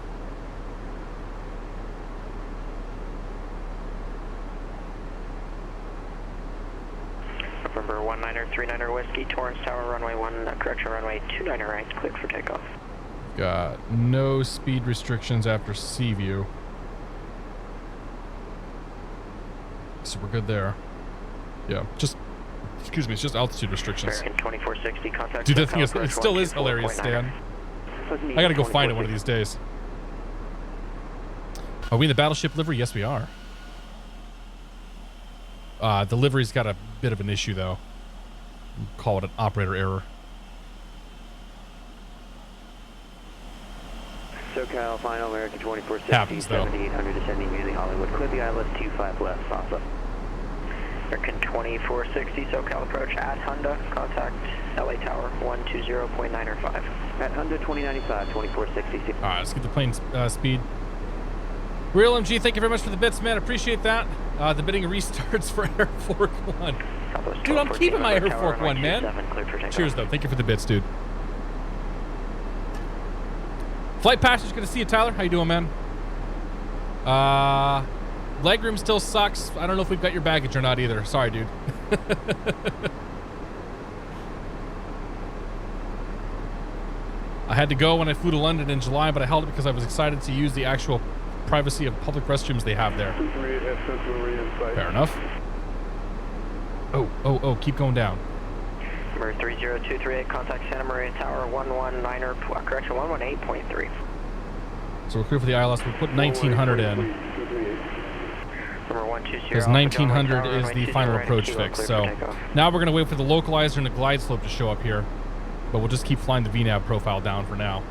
Number 1939er Whiskey, Torrance Tower, runway 1, correction, runway 29 right, cleared for takeoff. Got no speed restrictions after Seaview. So we're good there. Yeah, just, excuse me, it's just altitude restrictions. American 2460, contact. Dude, that thing is, it still is hilarious, Stan. I gotta go find it one of these days. Are we in the battleship livery? Yes, we are. The livery's got a bit of an issue, though. Call it an operator error. SoCal, final, American 2460, Happens, though. 7800 descending using Hollywood. Clear the ILS 25 left, Papa. American 2460, SoCal approach at Honda, contact LA Tower 120.905. At Honda 2095, 2460. Alright, let's get the plane speed. Real MG, thank you very much for the bits, man. Appreciate that. The bidding restarts for Air Force 1. Dude, I'm keeping my Air Force 1, man. Cheers, though. Thank you for the bits, dude. Flight Pastor's good to see you, Tyler. How you doing, man? Legroom still sucks. I don't know if we've got your baggage or not either. Sorry, dude. I had to go when I flew to London in July, but I held it because I was excited to use the actual privacy of public restrooms they have there. Fair enough. Oh, keep going down. Number 30238, contact Santa Maria Tower 119er, correction, 118.3. So we're clear for the ILS. We'll put 1900 in. Number 120. Because 1900 is the final approach fix. So now we're going to wait for the localizer and the glide slope to show up here. But we'll just keep flying the VNAV profile down for now.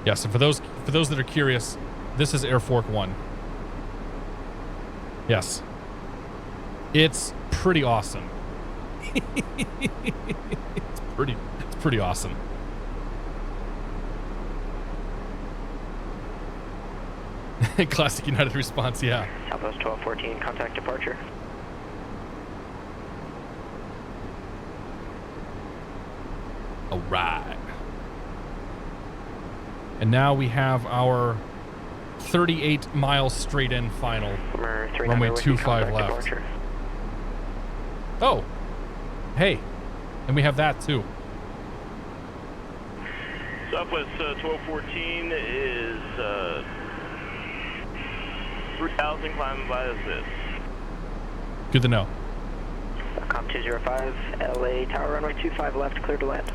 Yes, and for those that are curious, this is Air Force 1. Yes. It's pretty awesome. It's pretty awesome. Classic United response, yeah. Southwest 1214, contact departure. All right. And now we have our 38 miles straight in final. Runway 25 left. Departure. Oh. Hey. And we have that too. Southwest 1214 is 3,000 climbing by assist. Good to know. Com 205, LA Tower runway 25 left, clear to land.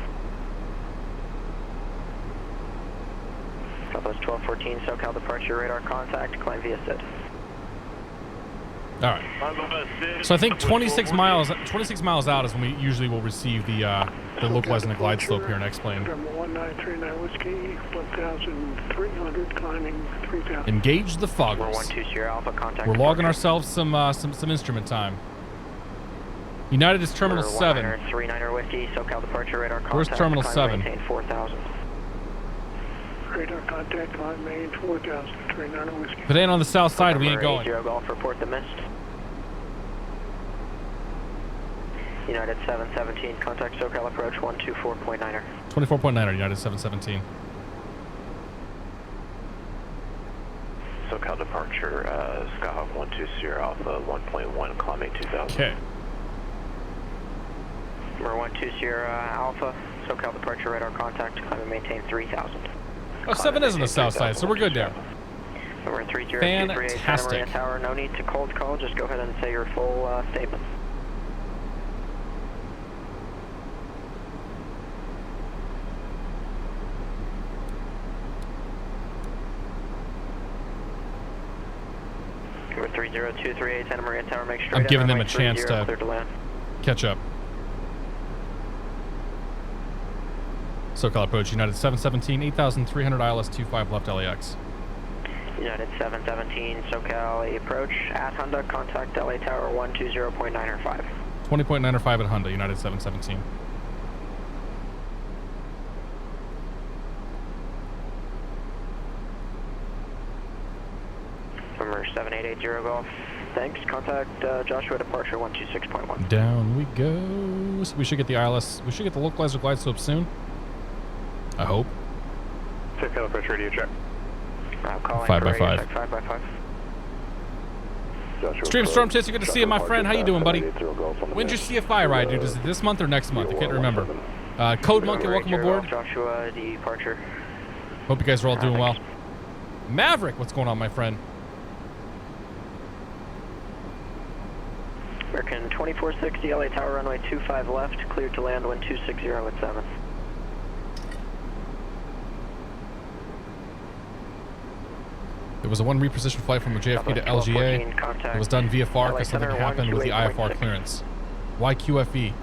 Southwest 1214, SoCal departure, radar contact, climb via SID. All right. So I think 26 miles out is when we usually will receive the localizer and the glide slope here in X-plane. 1939 Whiskey, 1,300 climbing 3,000. Engage the foggers. 120 Alpha, contact. We're logging ourselves some instrument time. United is Terminal 7. 39er Whiskey, SoCal departure, radar contact. Where's Terminal 7? Maintain 4,000. Radar contact, climb main 4,000, 39er Whiskey. If it ain't on the south side, we ain't going. 80 Golf, report the mist. United 717, contact SoCal approach 124.9er. 24.9er, United 717. SoCal departure, Skyhawk 120 Alpha 1.1, climbing 2,000. Okay. Number 120 Alpha, SoCal departure, radar contact, climb and maintain 3,000. Oh, 7 is on the south side, so we're good there. Number 30238, Santa Maria Tower, no need to cold call, just go ahead and say your full statement. Number 30238, Santa Maria Tower, make straight. I'm giving them a chance to catch up. SoCal approach, United 717, 8,300 ILS 25 left LAX. United 717, SoCal approach at Honda, contact LA Tower 120.905. 20.905 at Honda, United 717. Number 7880 Golf, thanks. Contact Joshua departure 126.1. Down we go. So we should get the ILS, we should get the localizer glide slope soon. I hope. SoCal approach radio check. 5 by 5. 5 by 5. Stream Storm Chaser, good to see you, my friend. How you doing, buddy? When's your CFI ride, dude? Is it this month or next month? I can't remember. Code Monkey, welcome aboard. Joshua, departure. Hope you guys are all doing well. Maverick, what's going on, my friend? American 2460, LA Tower, runway 25 left, cleared to land, wind 260 at 7. There was a one reposition flight from JFK to LGA. It was done via FAR because something happened with the IFR clearance. Why QFE?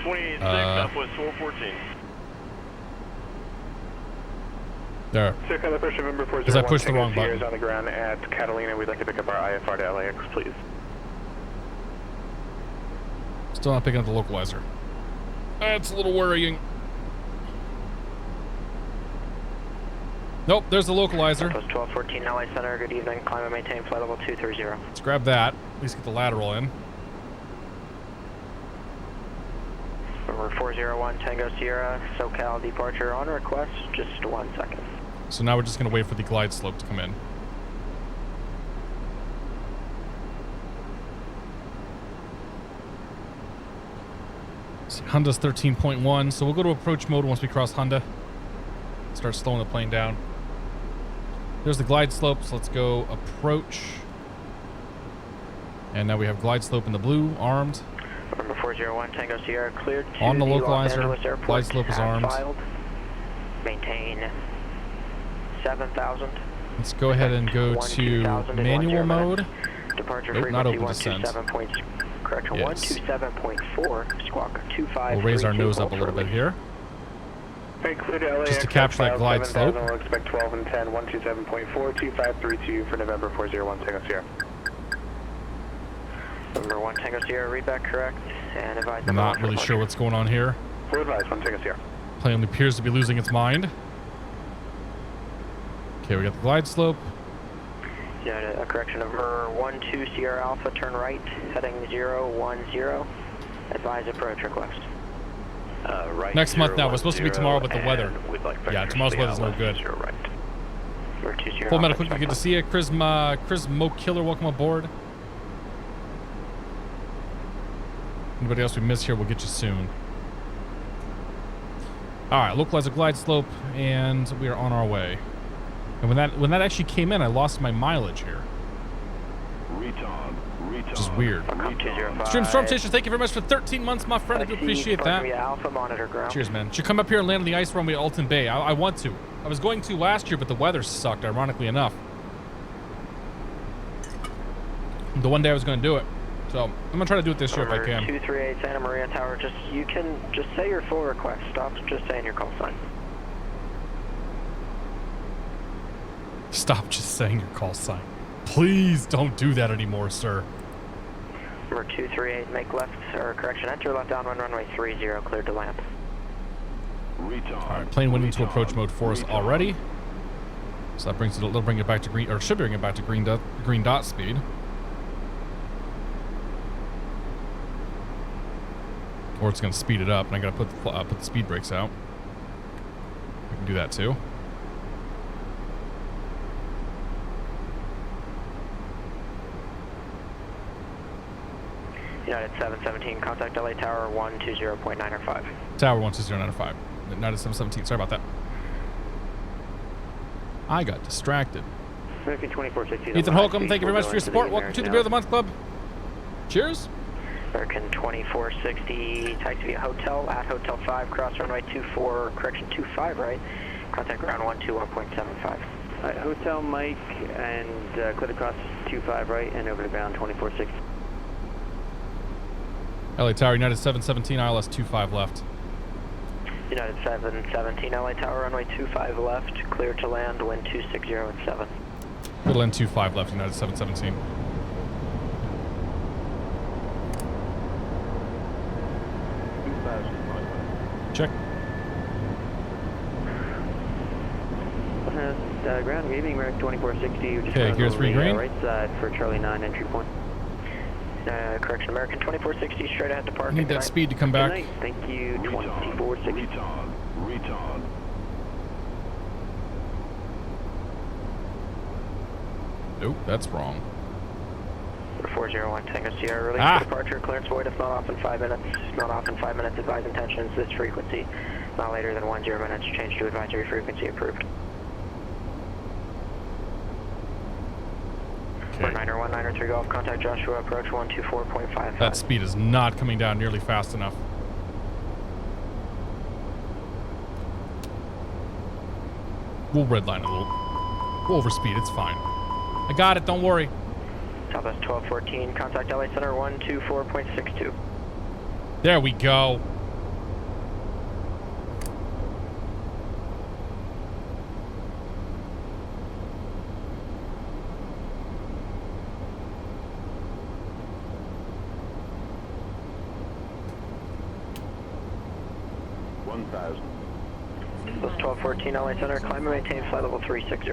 28.6, Southwest 414. There. Because I pushed the wrong button. On the ground at Catalina. We'd like to pick up our IFR to LAX, please. Still not picking up the localizer. That's a little worrying. Nope, there's the localizer. 1214 LA Center, good evening. Climb and maintain flight level 230. Let's grab that. At least get the lateral in. Number 401 Tango Sierra, SoCal departure on request, just 1 second. So now we're just going to wait for the glide slope to come in. See, Honda's 13.1, so we'll go to approach mode once we cross Honda. Start slowing the plane down. There's the glide slope, so let's go approach. And now we have glide slope in the blue, armed. Number 401 Tango Sierra, cleared to on the localizer, Los Angeles Airport, glide slope is armed. Filed. Maintain 7,000. Let's go ahead and go to manual mode. Departure nope, not open frequency descent. Correction, yes. 127.4, squawk 25. We'll raise our nose up a little bit here. Just to capture that glide slope. We'll expect 12 and 10, 127.4, 2532 for November 401 Tango Sierra. Number 1 Tango Sierra, read back correct, and advise. I'm not really sure what's going on here. Full advise, 1 Tango Sierra. Plane appears to be losing its mind. Okay, we got the glide slope. Yeah, a correction, number 12 Sierra Alpha, turn right, heading 010. Advise approach request. Right. Next month now. We're supposed to be tomorrow, but the weather. Like yeah, tomorrow's weather's no good. Right. Full Metal quickly, good to see you. Chris Mo Killer, welcome aboard. Anybody else we missed here, we'll get you soon. Alright, localizer glide slope, and we are on our way. And when that actually came in, I lost my mileage here. Which is weird. Stream Storm Chaser, thank you very much for 13 months, my friend. I do appreciate that. Cheers, man. Should come up here and land on the ice runway at Alton Bay. I want to. I was going to last year, but the weather sucked, ironically enough. The one day I was going to do it. So, I'm going to try to do it this year if I can. 238 Santa Maria Tower, you can just say your full request. Stop just saying your call sign. Stop just saying your call sign. Please don't do that anymore, sir. Number 238, make left, or correction, enter left downwind runway 30, cleared to land. Alright, plane went into approach mode for us already. So that brings it, it'll bring it back to green, or should bring it back to green dot speed. Or it's going to speed it up, and I got to put the speed brakes out. I can do that too. United 717, contact LA Tower 120.905. Tower 120.905. United 717, sorry about that. I got distracted. American 2460. Ethan Holcomb, thank you very much for your support. Welcome to the Beer of the Month Club. Cheers. American 2460, taxi via hotel at Hotel 5, cross runway 24, correction 25 right. Contact ground 121.75. Hotel Mike and clear across 25 right and over to ground 2460. LA Tower, United 717, ILS 25 left. United 717, LA Tower, runway 25 left, clear to land, wind 260 at 7. Good land 25 left, United 717. Check. Ground, good evening, American 2460. Okay, gear 3 green. Right side for Charlie 9 entry point. Correction, American 2460, straight ahead to park. I need that speed to come back. Good night. Thank you, 2460. Retard. Nope, that's wrong. 401 Tango Sierra, release for departure, clearance void if not off in 5 minutes. If not off in 5 minutes, advise intentions, this frequency. Not later than 10 minutes, change to advisory frequency approved. Okay. 90193 Golf, contact Joshua, approach 124.55. That speed is not coming down nearly fast enough. We'll redline a little. We'll overspeed, it's fine. I got it, don't worry. Southwest 1214, contact LA Center 124.62. There we go. Southwest 1214, LA Center, climb and maintain flight level 360.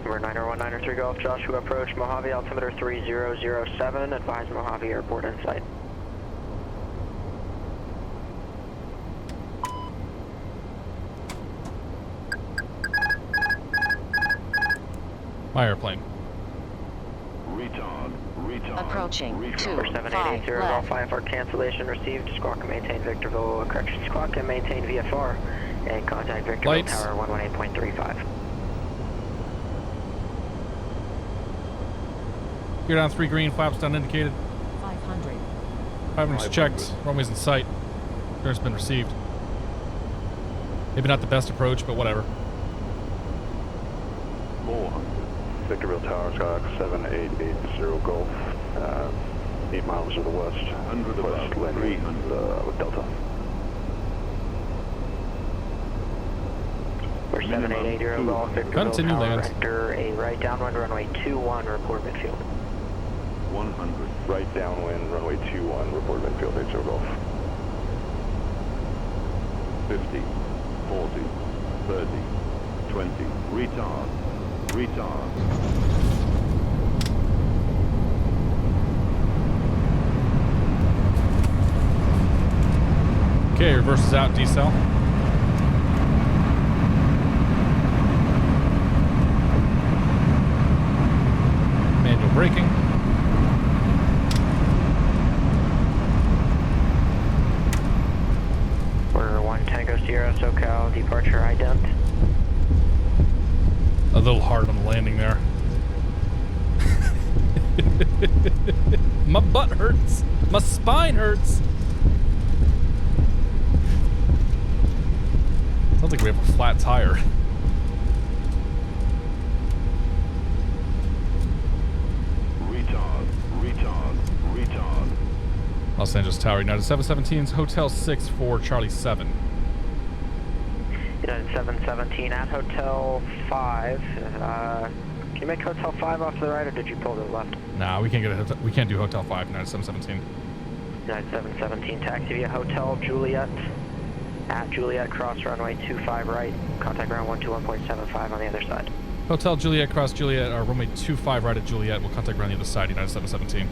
Number 90193 Golf, Joshua approach Mojave, altimeter 3007, advise Mojave Airport in sight. My airplane. Approaching 4780 Golf IFR cancellation received. Squawk and maintain Victorville, correction, squawk and maintain VFR, and contact Victorville Lights. Tower 118.35. Gear down 3 green, flaps down indicated. 500. 500's checked, runway's in sight. Clearance been received. Maybe not the best approach, but whatever. 400. Victorville Tower, Skyhawk 7880 Golf, 8 miles to the west. 100 west landing with Delta. We're 7880 Golf, Victorville Continue Tower, land. vector a right downwind, runway 21, report midfield. 100. Right downwind, runway 21, report midfield, 80 Golf. 50, 40, 30, 20, retard. Retard. Okay, reverses out, decel. Manual braking. We're 1 Tango Sierra, SoCal, departure ident. A little hard on the landing there. My butt hurts. My spine hurts. Sounds like we have a flat tire. Retard. Los Angeles Tower, United 717's Hotel 6 for Charlie 7. United 717 at Hotel 5. Can you make Hotel 5 off to the right, or did you pull to the left? Nah, we can't get a hotel. We can't do Hotel 5, United 717. United 717, taxi via Hotel Juliet. At Juliet, cross runway 25 right. Contact ground 121.75 on the other side. Hotel Juliet, cross Juliet, runway 25 right at Juliet. We'll contact ground the other side, United 717.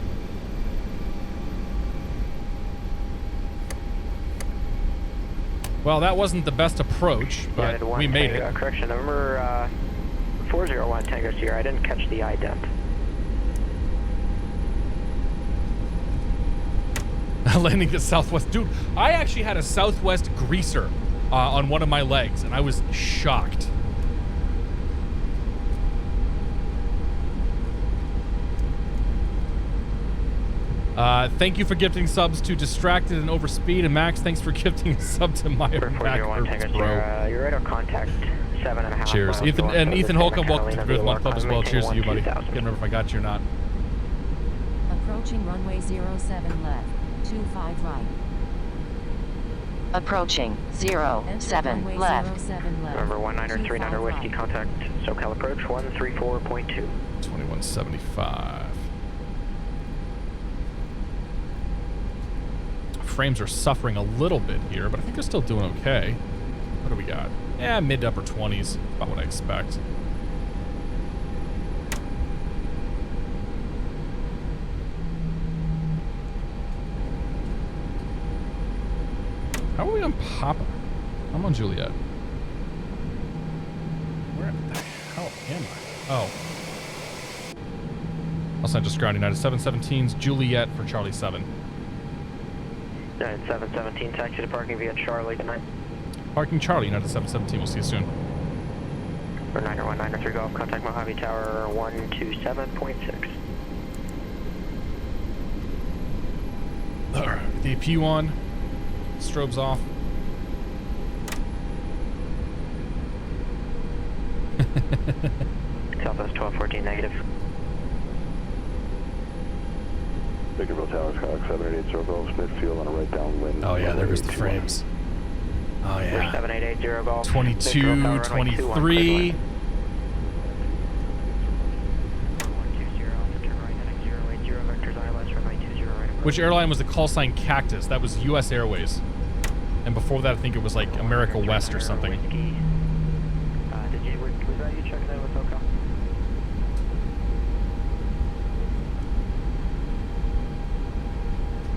Well, that wasn't the best approach, but we made it. Correction, number 401 Tango Sierra. I didn't catch the ident. Landing at Southwest. Dude, I actually had a Southwest greaser on one of my legs, and I was shocked. Thank you for gifting subs to Distracted and Overspeed, and Max, thanks for gifting a sub to my back hurts, bro. You're right on contact 7.5. Cheers. Ethan Holcomb, welcome to the Growth Month Club as well. Cheers to you, buddy. Can't remember if I got you or not. Approaching runway 07 left, 25 right. Approaching 07 left. Number 1939 Whiskey, contact SoCal approach 134.2. 2175. Frames are suffering a little bit here, but I think they're still doing okay. What do we got? Yeah, mid to upper 20s. About what I expect. How are we on Papa? I'm on Juliet. Where the hell am I? Oh. Los Angeles ground United 717's Juliet for Charlie 7. United 717, taxi to parking via Charlie, good night. Parking Charlie, United 717. We'll see you soon. For 90193 Golf, contact Mojave Tower 127.6. Alright, the APU on. Strobes off. Southwest 1214 negative. Victorville Towers, Cox 788 Golf, split fuel on a right downwind. Oh yeah, there goes the frames. Oh yeah. 7880 Golf. 22, 23. Which airline was the call sign Cactus? That was U.S. Airways. And before that, I think it was like America West or something. Was that you checking in with SoCal?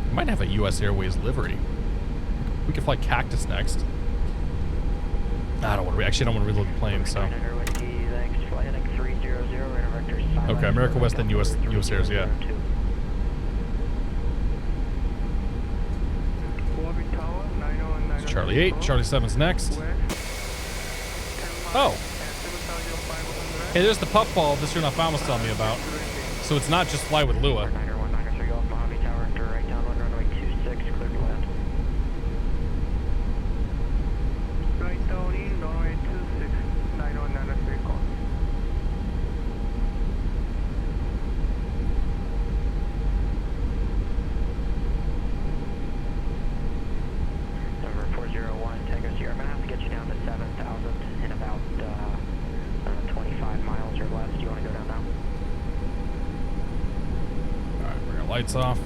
It might have a U.S. Airways livery. We could fly Cactus next. I don't want to. Actually, I don't want to reload the plane. So. Okay, America West then U.S. Airs. Yeah. It's Charlie 8. Charlie 7's next. Oh. Hey, there's the puffball Mr. Nafam was telling me about. So it's not just fly with Lua. Lights off.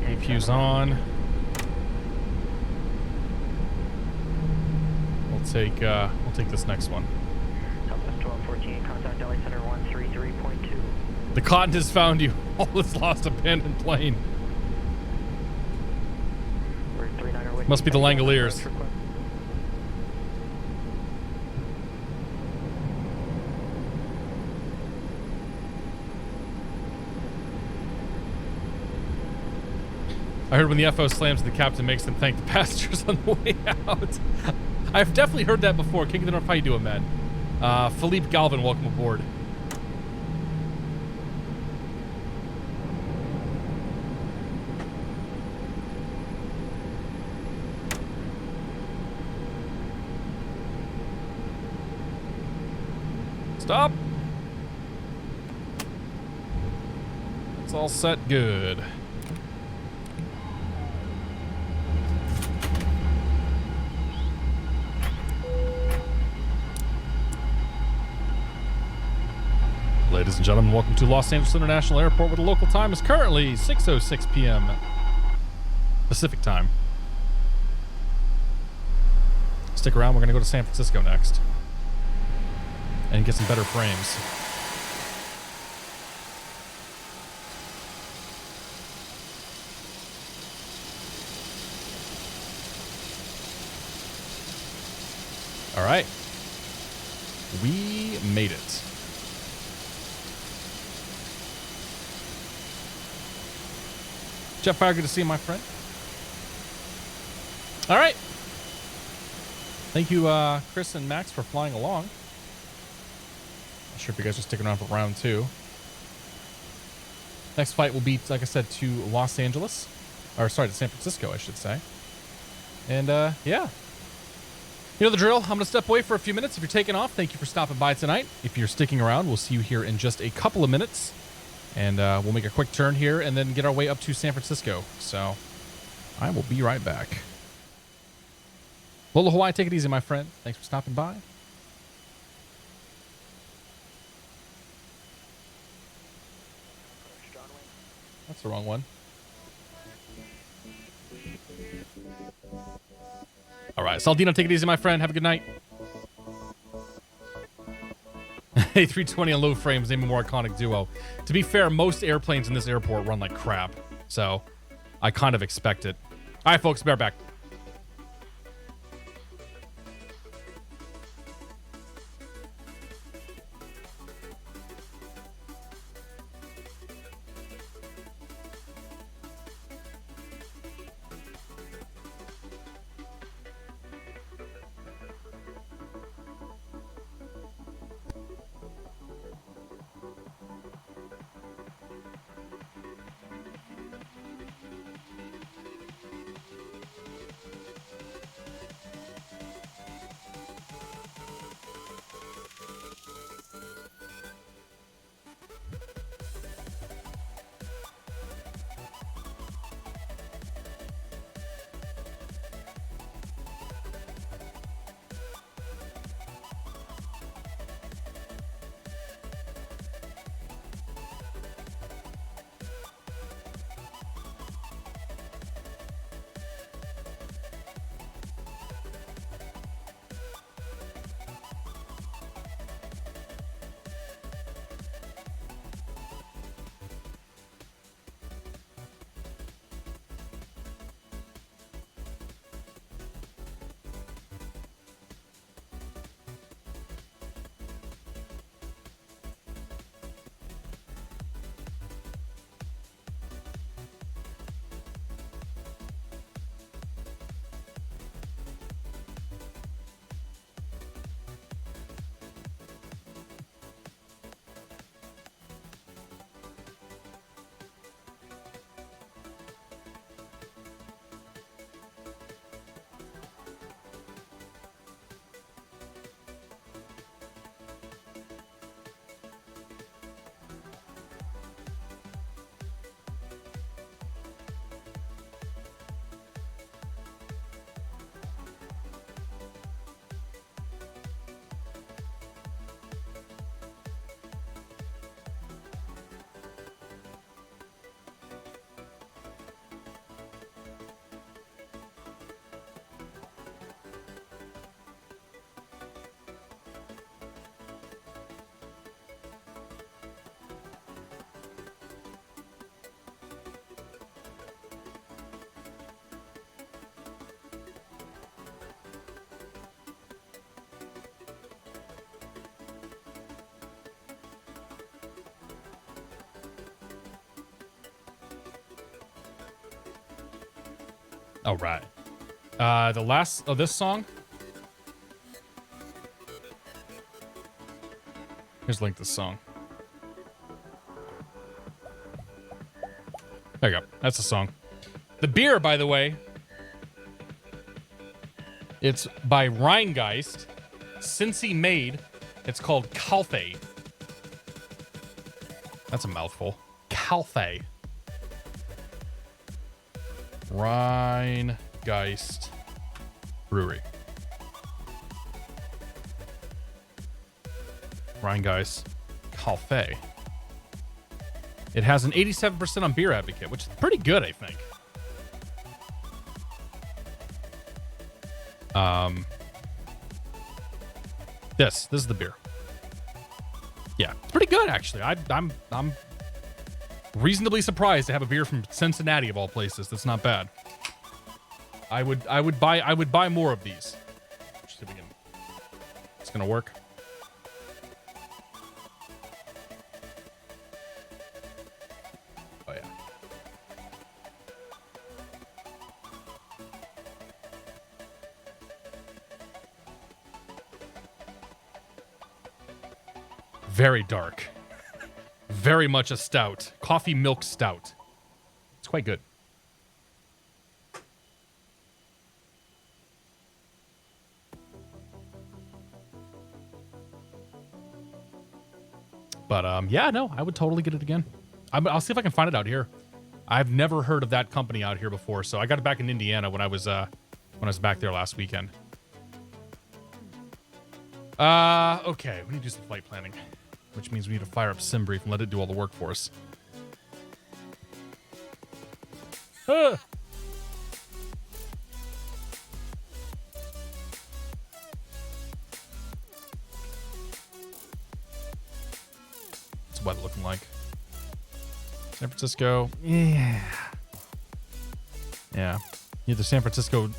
APU's on. We'll take this next one. Southwest 1214, contact LA Center 133.2. The cotton has found you. All this lost abandoned plane. Must be the Langoliers. I heard when the FO slams, the captain makes them thank the passengers on the way out. I've definitely heard that before. King of the North, how you doing, man? Philippe Galvin, welcome aboard. Stop. It's all set good. Ladies and gentlemen, welcome to Los Angeles International Airport, where the local time is currently 6:06 p.m. Pacific time. Stick around, we're going to go to San Francisco next and get some better frames. All right. We made it. Jetfire, good to see you, my friend. All right. Thank you, Chris and Max, for flying along. Not sure if you guys are sticking around for round 2. Next flight will be, like I said, to Los Angeles. Or, sorry, to San Francisco, I should say. And, yeah. You know the drill. I'm going to step away for a few minutes. If you're taking off, thank you for stopping by tonight. If you're sticking around, we'll see you here in just a couple of minutes. And we'll make a quick turn here and then get our way up to San Francisco. So I will be right back. Lola Hawaii, take it easy, my friend. Thanks for stopping by. That's the wrong one. All right, Saldino, take it easy, my friend. Have a good night. A320 on low frames, name a more iconic duo. To be fair, most airplanes in this airport run like crap, so I kind of expect it. All right, folks, bear back. All right. The last of this song. Here's a link to the song. There you go. That's the song. The beer, by the way, it's by Rheingeist, Cincy made. It's called Calfe. That's a mouthful. Calfe. Rheingeist Brewery. Rheingeist Calfe. It has an 87% on Beer Advocate, which is pretty good, I think. This is the beer. Yeah, it's pretty good actually. I'm reasonably surprised to have a beer from Cincinnati of all places. That's not bad. I would buy more of these. Let's see if we can. It's gonna work. Oh yeah. Very dark. Very much a stout. Coffee milk stout. It's quite good. But yeah, no, I would totally get it again. I'll see if I can find it out here. I've never heard of that company out here before, so I got it back in Indiana when I was back there last weekend. Okay, we need to do some flight planning, which means we need to fire up SimBrief and let it do all the work for us. What's weather looking like? San Francisco, yeah. Either San Francisco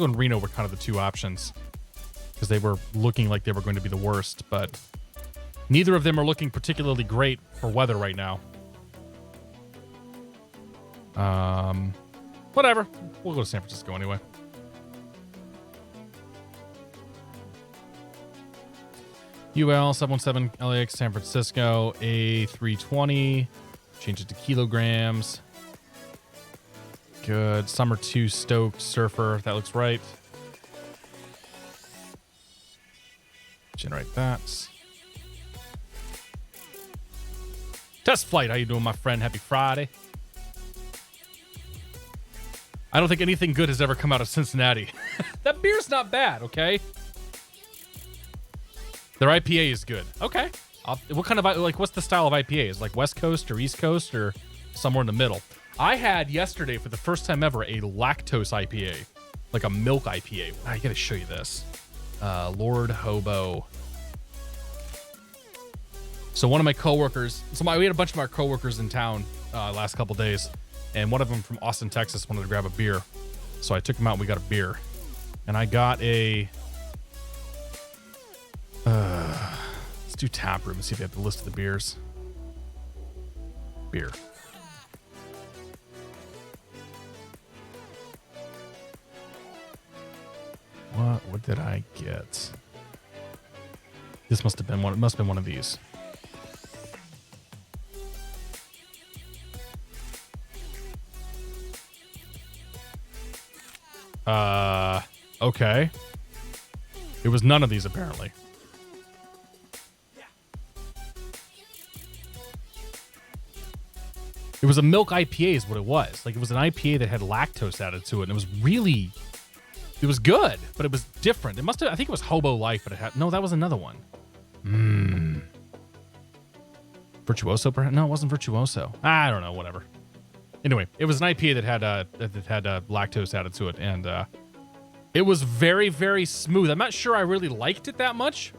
and Reno were kind of the two options because they were looking like they were going to be the worst, but neither of them are looking particularly great for weather right now. Whatever. We'll go to San Francisco anyway. UL 717 LAX San Francisco A320. Change it to kilograms. Good. Summer 2 stoked surfer. That looks right. Generate that. Test flight. How you doing, my friend? Happy Friday. I don't think anything good has ever come out of Cincinnati. That beer's not bad, okay? Their IPA is good. Okay. What kind of, like, what's the style of IPA? Is it like West Coast or East Coast or somewhere in the middle? I had yesterday, for the first time ever, a lactose IPA. Like a milk IPA. I gotta show you this. Lord Hobo. So one of my coworkers, we had a bunch of our coworkers in town last couple days, and one of them from Austin, Texas wanted to grab a beer. So I took him out and we got a beer. And I got a... let's do tap room and see if we have the list of the beers. Beer. What did I get? This must have been one. It must have been one of these. Okay. It was none of these apparently. It was a milk IPA is what it was. Like, it was an IPA that had lactose added to it, and it was really... It was good, but it was different. It must have... I think it was Hobo Life, but it had... No, that was another one. Virtuoso, perhaps? No, it wasn't Virtuoso. I don't know, whatever. Anyway, it was an IPA that had lactose added to it, and it was very, very smooth. I'm not sure I really liked it that much,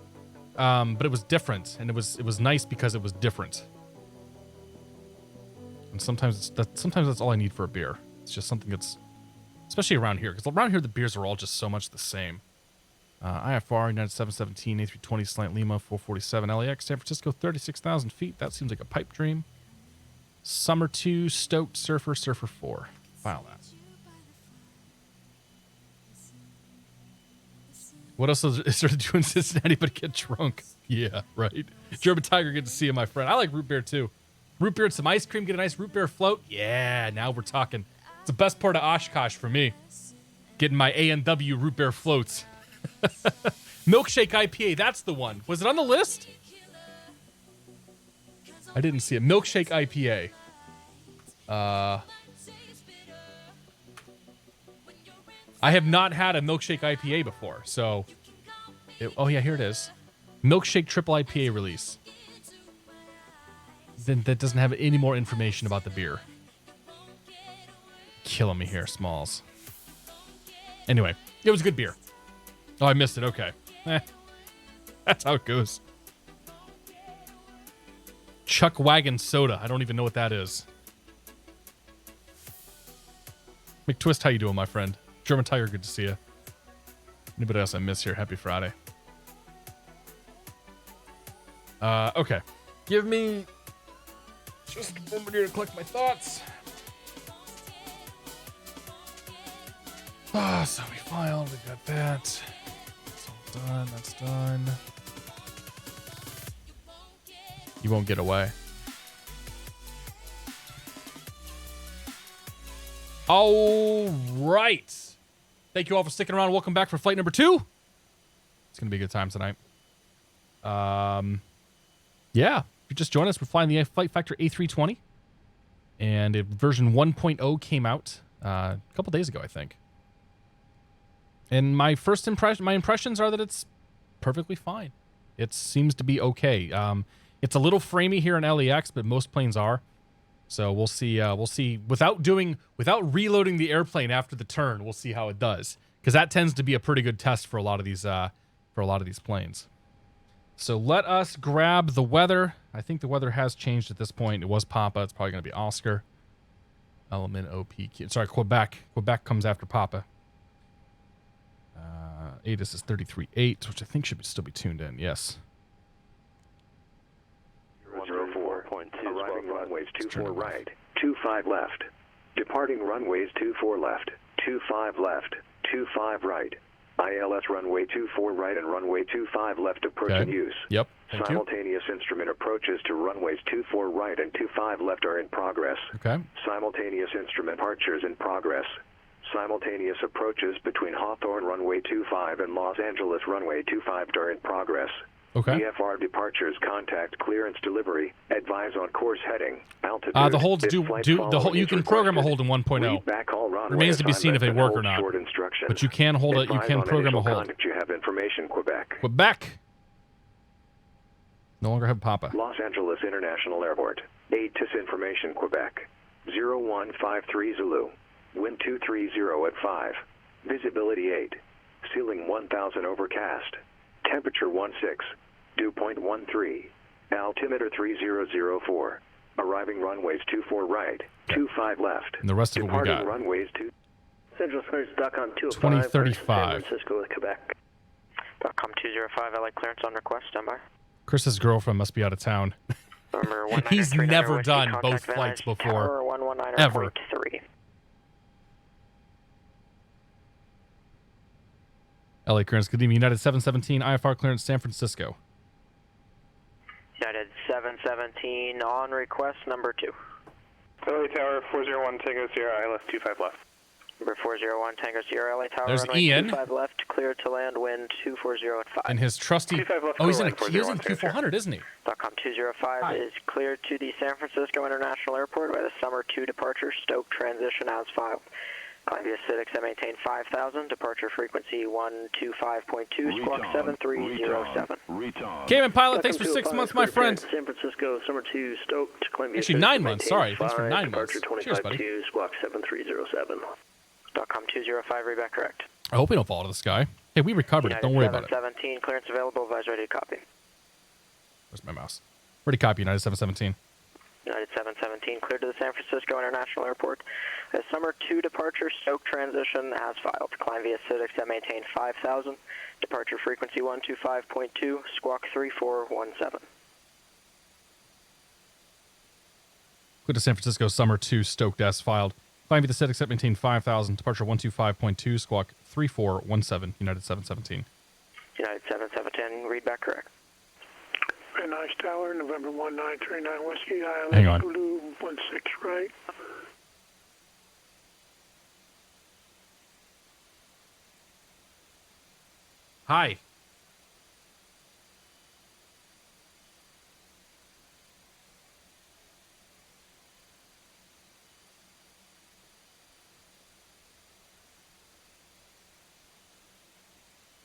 but it was different, and it was nice because it was different. And sometimes that's all I need for a beer. It's just something that's, especially around here, because around here the beers are all just so much the same. IFR United 717 A320 Slant Lima 447 LAX San Francisco 36,000 feet. That seems like a pipe dream. Summer 2 Stoked Surfer 4. File that. What else is there to do in Cincinnati but get drunk? Yeah, right. German Tiger, good to see you, my friend. I like root beer, too. Root beer and some ice cream, get a nice root beer float. Yeah, now we're talking. It's the best part of Oshkosh for me. Getting my A&W root beer floats. Milkshake IPA, that's the one. Was it on the list? I didn't see it. Milkshake IPA. I have not had a milkshake IPA before, so... oh, yeah, here it is. Milkshake triple IPA release. Then that doesn't have any more information about the beer. Killing me here, Smalls. Anyway, it was good beer. Oh, I missed it. Okay. That's how it goes. Chuck Wagon Soda. I don't even know what that is. McTwist, how you doing, my friend? German Tiger, good to see you. Anybody else I miss here? Happy Friday. Okay. Give me just a moment here to collect my thoughts. So we filed. We got that. That's all done. That's done. You won't get away. All right. Thank you all for sticking around. Welcome back for flight number 2. It's going to be a good time tonight. Yeah. If you just joined us, we're flying the FlightFactor A320. And version 1.0 came out a couple days ago, I think. And my impressions are that it's perfectly fine. It seems to be okay. It's a little framey here in LAX, but most planes are. So we'll see. We'll see. Without reloading the airplane after the turn, we'll see how it does, because that tends to be a pretty good test for a lot of these planes. So let us grab the weather. I think the weather has changed at this point. It was Papa. It's probably going to be Oscar. Element OPQ. Sorry, Quebec. Quebec comes after Papa. ATIS is 33.8, which I think should still be tuned in. Yes. 04.2. Arriving runways 24 right, 25 left. Departing runways 24 left, 25 left, 25 right. ILS runway 24 right and runway 25 left approach in use. Yep. Thank Simultaneous instrument approaches to runways 24 right and 25 left are in progress. Okay. Simultaneous instrument departures in progress. Simultaneous approaches between Hawthorne runway 25 and Los Angeles runway 25 are in progress. Okay. VFR departures, contact, clearance, delivery, advise on course heading, altitude. The holds do the hold. You can program a hold in 1.0. Remains to be seen if they work or not. But you can hold it. You can program a hold. You have information, Quebec. Quebec. No longer have Papa. Los Angeles International Airport. ATIS information, Quebec. 0153 Zulu. Wind 230 at 5. Visibility 8. Ceiling 1000 overcast. Temperature 16. Dew point 13. Altimeter 3004. Arriving runways 24 right, 25 left. And the rest of it we got. Runways 2. Central Clearance, DOCOM 205. 2035. San Francisco with Quebec. DOCOM 205, LA clearance on request, standby. Chris's girlfriend must be out of town. He's never done both flights before. Ever. LA clearance, good evening. United 717, IFR clearance, San Francisco. United 717 on request, number 2. LA Tower 401 Tango Sierra, ILS 25 left. Number 401 Tango Sierra, LA Tower. There's runway Ian. 25 left, clear to land, wind 240 at 5. And his trusty... Oh, he's in a Q400, isn't he? DOCOM 205 is cleared to the San Francisco International Airport by the Summer 2 departure, Stoke transition as filed. Columbia Civics maintain 5,000, departure frequency 125.2, squawk 7307. Cayman Pilot, thanks for 6 months, my friend. San Francisco, Summer 2, Stoke to Columbia. Actually, 9 months, sorry. Thanks for 9 months. Cheers, buddy. Squawk 7307. DOCOM 205, read back correct. I hope we don't fall out of the sky. Hey, we recovered it. Don't worry about it. 717, clearance available, advise ready to copy. Where's my mouse? Ready to copy, United 717. United 717, cleared to the San Francisco International Airport. The Summer 2 departure, Stoke transition as filed. Climb via Civics that maintain 5,000. Departure frequency 125.2, squawk 3417. Go to San Francisco, Summer 2, Stoke as filed. Climb via the Civics that maintain 5,000. Departure 125.2, squawk 3417, United 717. United 7710, read back correct. Van Nuys Tower, November 1939 Whiskey, ILS Hang on. Blue 16 right. Hi.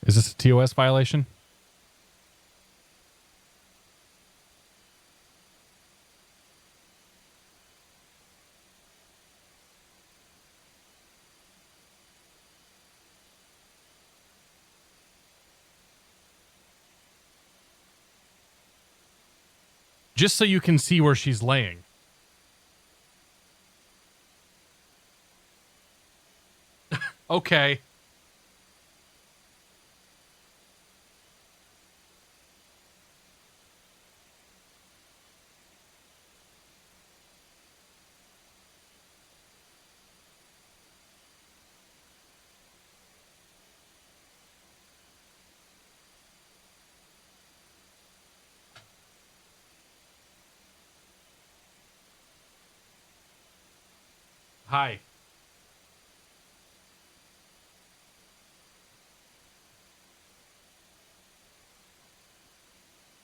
Is this a TOS violation? Just so you can see where she's laying. Okay. Hi.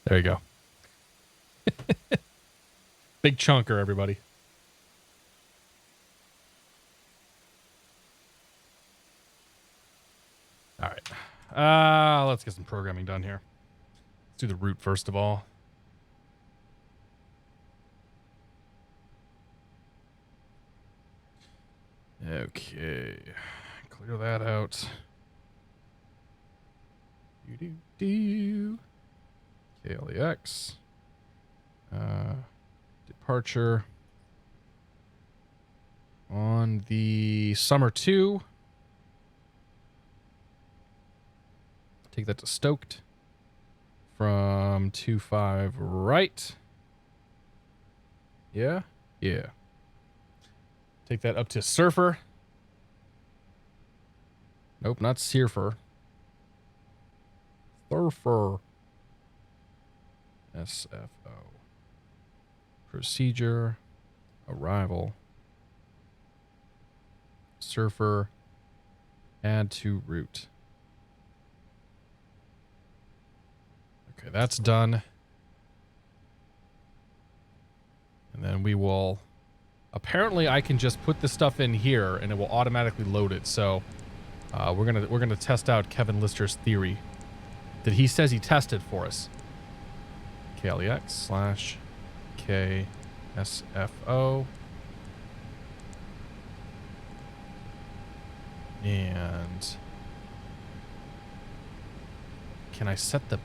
There you go. Big chunker, everybody. All right. Let's get some programming done here. Let's do the route first of all. Okay. Clear that out. Do. KLEX. Departure. On the Summer 2. Take that to Stoked. From 25 right. Yeah? Yeah. Take that up to Surfer. Nope, not Surfer. Surfer. SFO. Procedure. Arrival. Surfer. Add to route. Okay, that's done. And then we will... Apparently, I can just put this stuff in here, and it will automatically load it. So, we're gonna test out Kevin Lister's theory that he says he tested for us. KLEX/KSFO, and can I set the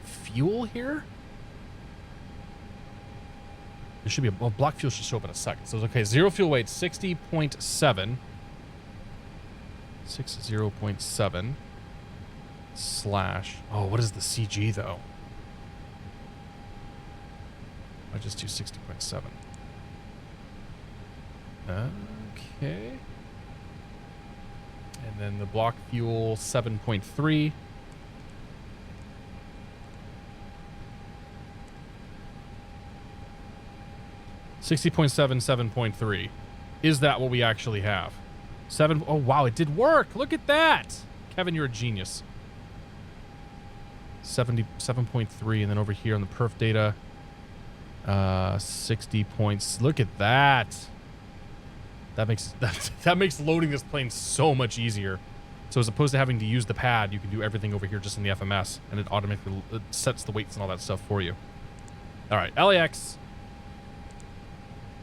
fuel here? There should be a block fuel should show up in a second. So, okay, zero fuel weight, 60.7. 60.7 slash... Oh, what is the CG, though? I just do 60.7. Okay. And then the block fuel, 7.3. $60.7, 7.3. Is that what we actually have? 7. Oh, wow, it did work. Look at that. Kevin, you're a genius. 7.3, and then over here on the perf data, 60 points. Look at that. That makes loading this plane so much easier. So as opposed to having to use the pad, you can do everything over here just in the FMS, and it automatically sets the weights and all that stuff for you. All right, LAX.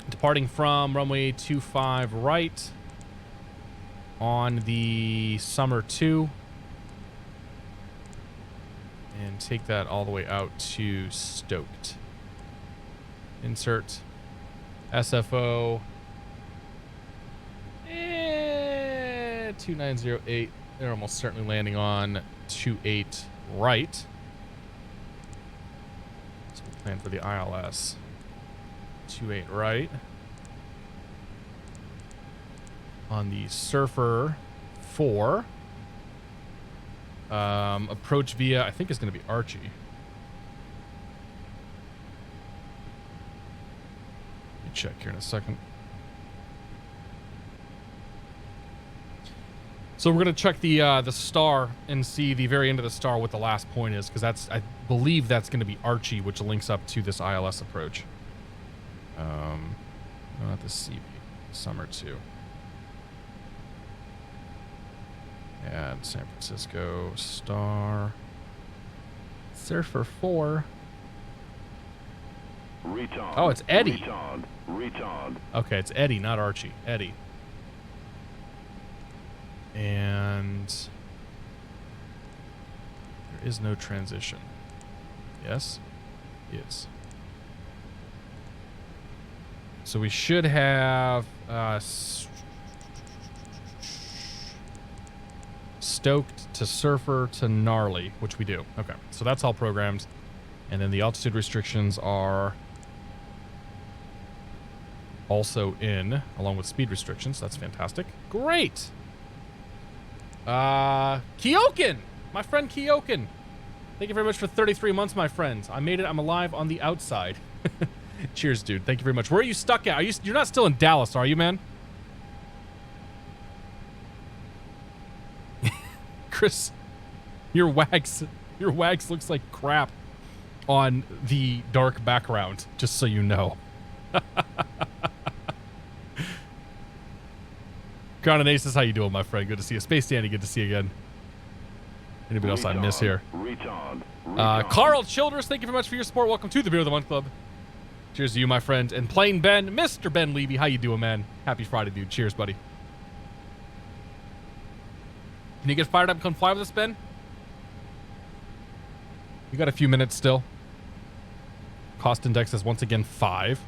Departing from runway 25 right on the Summer 2. And take that all the way out to Stoked. Insert SFO. 2908. They're almost certainly landing on 28 right. So we'll plan for the ILS. 28 right. On the Surfer 4. Approach via, I think it's going to be Archie. Let me check here in a second. So we're going to check the star and see the very end of the star what the last point is, because that's, I believe that's going to be Archie, which links up to this ILS approach. Not the CB. Summer 2. And San Francisco star. Surfer 4. Retard. Oh, it's Eddie. Retard. Okay, it's Eddie, not Archie. Eddie. And there is no transition. Yes? Yes. So we should have stoked to surfer to gnarly, which we do. Okay, so that's all programmed. And then the altitude restrictions are also in, along with speed restrictions. That's fantastic. Great. Kyokin, my friend Kyokin. Thank you very much for 33 months, my friends. I made it. I'm alive on the outside. Cheers, dude. Thank you very much. Where are you stuck at? You're not still in Dallas, are you, man? Chris, your wags looks like crap on the dark background, just so you know. Crown and Aces, how you doing, my friend? Good to see you. Space Danny, good to see you again. Anybody else I miss here? Carl Childers, thank you very much for your support. Welcome to the Beer of the Month Club. Cheers to you, my friend. And Plain Ben, Mr. Ben Levy, how you doing, man? Happy Friday, dude. Cheers, buddy. Can you get fired up and come fly with us, Ben? You got a few minutes still. Cost index is once again 5.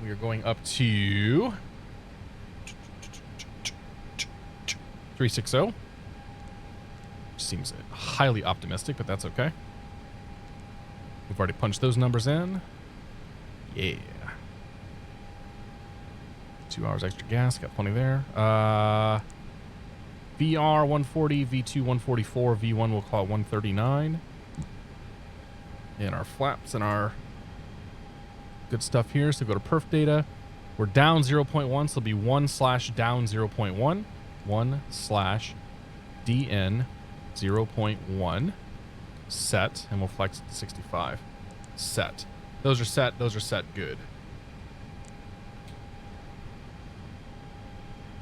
We are going up to 360. Seems highly optimistic, but that's okay. We've already punched those numbers in. Yeah. 2 hours extra gas. Got plenty there. VR 140, V2 144, V1 we'll call it 139. And our flaps and our good stuff here. So go to perf data. We're down 0.1, so it'll be 1/down 0.1. 1/DN 0.1. Set, and we'll flex it to 65. Set. Those are set. Those are set good.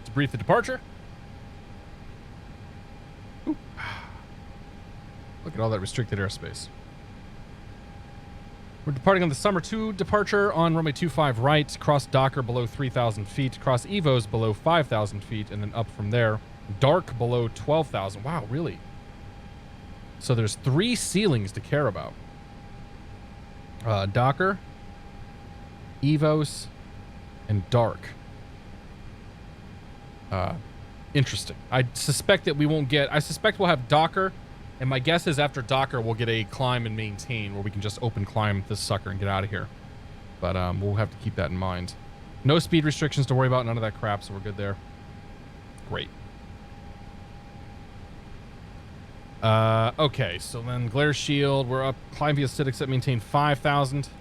To brief the departure. Ooh. Look at all that restricted airspace. We're departing on the Summer 2 departure on runway 25 right, cross Docker below 3,000 feet, cross Evos below 5,000 feet, and then up from there. Dark below 12,000. Wow, really? So there's 3 ceilings to care about. Docker, Evos, and Dark. Interesting. I suspect that we won't get... I suspect we'll have Docker, and my guess is after Docker, we'll get a climb and maintain where we can just open climb this sucker and get out of here. But we'll have to keep that in mind. No speed restrictions to worry about, none of that crap, so we're good there. Great. Okay, so then glare shield, we're up, climb via acidic set, maintain 5,000. So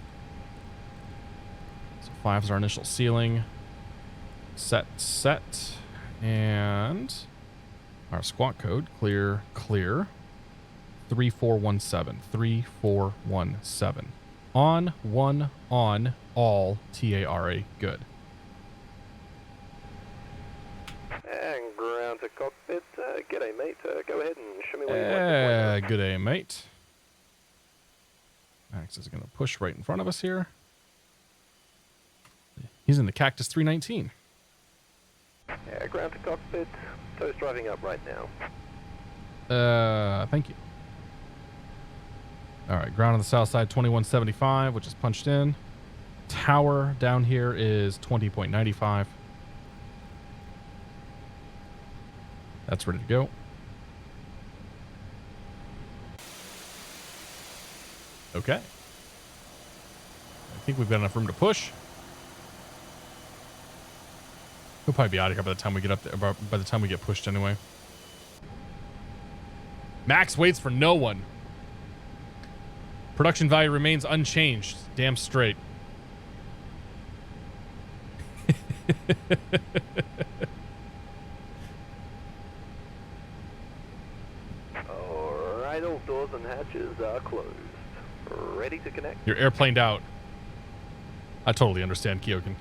5 is our initial ceiling. Set, and our squawk code, clear. 3417, 3417. On, 1, on, all, TARA, good. And ground to cockpit. G'day, mate. Go ahead and show me where you G'day, mate. Max is going to push right in front of us here. He's in the Cactus 319. Yeah, ground to cockpit. Toast driving up right now. Thank you. All right, ground on the south side, 2175, which is punched in. Tower down here is 20.95. That's ready to go. Okay. I think we've got enough room to push. We'll probably be out of here by the time we get up there, by the time we get pushed anyway. Max waits for no one. Production value remains unchanged. Damn straight. Alright, all doors and hatches are closed. Ready to connect. You're airplaned out. I totally understand, Kyokin.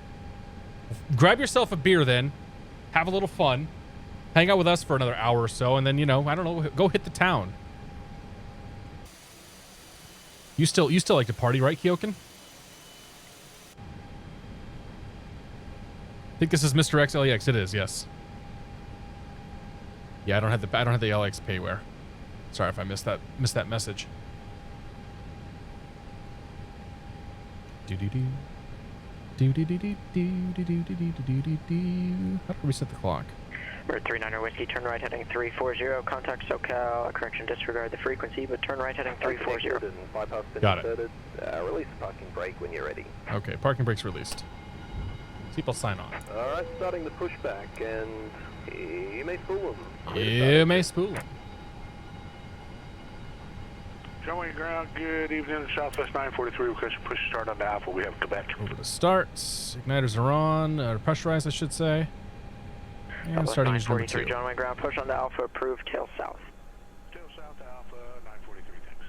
Grab yourself a beer then. Have a little fun. Hang out with us for another hour or so, and then, you know, I don't know, go hit the town. You still like to party, right, Kyokin? I think this is Mr. X LEX. It is, yes. Yeah, I don't have the LX payware. Sorry if I missed that message. Do do do. Do do do do do do do do do do do. How do we reset the clock? We're 39er Whiskey, turn right heading 340, contact SoCal, correction, disregard the frequency, but turn right heading 340. Got it. Release the parking brake when you're ready. Okay, parking brake's released. Seatbelt sign on. Alright, starting the pushback, and you may spool them. You may spool them. Showing ground, good evening, Southwest 943, request push start on the Alpha, we have Quebec. Over to start. Igniters are on, pressurized I should say. And starting is number 2. John Wayne ground, push on the Alpha, approved, tail south. Tail south to Alpha, 943, thanks.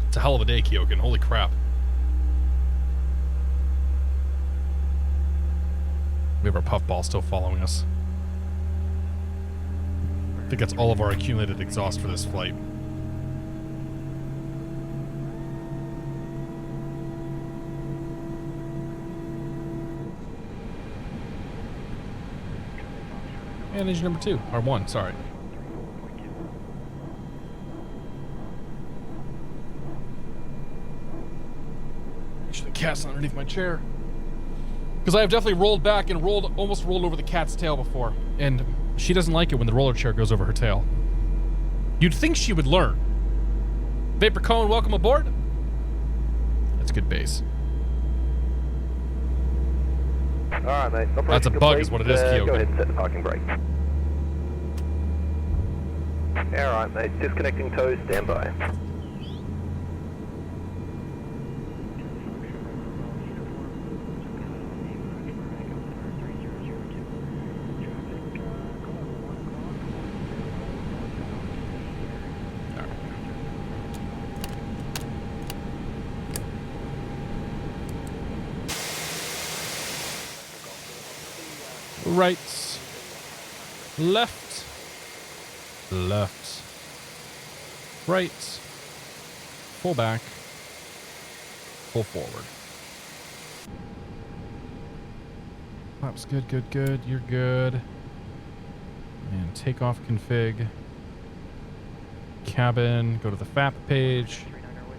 It's a hell of a day, Kyokin. Holy crap. We have our puffball still following us. I think that's all of our accumulated exhaust for this flight. And engine number 2, or 1, sorry. Make sure the cat's not underneath my chair. Because I have definitely rolled back and almost rolled over the cat's tail before. And she doesn't like it when the roller chair goes over her tail. You'd think she would learn. Vapor Cone, welcome aboard. That's good base. Alright, mate. Operation That's a bug complete. Is what it is, Kyokin. Go ahead and set the parking brake. Alright, mate. Disconnecting toes, stand by. Right, left, left, right, full back, full forward. Flaps good, good, good. You're good. And takeoff config. Cabin, go to the FAP page.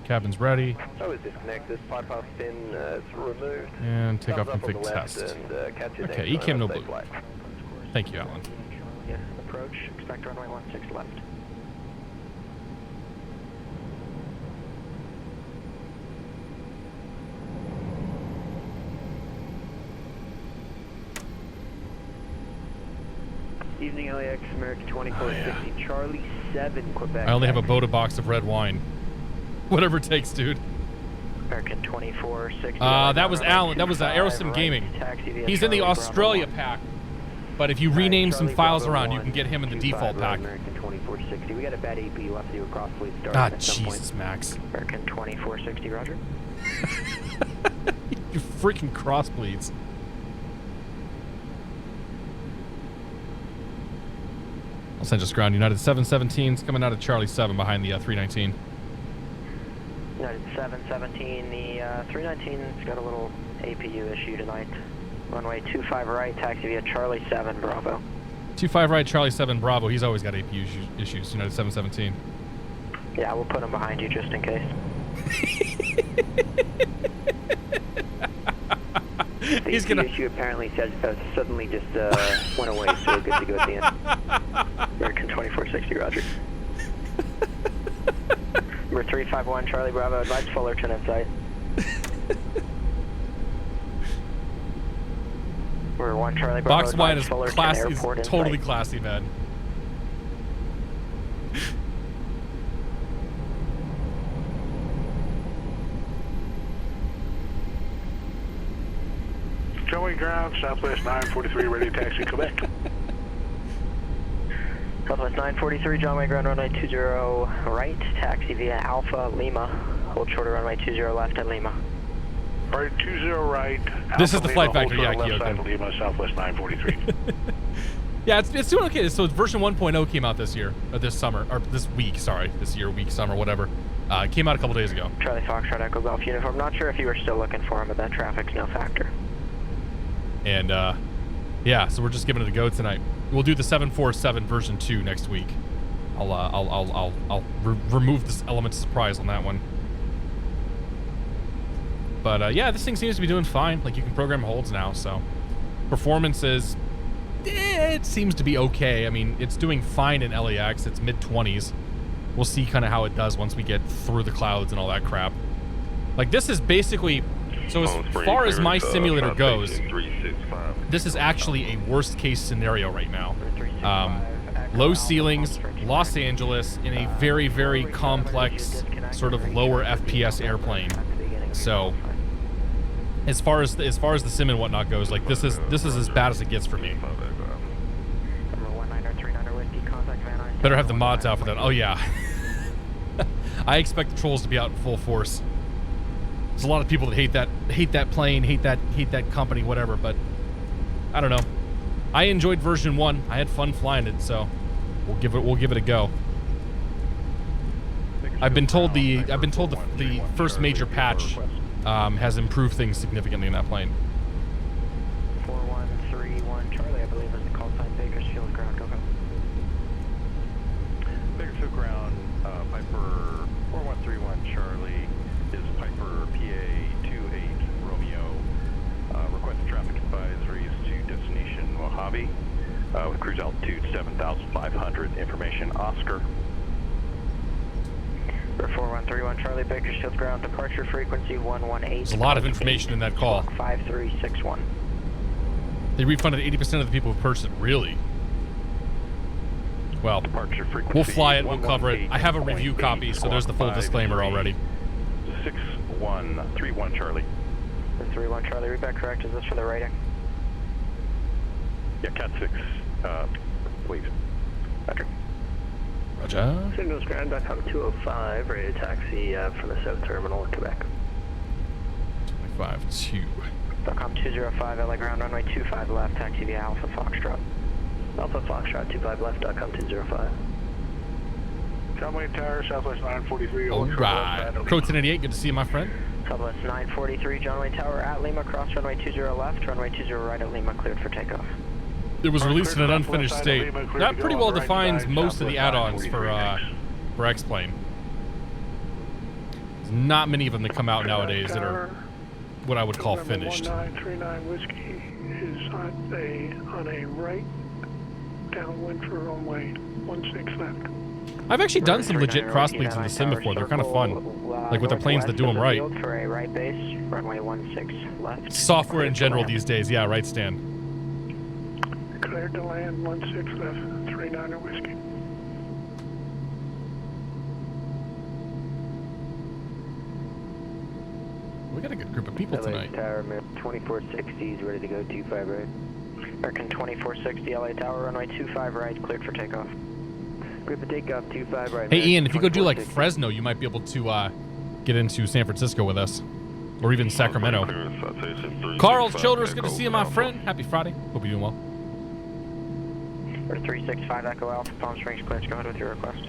Cabin's ready. So is disconnected, bypass pin is removed. And takeoff Thumbs up on config the left test. And, catch it Okay, next ECAM time no on blue. safe flight. Thank you, Alan. Yeah, approach, expect runway 16 left. Evening LAX, American 2460, Charlie 7, Quebec. I only have a Boda box of red wine. Whatever it takes, dude. American 2460. That was Alan. That was Aerosim Gaming. He's in the Australia pack. But if you rename some files around, you can get him in the default pack. American 2460. We got a bad AP. You'll have to do a cross fleet start. Ah, Jesus, Max. American 2460, roger. You freaking crossbleeds. Los Angeles ground. United 717's coming out of Charlie 7 behind the 319. United 717. The 319's got a little APU issue tonight. Runway 25 right, taxi via Charlie 7 Bravo. 25 right, Charlie 7 Bravo. He's always got APU issues. United 717. Yeah, we'll put him behind you just in case. The He's gonna. issue apparently said, suddenly just went away, so we're good to go at the end. American 2460, roger. Number 351, Charlie Bravo, advise Fuller, turn in sight. We're 1 Charlie Bravo, Box wine is Fullerton classy, Airport is in totally sight. classy, man. Joey ground, Southwest 943, ready to taxi Quebec. Southwest 943, John Wayne ground, runway 20 right, taxi via Alpha Lima. Hold shorter runway 20 left at Lima. Alright, 20 right. This Alpha is the Lima, FlightFactor, hold yeah, short left side Kyoko. of Lima, Southwest 943. Yeah, it's doing okay. So version 1.0 came out this year, or this summer, or this week, sorry. This year, week, summer, whatever. It came out a couple days ago. Charlie Foxtrot Echo Golf uniform. Not sure if you were still looking for him, but that traffic's no factor. And yeah, so we're just giving it a go tonight. We'll do the 747 version 2 next week. I'll remove this element of surprise on that one. But yeah, this thing seems to be doing fine. Like, you can program holds now, so performance is, it seems to be okay. I mean, it's doing fine in LAX. It's mid-20s. We'll see kind of how it does once we get through the clouds and all that crap. Like, this is basically, so as far as my simulator goes, this is actually a worst case scenario right now. Low ceilings, Los Angeles, in a very, very complex sort of lower FPS airplane. So as far as the sim and whatnot goes, like, this is as bad as it gets for me. Better have the mods out for that. Oh yeah. I expect the trolls to be out in full force. There's a lot of people that hate that plane, hate that company, whatever, but I don't know. I enjoyed version 1. I had fun flying it, so we'll give it a go. I've been told the first major patch has improved things significantly in that plane. 4131 Charlie, I believe, is the call sign. Bakersfield ground. Go ahead. Bakersfield ground, Piper 4131 Charlie is Piper PA 28 Romeo. Request traffic advisories to destination Mojave with cruise altitude 7,500. Information Oscar. 4131 Charlie, Bakersfield ground, departure frequency 118. There's a lot of information in that call. 5361. They refunded 80% of the people who purchased it. Really? Well, we'll fly it, we'll cover it. I have a review copy, so there's the full disclaimer already. 6131 Charlie. 31 Charlie, read back correct. Is this for the rating? Yeah, Cat 6, please. Roger. Roger. Signals ground, .com 205, ready to taxi from the south terminal in Quebec. 25-2. .com 205, LA ground, runway 25 left, taxi via Alpha Foxtrot. Alpha Foxtrot 25 left, .com 205. John Wayne Tower, Southwest 943. All right. Crow 1088, good to see you, my friend. Southwest 943, John Wayne Tower at Lima, cross runway 20 left, runway 20 right at Lima, cleared for takeoff. It was released in an unfinished state. That pretty well defines most of the add-ons for X-Plane. There's not many of them that come out nowadays that are what I would call finished. 1939 Whiskey is on a right downwind for runway 16 left. I've actually done some legit crossbleeds in the sim before. They're kind of fun. Like with the planes that do them right. For a right base, runway 16 left. Software in general these days. Yeah, right, Stan. Cleared to land 16 left, 39er Whiskey. We got a good group of people tonight. Tower, 2460 is ready to go, 25 right. American 2460, LA Tower, runway 25 right, cleared for takeoff. Group of takeoff, 25 right. Hey Ian, if you go do like Fresno, you might be able to get into San Francisco with us. Or even Sacramento. Carl's Childress, good to see you, my friend. Happy Friday. Hope you're doing well. 365 Echo Alpha, Palm Springs clearance. Go ahead with your request.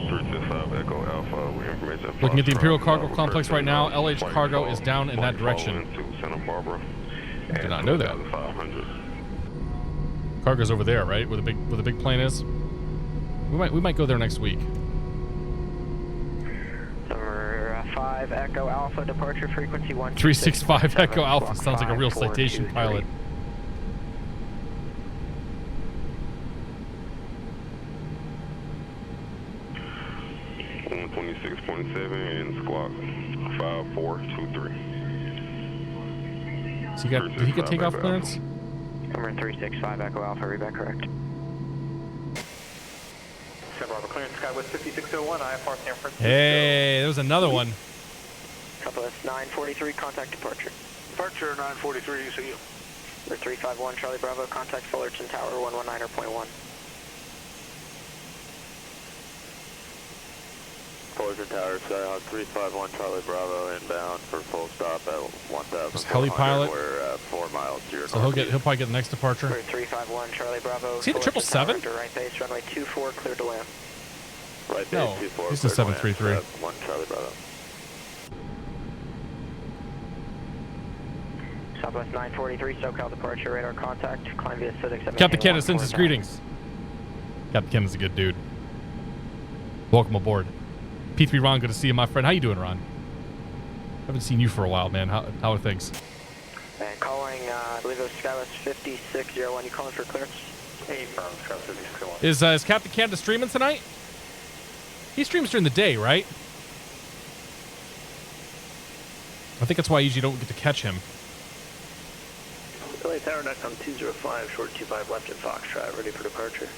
365 Echo Alpha, we information. Looking at the Imperial Cargo Complex right now. LH Cargo is down in that direction. I did not know that. Cargo's over there, right? Where the big plane is. We might go there next week. Summer 365 Echo Alpha, departure frequency 1. 365 Echo Alpha sounds like a real citation pilot. .7 and squawk 5423. So did he get takeoff clearance? Number 365 Echo Alpha, read back correct. Bravo clearance, Skywest 5601, IFR San Francisco. Hey, there was another one. Southwest 943, contact departure. Departure 943, see you. Number 351 Charlie Bravo, contact Fullerton Tower 119.1. Fullerton Tower, Skyhawk 351 Charlie Bravo, inbound for full stop at 1,000. Heli pilot. We're 4 miles to your So he'll probably get the next departure. Number 351 Charlie Bravo. Is he the 777? Right base, runway 24, clear to land. Right base, No, 24, he's the 733. 1 Charlie Bravo. Southwest 943, SoCal departure, radar contact, climb via Civic. Captain Canada sends his greetings. Captain Canada's a good dude. Welcome aboard. P3 Ron, good to see you, my friend. How you doing, Ron? Haven't seen you for a while, man. How are things? And calling, I believe it was Skywest 5601. You calling for clearance? Hey, firm, Skywest 5601. Is Captain Canada streaming tonight? He streams during the day, right? I think that's why I usually don't get to catch him. LA Tower, NetCom 205, short 25 left at Foxtrot, ready for departure.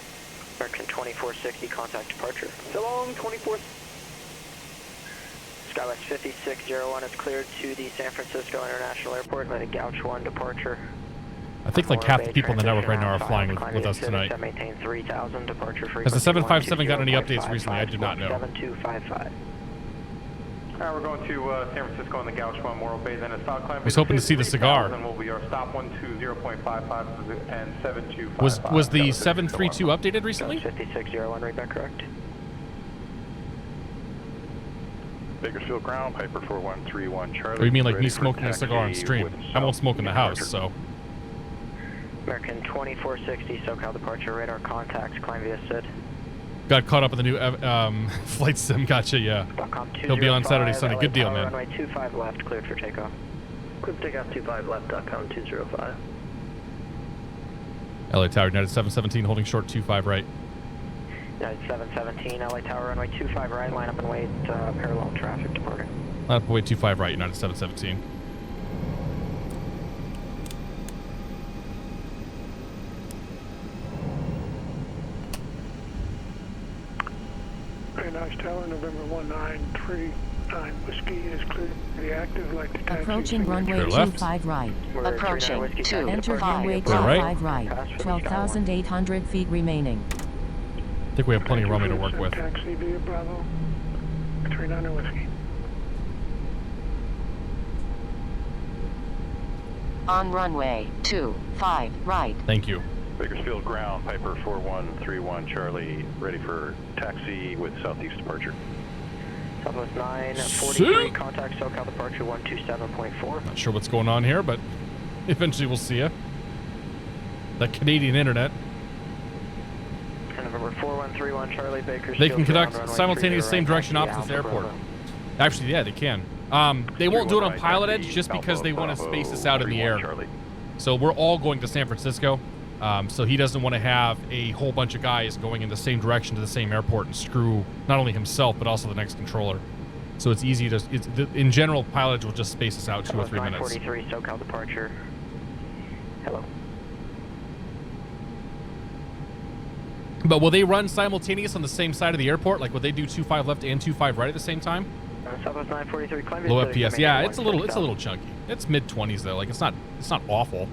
American 2460, contact departure. So long, 24. Skywest 5601 is cleared to the San Francisco International Airport. Let a Gouch 1 departure. I think like half the people in the network right now are flying with us tonight. Maintain 3000, departure Has the 757 got any updates recently? I do not know. 7255. We're going to San Francisco on the Gouch 1 Morro Bay, then a stop climb. I was hoping to see the cigar. And will be our stop 120.55 and 7255. Was the 732 updated recently? 5601, read back correct. Bakersfield ground, Piper 4131 Charlie. Or you mean like me smoking a cigar on stream? I won't smoke in the house, so. American 2460, SoCal departure, radar contacts, climb via SID. Got caught up in the new flight sim. Gotcha, yeah. He'll be on Saturday, Sunday. Good deal, man. Runway 25 left, cleared for takeoff. Cleared for takeoff 25 left, .com 205. LA Tower, United 717, holding short 25 right. United 717, LA Tower, runway 25 right, line up and wait, parallel traffic departing. Line up and wait 25 right, United 717. Very nice tower, November 1939 Whiskey is cleared to the active, like the taxi. Approaching runway 25 right. Approaching 2. Enter runway 25 right. 12,800 feet remaining. I think we have plenty of runway to work with. Taxi via Bravo, 39 Whiskey. On runway 25 right. Thank you. Bakersfield ground, Piper 4131 Charlie, ready for taxi with southeast departure. Southwest 943, contact SoCal departure 127.4. Not sure what's going on here, but eventually we'll see ya. That Canadian internet. November 4131 Charlie, Bakersfield. They can conduct simultaneous same direction opposite the airport. Actually, yeah, they can. They won't do it on PilotEdge just because they want to space us out in the air. So we're all going to San Francisco. So he doesn't want to have a whole bunch of guys going in the same direction to the same airport and screw not only himself but also the next controller. So it's easy to. In general, PilotEdge will just space us out 2 or 3 minutes. 943 SoCal departure. Hello. But will they run simultaneous on the same side of the airport? Like, will they do 25 left and 25 right at the same time? Southwest 943, climb Low FPS. Yeah, it's a little chunky. It's mid-20s though. Like, it's not awful.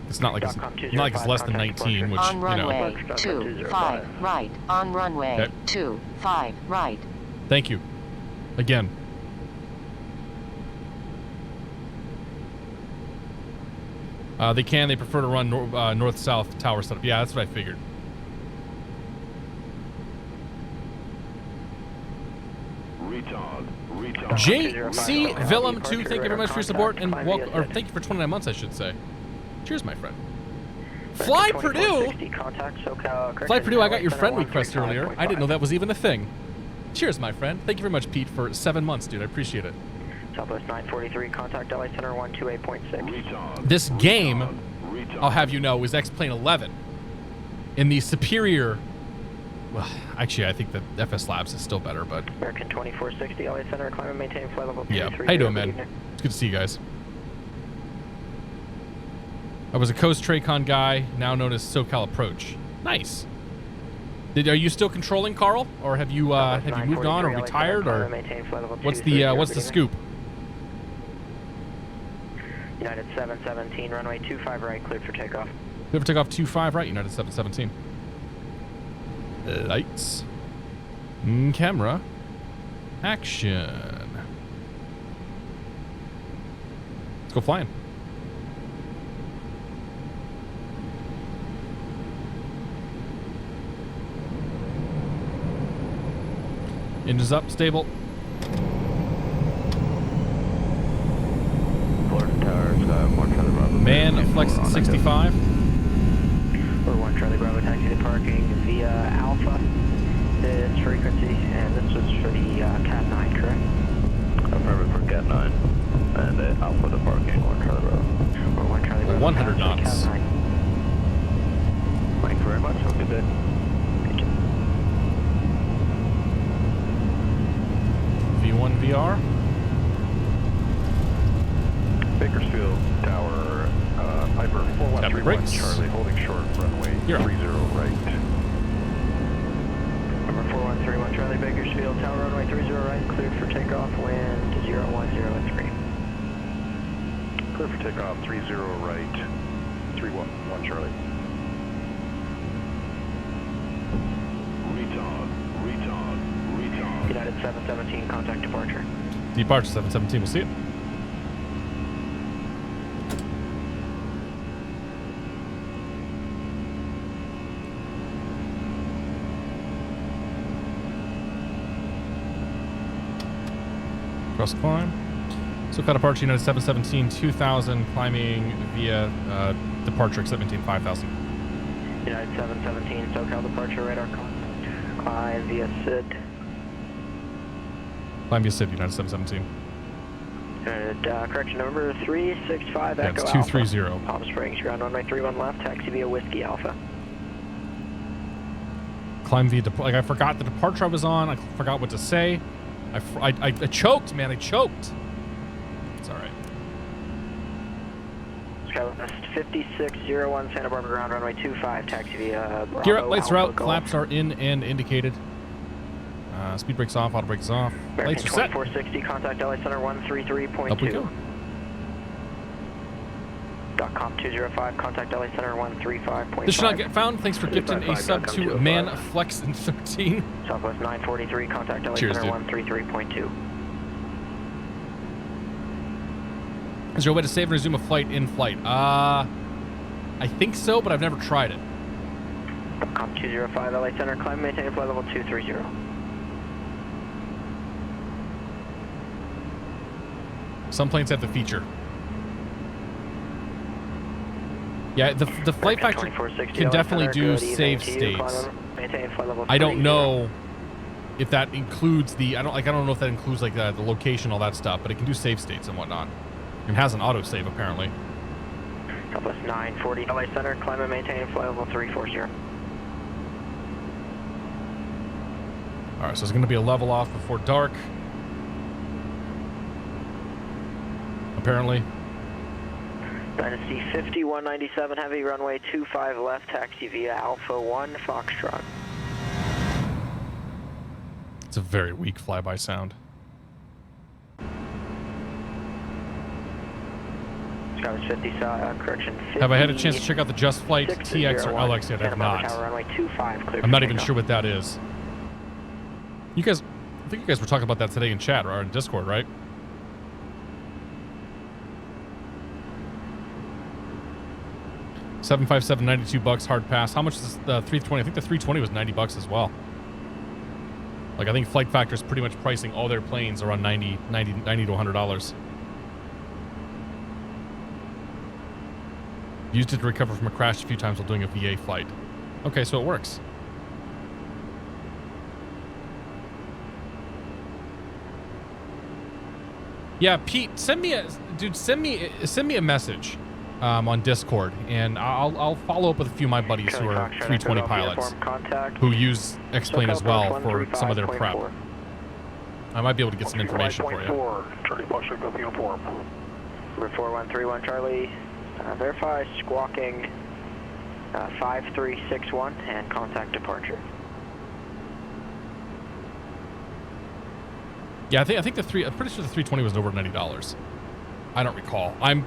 It's not like it's less than 19, which, on runway 25 right. On runway 25 right. Thank you. Again. They prefer to run north-south tower setup. Yeah, that's what I figured. JC Villum 2, thank you very much for your support and thank you for 29 months, I should say. Cheers, my friend. Fly Purdue! Fly Purdue, I got your friend request earlier. I didn't know that was even a thing. Cheers, my friend. Thank you very much, Pete, for 7 months, dude. I appreciate it. Southwest 943, contact LA Center 128.6. This game, I'll have you know, is X-Plane 11. In the superior... Well, actually, I think that FS Labs is still better, but... American 2460, LA Center, climb and maintain flight level 330. Yeah. How you doing, man? It's good to see you guys. I was a Coast Tracon guy, now known as SoCal Approach. Nice. Are you still controlling, Carl, or have you moved on or retired, or what's the scoop? United 717, runway 25 right, cleared for takeoff. Cleared for takeoff 25 right, United 717. Lights. Camera. Action. Let's go flying. Engines up, stable. Man, flex 65. Or 1 Charlie Bravo, taxi to parking via Alpha. This frequency, and this was for the Cat 9, correct? Affirmative for Cat 9. And Alpha to parking, 1 Charlie Bravo. Or 1 Charlie Bravo. 100 knots. Cat 9. Thank you very much. Have a good day. V1 VR. Bakersfield Tower, Piper 4131 Charlie, holding short, runway 30 right. Number 4131 Charlie, Bakersfield Tower, runway 30 right, cleared for takeoff, wind 010 at 3. Clear for takeoff 30 right, 311 Charlie. Retard. United 717, contact departure. Departure 717, we'll see it. Cross climb. SoCal departure, United 717, 2000, climbing via departure, 17, 5000. United 717, SoCal departure, radar contact. Climb via SID. Climb via SID, United 717. Correction number 365, Echo That's Alpha. 230. Palm Springs, ground runway 31 left, taxi via Whiskey Alpha. Climb via, like I forgot the departure I was on, I forgot what to say. I choked, man, I choked. It's alright. Skywest 5601 Santa Barbara ground runway 25, taxi via Bravo. Gear up, lights are out, Golf. flaps are in and indicated. Speed brakes off, auto brakes off. American Lights are set. 2460, contact LA Center 133.2. Up we go. .com 205, contact LA Center 135.5. This should not get found. Thanks for gifting a sub to Man Flex in 13. Southwest 943, contact LA Cheers, Center dude. 133.2. Is there a way to save and resume a flight in flight? I think so, but I've never tried it. .com 205, LA Center, climb, maintain flight level 230. Some planes have the feature. Yeah, the FlightFactor can definitely do save states. I don't know if that includes the I don't know if that includes like the location, all that stuff, but it can do save states and whatnot. And has an autosave apparently. Southwest 940, LA Center, climb and maintain flight level 340. All right, so it's going to be a level off before dark. Apparently. Dynasty 5197 heavy, runway 25 left, taxi via Alpha 1 Foxtrot. It's a very weak flyby sound. Skywest 50, correction 50. Have I had a chance to check out the Just Flight TX or LX yet? I have not. Runway 25, clear I'm not even sure what that is. You guys, I think you guys were talking about that today in chat or in Discord, right? $757, $92 hard pass. How much is the 320? I think the 320 was $90 as well. Like I think FlightFactor is pretty much pricing all their planes around $90 to $100. Used it to recover from a crash a few times while doing a VA flight. Okay, so it works. Yeah, Pete, send me a message on Discord, and I'll follow up with a few of my buddies who are 320 pilots who use X-Plane as well for some of their prep. I might be able to get some information for you. Charlie Foxtrot, go uniform. Number 4131 Charlie, verify squawking 5361 and contact departure. Yeah, I'm pretty sure the 320 was over $90. I don't recall. I'm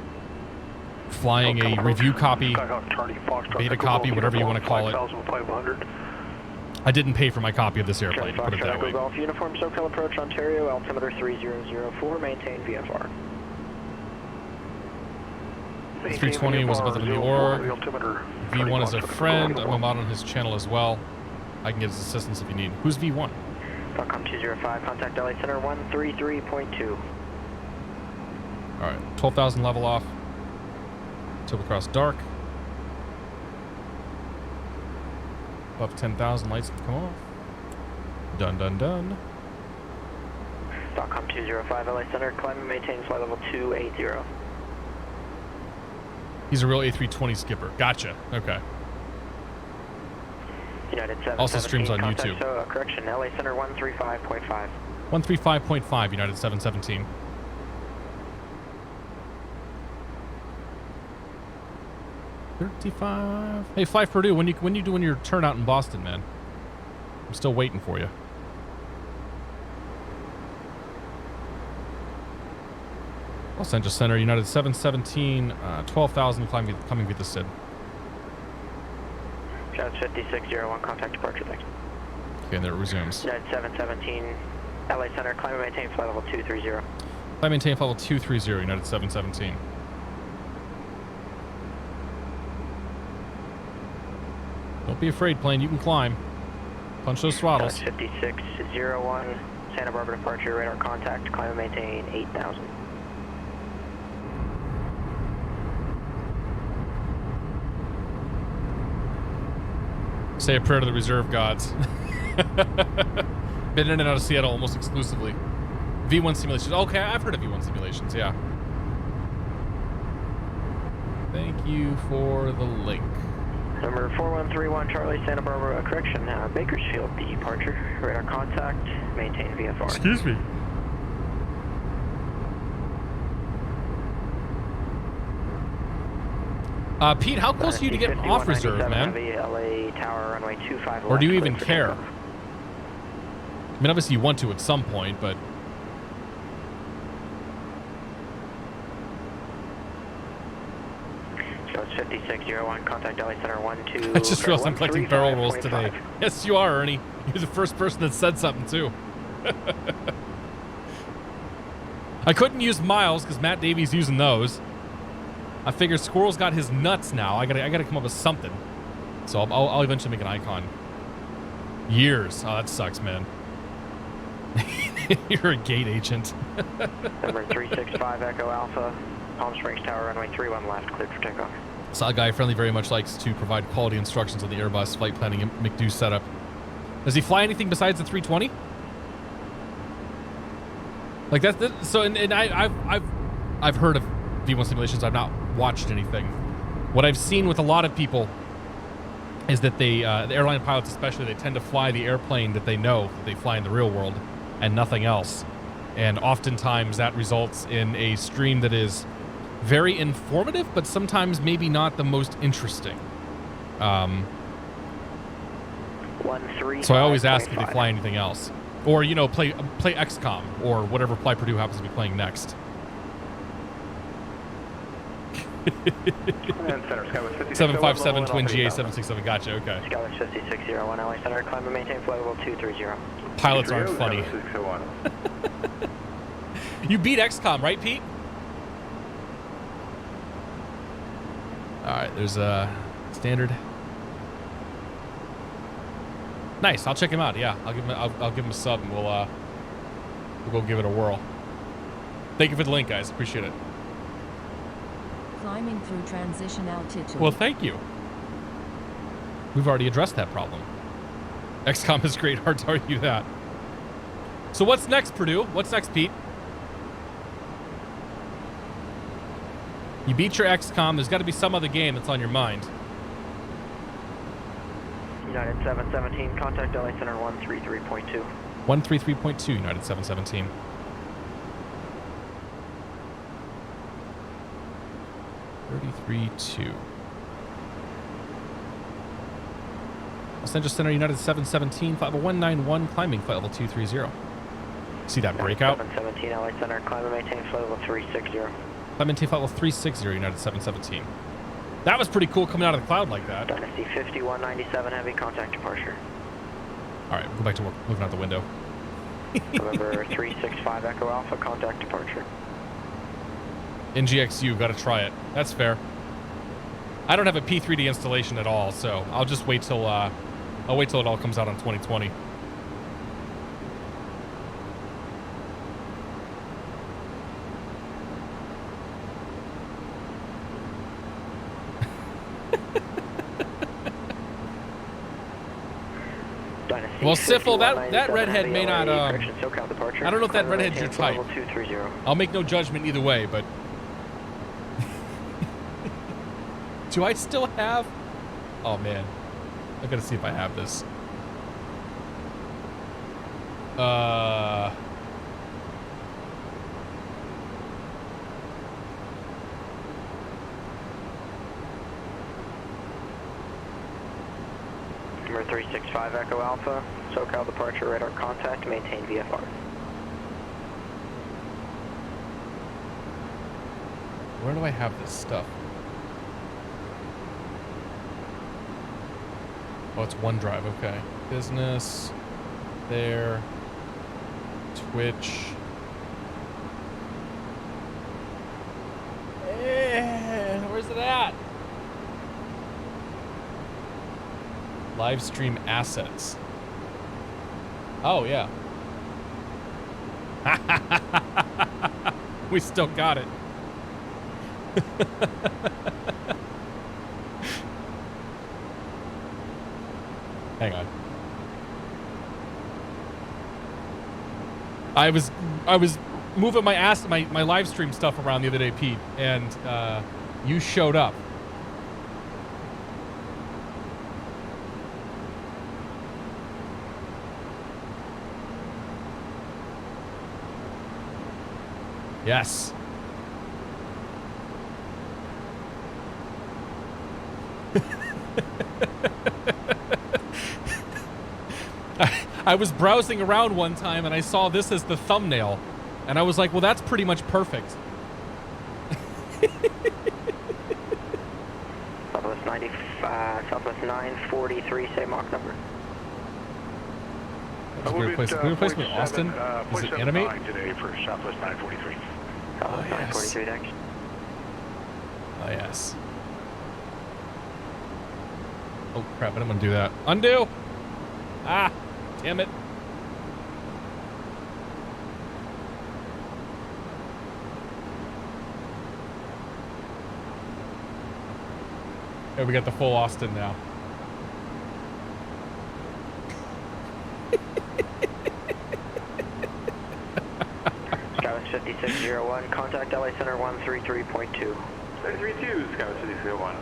flying a review copy, beta copy, whatever you want to call it. I didn't pay for my copy of this airplane, put it that way. Golf uniform, SoCal approach Ontario, altimeter 3004, maintain VFR. 320 was about in the org. V1 is a friend. I'm out on his channel as well. I can get his assistance if you need. Who's V1? Falcon 205, contact LA Center 133.2. Alright, 12,000 level off. Tilt across dark. Above 10,000, lights can come off. Done, done, done. Falcon 205, LA Center, climb and maintain flight level 280. He's a real A320 skipper. Gotcha. Okay. United 7, also streams on YouTube. So, correction, LA Center 135.5. 135.5, United 717. $35. Hey, Fly Purdue, when you doing your turnout in Boston, man? I'm still waiting for you. Los Angeles Center, United 717, 12,000, coming via the SID. Shots 5601, contact departure, thanks. Okay, and there it resumes. United 717, LA Center, climb and maintain flight level 230. Climb and maintain flight level 230, United 717. Don't be afraid, plane, you can climb. Punch those throttles. Shots 5601, Santa Barbara departure, radar contact, climb and maintain 8,000. Say a prayer to the reserve gods. Been in and out of Seattle almost exclusively. V1 simulations. Okay, I've heard of V1 simulations, yeah. Thank you for the link. Number 4131 Charlie, Santa Barbara, correction, Bakersfield departure, radar contact, maintain VFR. Excuse me. Pete, how close are you to getting off reserve, man? LA Tower, runway 25 or do you even care? I mean, obviously you want to at some point, but... Shows 5601, contact LA Center 12. I just realized I'm collecting barrel rolls today. Yes, you are, Ernie. You're the first person that said something, too. I couldn't use miles because Matt Davies using those. I figured Squirrel's got his nuts now. I gotta come up with something. So I'll eventually make an icon. Years. Oh, that sucks, man. You're a gate agent. Number 365 Echo Alpha, Palm Springs Tower, runway 31 left, cleared for takeoff. Saw Guy Friendly very much likes to provide quality instructions on the Airbus flight planning and McDo setup. Does he fly anything besides the 320? Like that. So and I've heard of V1 simulations. I've not watched anything. What I've seen with a lot of people is that they, the airline pilots especially, they tend to fly the airplane that they know that they fly in the real world and nothing else. And oftentimes that results in a stream that is very informative, but sometimes maybe not the most interesting. So I always ask if they fly anything else. Or, you know, play XCOM or whatever Fly Purdue happens to be playing next. 757 Twin GA 767. Gotcha. Okay. Skywatch 5601 LA Center. Climb and maintain flight level 230. Pilots aren't funny. You beat XCOM, right, Pete? All right. There's a standard. Nice. I'll check him out. Yeah, I'll give him a sub, and we'll go give it a whirl. Thank you for the link, guys. Appreciate it. Climbing through transition altitude. Well, thank you. We've already addressed that problem. XCOM is great. Hard to argue that. So what's next, Purdue? What's next, Pete? You beat your XCOM. There's got to be some other game that's on your mind. United 717, contact LA Center 133.2. 133.2, United 717. $33.2. Los Angeles Center, United 717, flight level 191, climbing flight level 230. See that breakout? 717, LA Center, climb and maintain flight level 360. Climb and maintain flight level 360, United 717. That was pretty cool coming out of the cloud like that. Dynasty 5197, heavy contact departure. All right, go back to work, looking out the window. November 365 Echo Alpha, contact departure. NGXU, gotta try it. That's fair. I don't have a P3D installation at all, so I'll just wait till I'll wait till it all comes out on 2020. Well, Siffle, that redhead may not. I don't know if that redhead's your type. I'll make no judgment either way, but do I still have? Oh man, I gotta see if I have this. Number 365 Echo Alpha, SoCal departure, radar contact, maintain VFR. Where do I have this stuff? Oh, it's OneDrive, okay. Business, there, Twitch. Where's it at? Livestream assets. Oh, yeah. We still got it. Hang on. I was moving my live stream stuff around the other day, Pete, and you showed up. Yes. I was browsing around one time and I saw this as the thumbnail, and I was like, well, that's pretty much perfect. Southwest 95, Southwest 943, say Mach number. Weird placement, Austin. Is it animate? Today for Southwest 943. Southwest 943 next. Oh, yes. Oh, crap. I didn't want to do that. Undo! Ah! Damn it. Okay, we got the full Austin now. Skyline 5601, contact LA Center 133.2. 332, Skyline 5601.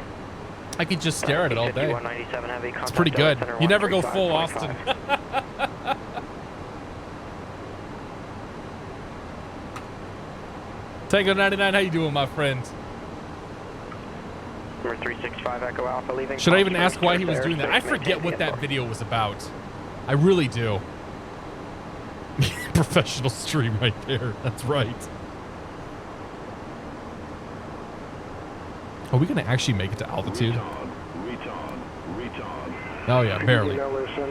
I could just stare at it all day. Heavy, it's pretty good. You never go full Austin. Tango 99, how you doing, my friend? Number 365 Echo Alpha leaving. Should I even ask why he was doing that? I forget what that video was about. I really do. Professional stream right there. That's right. Are we going to actually make it to altitude? Oh yeah, barely.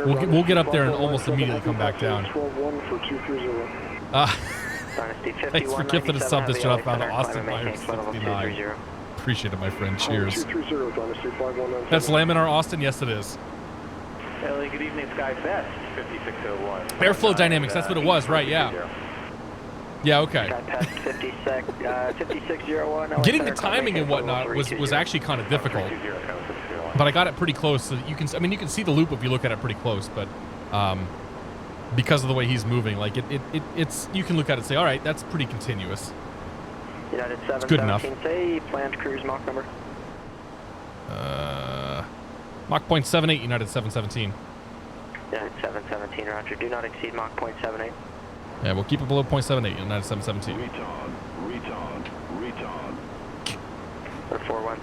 We'll get up there and almost immediately come back down. Thanks for gifting a sub to shut up out of Austin Myers 69. Appreciate it, my friend. Cheers. That's Laminar Austin? Yes, it is. LA, good evening, Skyfest 5601. Airflow dynamics, that's what it was, right? Yeah. Yeah, okay. 5601. Getting the timing and whatnot was actually kind of difficult. But I got it pretty close, so that you can. I mean, you can see the loop if you look at it pretty close, but because of the way he's moving, like it's you can look at it and say, all right, that's pretty continuous. United It's good enough. 717, say planned cruise Mach number. Mach 0.78, United 717. United 717, roger. Do not exceed Mach 0.78. Yeah, we'll keep it below 0.78, United 717. Retard.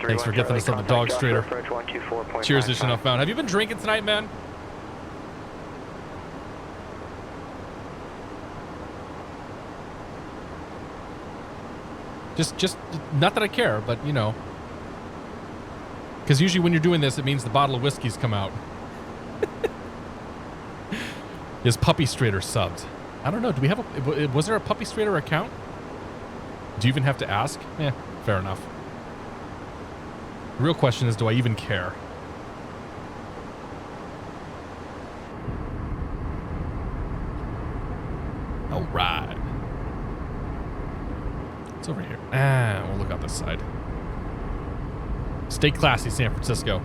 Thanks for getting us on the dog straighter. Cheers, Ish Enough Found. Have you been drinking tonight, man? Just not that I care, but you know. Because usually when you're doing this, it means the bottle of whiskey's come out. Is Puppy Straighter subbed? I don't know. Do we have a... Was there a Puppy Straighter account? Do you even have to ask? Yeah, fair enough. The real question is, do I even care? All right. It's over here. We'll look out this side. Stay classy, San Francisco.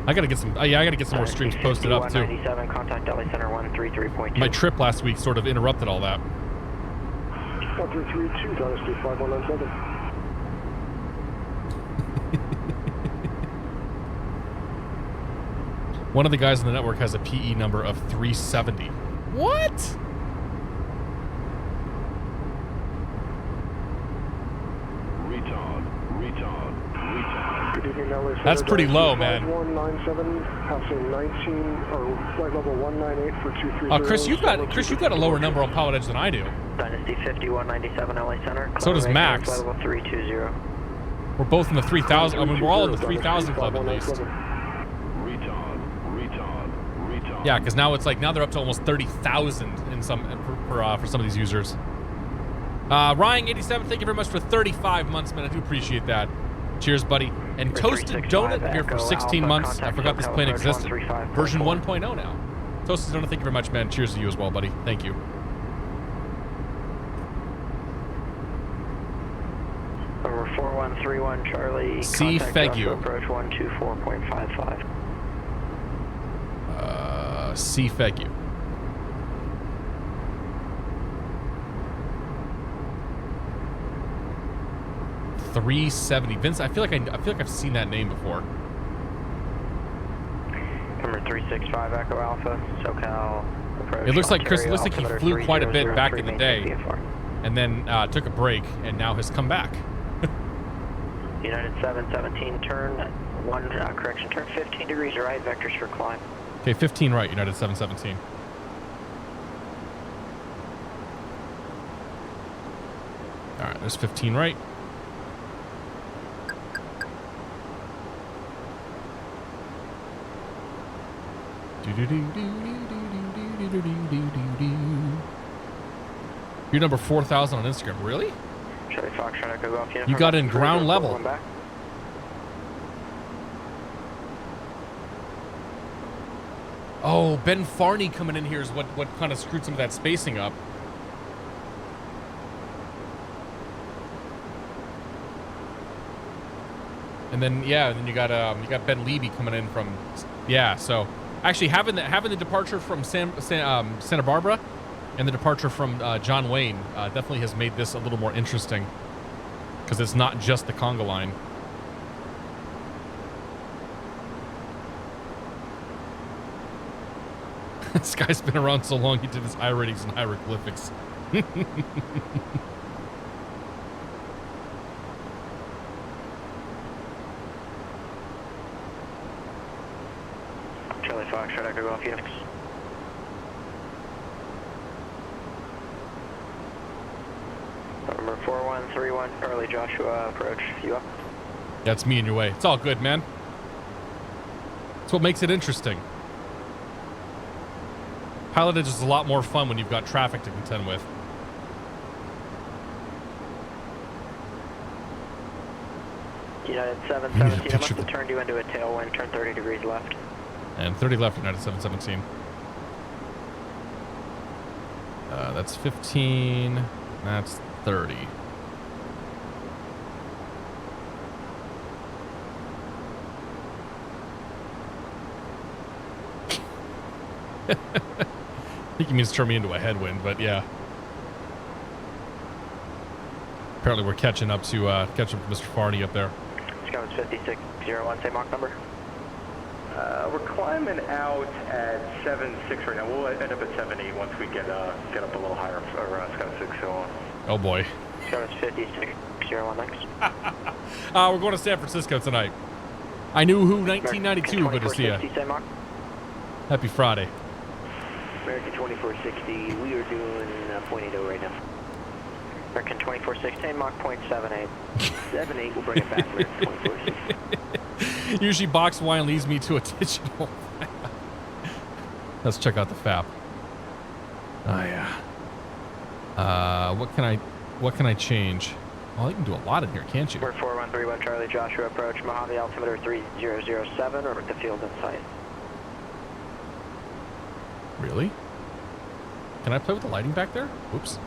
I gotta get some. Yeah, I gotta get some more streams posted up too. Contact LA Center 133.2. My trip last week sort of interrupted all that. 1332, Dynasty 5197. One of the guys on the network has a PE number of 370. What? Retard. Good evening, LA Center. That's pretty low, man. 5197, passing 19, or flight level 198 for 230. Chris, you've got a lower number on PilotEdge than I do. Dynasty 5197, LA Center. So does Max. Flight level 320. We're both in the 3,000. I mean, we're all in the 3,000 club at least. Yeah, because now it's like they're up to almost 30,000 in some for some of these users. Ryan87, thank you very much for 35 months, man. I do appreciate that. Cheers, buddy. And Toasted Donut here for 16 months. I forgot this plane existed. Version 1.0 now. Toasted Donut, thank you very much, man. Cheers to you as well, buddy. Thank you. Number 4131 Charlie. C. Fegu. Approach 124.55. C. Fegu. $370. Vince, I feel like I've seen that name before. Number 365 Echo Alpha, SoCal approach. It looks like Chris. It looks like he flew quite a bit back in the day, and then took a break, and now has come back. United 717, turn turn 15 degrees right, vectors for climb. Okay, 15 right, United 717. All right, there's 15 right. You're number 4,000 on Instagram. Really? Charlie Fox, trying to go off uniform. You got in ground level. Oh, Ben Farney coming in here is what kind of screwed some of that spacing up. And then then you got Ben Levy coming in from so actually having the departure from Santa Barbara and the departure from John Wayne definitely has made this a little more interesting because it's not just the conga line. This guy's been around so long, he did his I-ratings and hieroglyphics. Charlie Fox, trying to go off Unix. Number 4131, Charlie Joshua, approach, you up? That's me in your way. It's all good, man. That's what makes it interesting. PilotEdge is a lot more fun when you've got traffic to contend with. United 717, I must have turned you into a tailwind, turn 30 degrees left. And 30 left, United 717. That's 15. That's 30. I think he means turn me into a headwind, but yeah. Apparently we're catching up to Mr. Farney up there. Scott's 5601, same Mach number. We're climbing out at 7.6 right now. We'll end up at 7.8 once we get up a little higher for Scott 601. Oh boy. Scott's 5601 next. We're going to San Francisco tonight. I knew who 1992, good to see you. Happy Friday. American 2460, we are doing 0.80 right now. American 2460, Mach 0.78. 78, we'll bring it back, American 2460. Usually box wine leads me to a digital. Let's check out the FAP. Oh yeah. What can I change? Well, you can do a lot in here, can't you? We're 4131 Charlie Joshua approach Mojave altimeter 3007 or the field in sight. Really? Can I play with the lighting back there? Oops.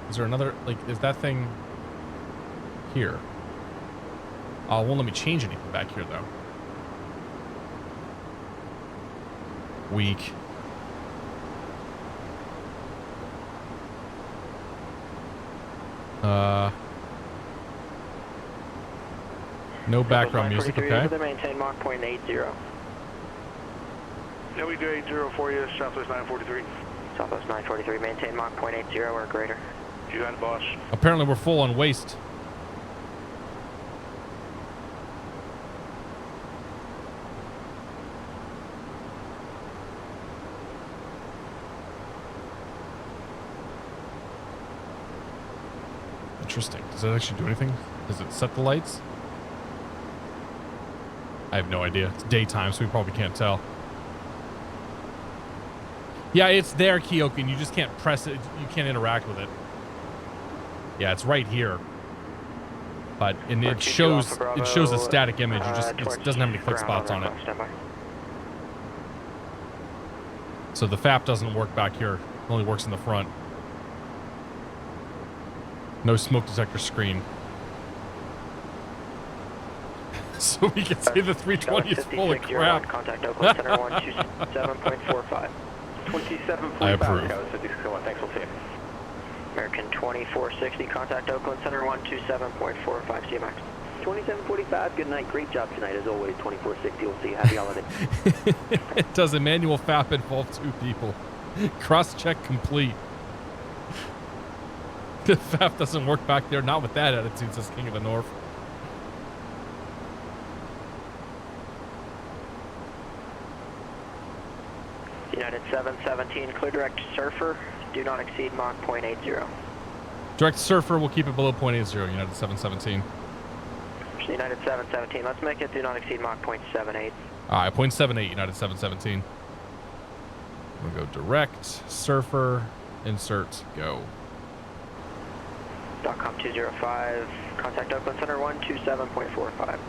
Is there another, like, is that thing here? Oh, it won't let me change anything back here, though. Weak. No background music, okay. Maintain Mach 0.80. Yeah, we do 80 for you, Southwest 943. Southwest 943, maintain Mach 0.80 or greater. You got it, boss. Apparently we're full on waste. Interesting. Does that actually do anything? Does it set the lights? I have no idea. It's daytime, so we probably can't tell. Yeah, it's there, Kyokin. You just can't press it. You can't interact with it. Yeah, it's right here. But it shows a static image. It doesn't have any click spots on it. So the FAP doesn't work back here. It only works in the front. No smoke detector screen. So we can say the 320 is full of crap. Contact Oakland Center 127.45. 27.5. I approve. Thanks, we'll see you. American 2460, contact Oakland Center 127.45 CMAX. 2745, good night. Great job tonight, as always. 2460, we'll see you. Happy holiday. Does a manual FAP involve 2 people? Cross-check complete. The FAP doesn't work back there. Not with that attitude, says King of the North. United 717, clear direct Surfer. Do not exceed Mach 0.80. Direct Surfer will keep it below 0.80, United 717. United 717, let's make it do not exceed Mach 0.78. All right, 0.78, United 717. We'll go direct, Surfer, insert, go. .com 205, contact Oakland Center 127.45.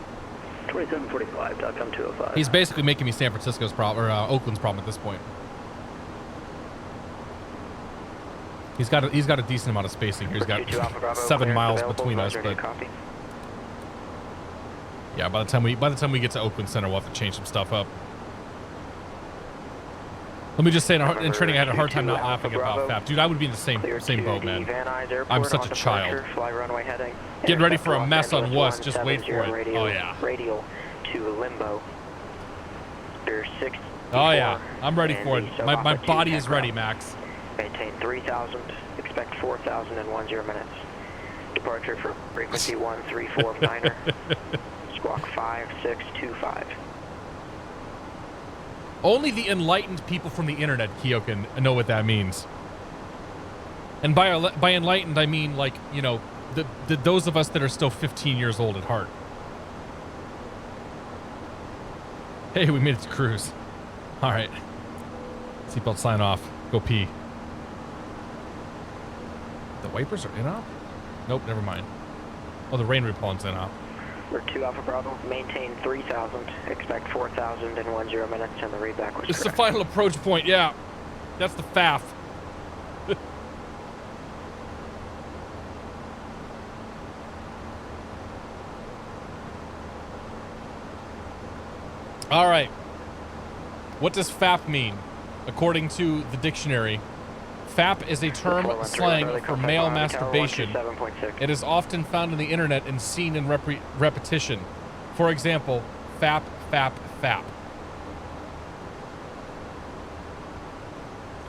2745, .com 205. He's basically making me San Francisco's problem, or Oakland's problem at this point. He's got a decent amount of spacing here. He's got 7 miles between us, but yeah, by the time we get to Oakland Center, we'll have to change some stuff up. Let me just say, in training, I had a hard time not laughing about FAP. Dude, I would be in the same boat, man. I'm such a child. Getting ready for a mess on Wuss. Just wait for it. Oh, yeah. Radial to limbo. Oh, yeah. I'm ready for it. My body is ready, Max. Maintain 3,000. Expect 4,000 in 10 minutes. Departure for frequency 134.9er. Squawk 5625. Only the enlightened people from the internet, Kyokin, know what that means. And by enlightened, I mean, like, you know, those of us that are still 15 years old at heart. Hey, we made it to cruise. All right. Seatbelt sign off. Go pee. The wipers are in op? Nope, never mind. Oh, the rain repellent's in op. We're 2 Alpha Bravo. Maintain 3,000. Expect 4,000 in 10 minutes, and the readback was It's correct. The final approach point, yeah. That's the FAF. All right. What does FAP mean? According to the dictionary, FAP is a term slang for male masturbation. It is often found on the internet and seen in repetition. For example, FAP, FAP, FAP.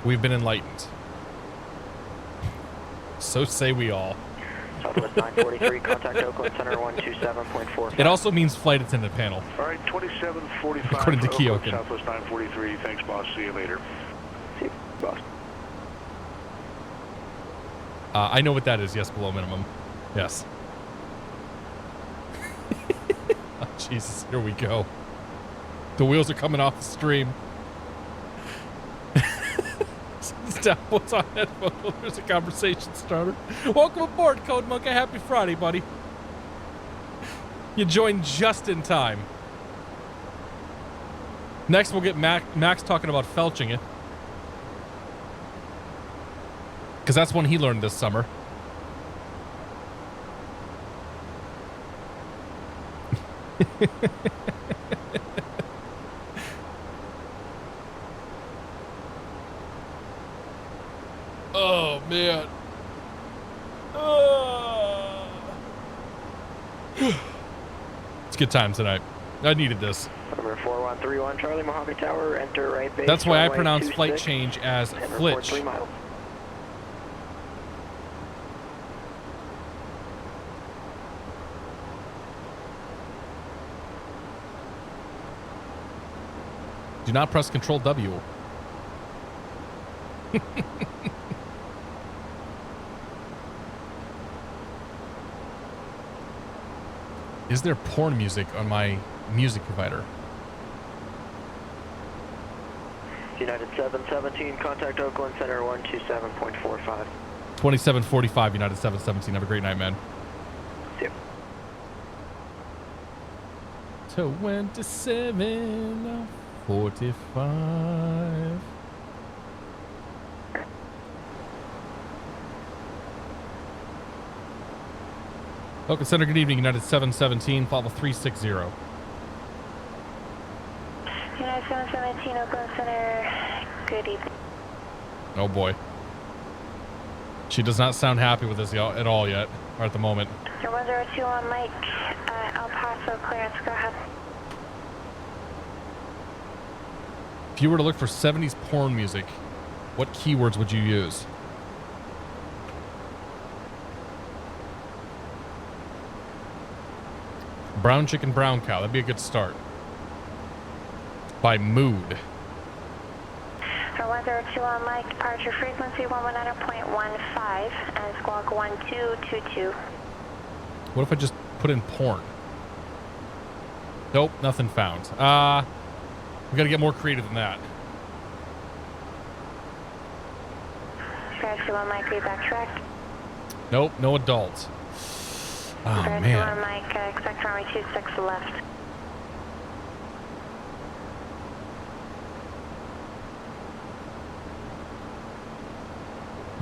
We've been enlightened. So say we all. Southwest 943, contact Oakland Center 127.45. It also means flight attendant panel. All right, 2745. According to Keoken. Southwest 943. Thanks, boss. See you later. See you, boss. I know what that is. Yes, below minimum. Yes. Oh, Jesus, here we go. The wheels are coming off the stream. What's on headphones? There's a conversation starter. Welcome aboard, Code Monkey. Happy Friday, buddy. You joined just in time. Next, we'll get Max talking about felching it. Because that's one he learned this summer. Oh, man. It's a good time tonight. I needed this. Number 4131 Charlie Mojave Tower, enter right base. That's why I pronounce flight change as flitch. 3 miles. Do not press Control W. Is there porn music on my music provider? United 717, contact Oakland Center 127.45. 2745 United 717. Have a great night, man. See you. 2745. Oakland Center, good evening. United 717, follow 360. United 717, Oakland Center, good evening. Oh boy. She does not sound happy with this at all yet, or at the moment. 102 on Mike, El Paso clearance, go ahead. If you were to look for 70s porn music, what keywords would you use? Brown chicken, brown cow. That'd be a good start. By mood. 102 on Mike, departure frequency 119.15 and squawk 1222. What if I just put in porn? Nope, nothing found. We gotta get more creative than that. Gratitude on Mike, read back track. Nope, no adults. Oh, man. On Mike, expect runway 26 left.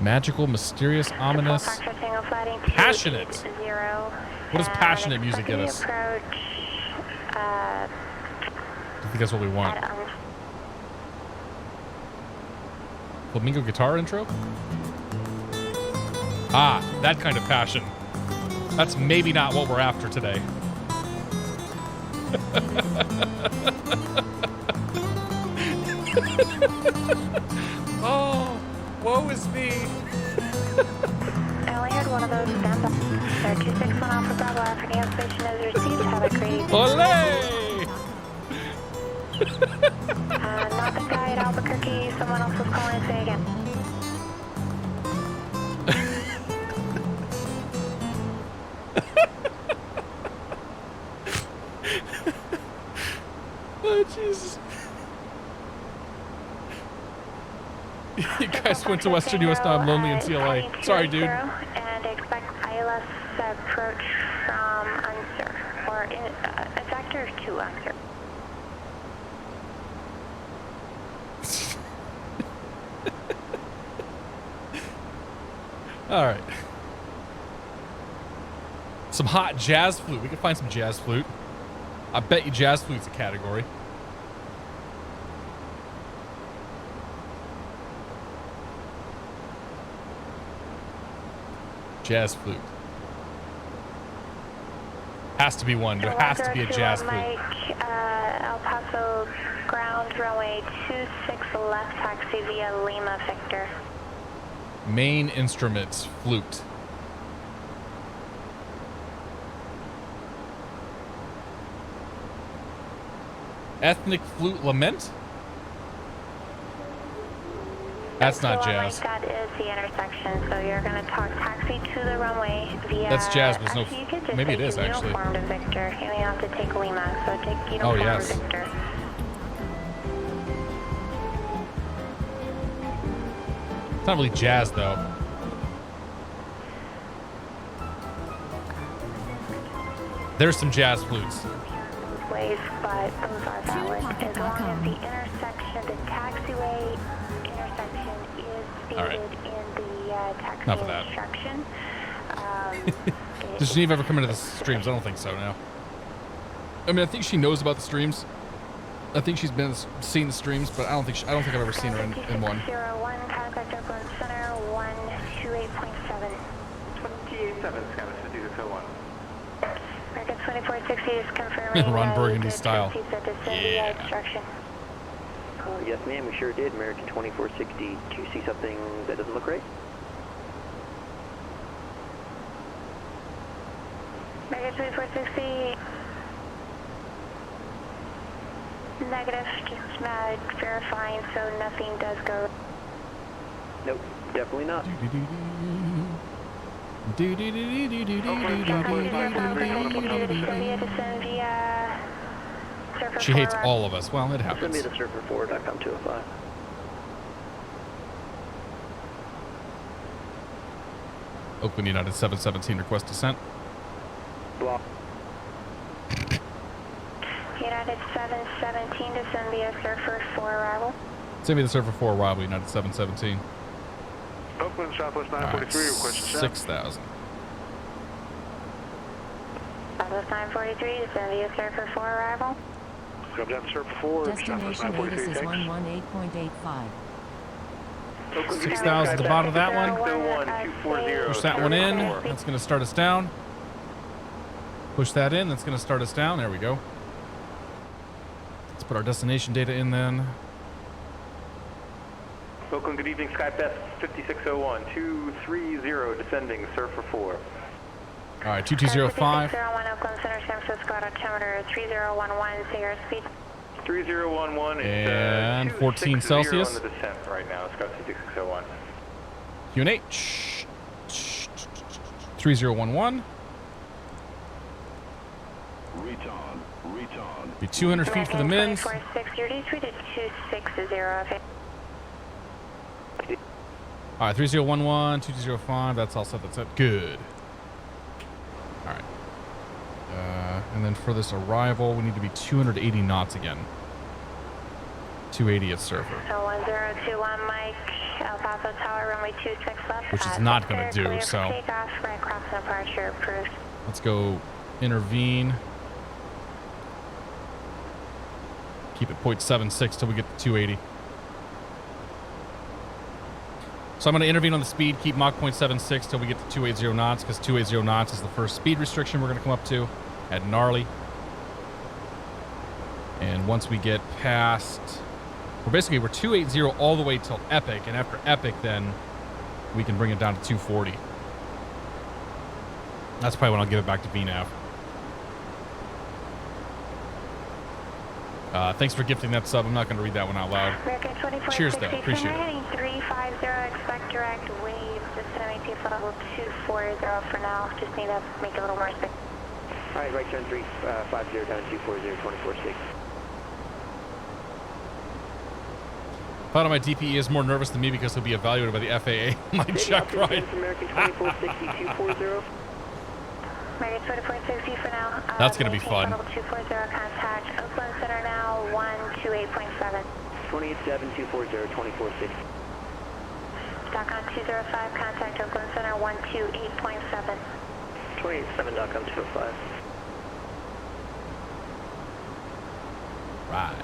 Magical, mysterious, ominous, passionate. What does passionate music get us? I think that's what we want. Flamingo guitar intro? Ah, that kind of passion. That's maybe not what we're after today. Oh, woe is me. I only heard one of those stand up. 261 Alpha Bravo, African station is received. Have a great evening. Olé! Not the guy at Albuquerque. Someone else was calling. Say again. Oh, Jesus. You guys went to Western US, now I'm lonely in CLA. Sorry, dude. And expect ILS approach from Unser, or a factor to Unser. All right. Some hot jazz flute. We can find some jazz flute. I bet you jazz flute's a category. Jazz flute. Has to be one. There has to be a jazz flute. Mike, El Paso ground runway 26 left taxi via Lima Victor. Main instruments, flute. Ethnic flute lament? That's not jazz. That is the intersection, so you're going to talk taxi to the runway via... That's jazz, but actually, you could just maybe it take is, actually. Uniform to Victor. You only have to take Lima, so take Uniform to Victor. It's not really jazz, though. There's some jazz flutes. Ways, but those are valid. As long as the intersection, the taxiway intersection is stated in the taxi instruction. Does Geneva ever come into the streams? I don't think so, no. I mean, I think she knows about the streams. I think she's been seeing the streams, but I don't think I've ever seen her in one. 01, contact Oakland Center, 128.7. 287, Scott, 5601. American 2460 is confirming. Ron Burgundy style. Yeah. Yes, ma'am, we sure did. American 2460. Do you see something that doesn't look right? American 2460. Negative, just verifying, so nothing does go. Nope, definitely not. She hates all of us. Well, it happens. Send me to surfer4.com 205. Oakland United 717 request descent. Block. United 717 to send via Surfer 4 arrival. Send me the Surfer 4 arrival, United 717. Oakland Southwest 943 request descent. 6,000. Southwest 943 to send via Surfer 4 arrival. Come down to Surfer 4. Destination Vegas is 118.85. 6,000 at the bottom of that one. Push that one in. That's going to start us down. Push that in. That's going to start us down. There we go. Let's put our destination data in then. Oakland, good evening. Skypass 5601, 230 descending, Surfer 4. All right, 2205. 5601 Oakland Center, San Francisco, altimeter 3011, say your speed. 3011 and 14 Celsius. On the descent right now, Scott 5601. UNH 3011. Reton. Be 200 feet for the mins. 260. All right, 3011, 2205. That's all set. That's it. Good. All right. And then for this arrival, we need to be 280 knots again. 280 at Surfer. So 1021 Mike, El Paso Tower, runway 26 left. Which is not going to do, so. Takeoff, right cross and departure approved. Let's go intervene. Keep it 0.76 till we get to 280. So I'm going to intervene on the speed, keep Mach 0.76 till we get to 280 knots, because 280 knots is the first speed restriction we're going to come up to at Gnarly. And once we get past, we're 280 all the way till Epic, and after Epic then we can bring it down to 240. That's probably when I'll give it back to VNAV. Thanks for gifting that sub. I'm not going to read that one out loud. Cheers, though. Appreciate it. Heading 350, expect direct waves. Just going to maintain level 240 for now. Just need to make it a little more space. All right, right turn 350 down to 240, 24.6. Thought my DPE is more nervous than me because he'll be evaluated by the FAA. My check ride. American 2460, 240. American 2460 for now. That's going to be fun. Level 240, contact Oakland Center now, 128.7. 287, 240, 24.6. DOCOM 205, contact Oakland Center, 128.7. 287, DOCOM 205. Right.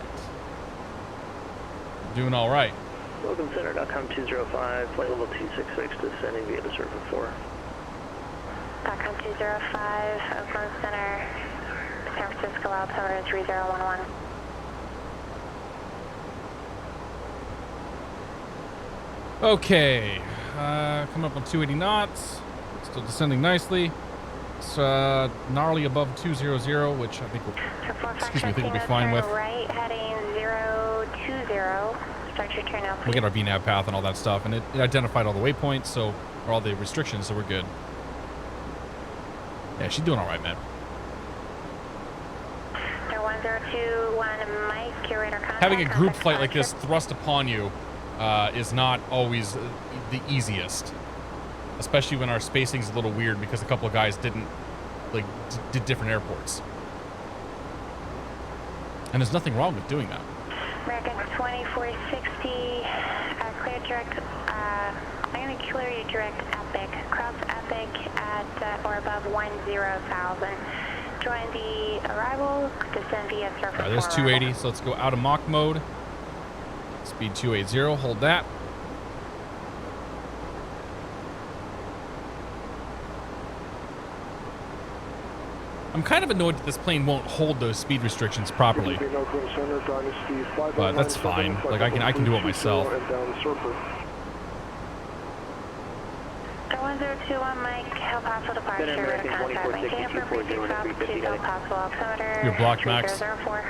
Doing all right. Oakland Center, DOCOM 205, flight level 266, descending via the Surfer 4. Stockholm 205, Oakland Center, San Francisco altimeter 3011. Okay, coming up on 280 knots, still descending nicely. It's gnarly above 200, which I think we'll be fine with. Right, heading 020. Start your turn out. We get our VNAV path and all that stuff, and it identified all the waypoints, so or all the restrictions, so we're good. Yeah, she's doing all right, man. 1021 Mike, your radar contact. Having a group flight like this thrust upon you is not always the easiest, especially when our spacing's a little weird because a couple of guys did different airports. And there's nothing wrong with doing that. American 2460, clear direct, I'm going to clear you direct Epic, cross Epic at or above 10,000. Join the arrival, descend via surface. All right, there's 280, so let's go out of Mach mode. Speed 280, hold that. I'm kind of annoyed that this plane won't hold those speed restrictions properly. But that's fine. Like I can do it myself. 1021 Mike, El Paso departure, contact, maintain appropriate altitude to El Paso altimeter. You're blocked, Max. 3004.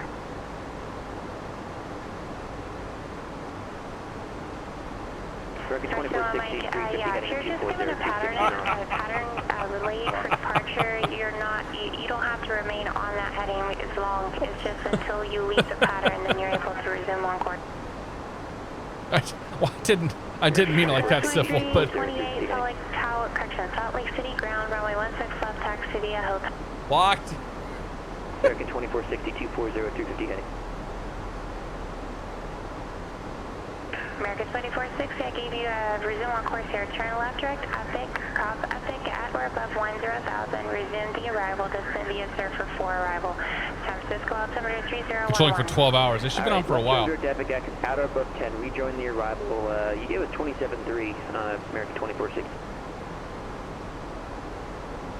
Yeah, if you're just given a pattern related for departure, you don't have to remain on that heading as long. It's just until you leave the pattern, then you're able to resume on course. I didn't mean it like that simple, but 28 Salt Lake Tower, correction, Salt Lake City ground, runway 16 left, taxi via hotel. Blocked. American 2460, 240, 350 heading. American 2460, I gave you a resume on course here. Turn left direct, Epic, cross Epic at or above 10,000. Resume the arrival, descend via surfer for arrival. San Francisco altimeter 3011. Patrolling for 12 hours. They should have been on for a while. Direct Epic at or above 10. Rejoin the arrival. You gave us 27.3 American 2460.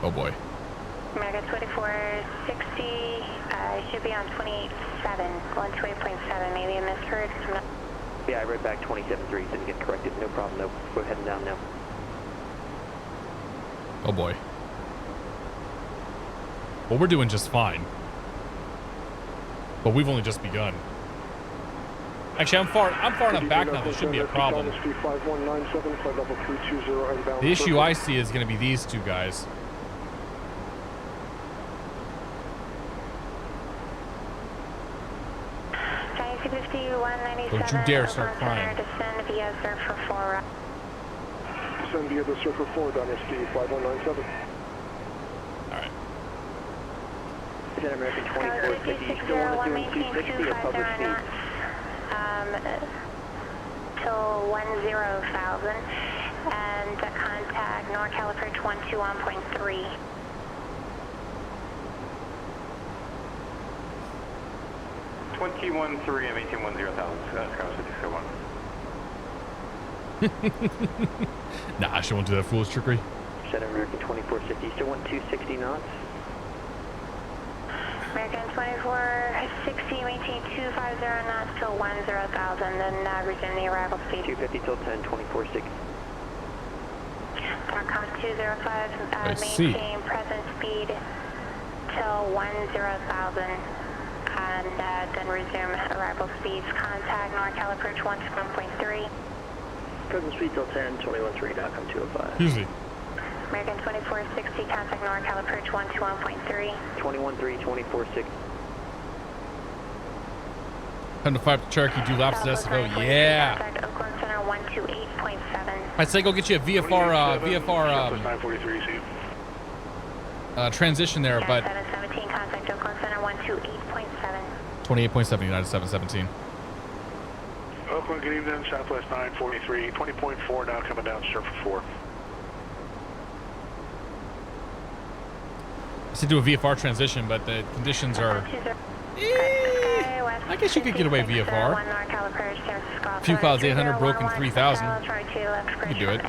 Oh boy. American 2460, should be on 28.7, going to 8.7. Maybe I misheard. Yeah, I read back 27.3, didn't get corrected. No problem, no. We're heading down now. Oh boy. Well, we're doing just fine. But we've only just begun. Actually, I'm far enough back now. There shouldn't be a problem. The issue I see is going to be these two guys. Don't you dare start crying. Descend via Surfer 4. Descend via the Surfer 4 down ST 5197. Alright. Is that American 2450? You still want to do 260 or public speed? Till 10,000 and contact NorCal approach 121.3. I'm 1810,000, Skyline 601. Nah, she won't do that foolish trickery. Set American 2450, you still want 260 knots? American 2460, maintain 250 knots till 10,000, then resume the arrival speed. 250 till 10, 2460. Com 205, maintain present speed till 10,000. And then resume arrival speeds. Contact NorCal approach 121.3. Present speed till 10, 21.3.com 205. Easy. American 2460, contact NorCal approach 121.3. 21.3, 24.6. 105 to Cherokee, do laps at SFO. Yeah. Contact Oakland Center 128.7. I'd say go get you a VFR transition there, but 717, contact Oakland Center 128.7. 28.7 United 717. Oakland, good evening, Southwest 943, 20.4 now coming down Surfer 4. I said do a VFR transition, but the conditions are... I guess you could get away VFR. Few clouds 800, broken 3,000. You could do it.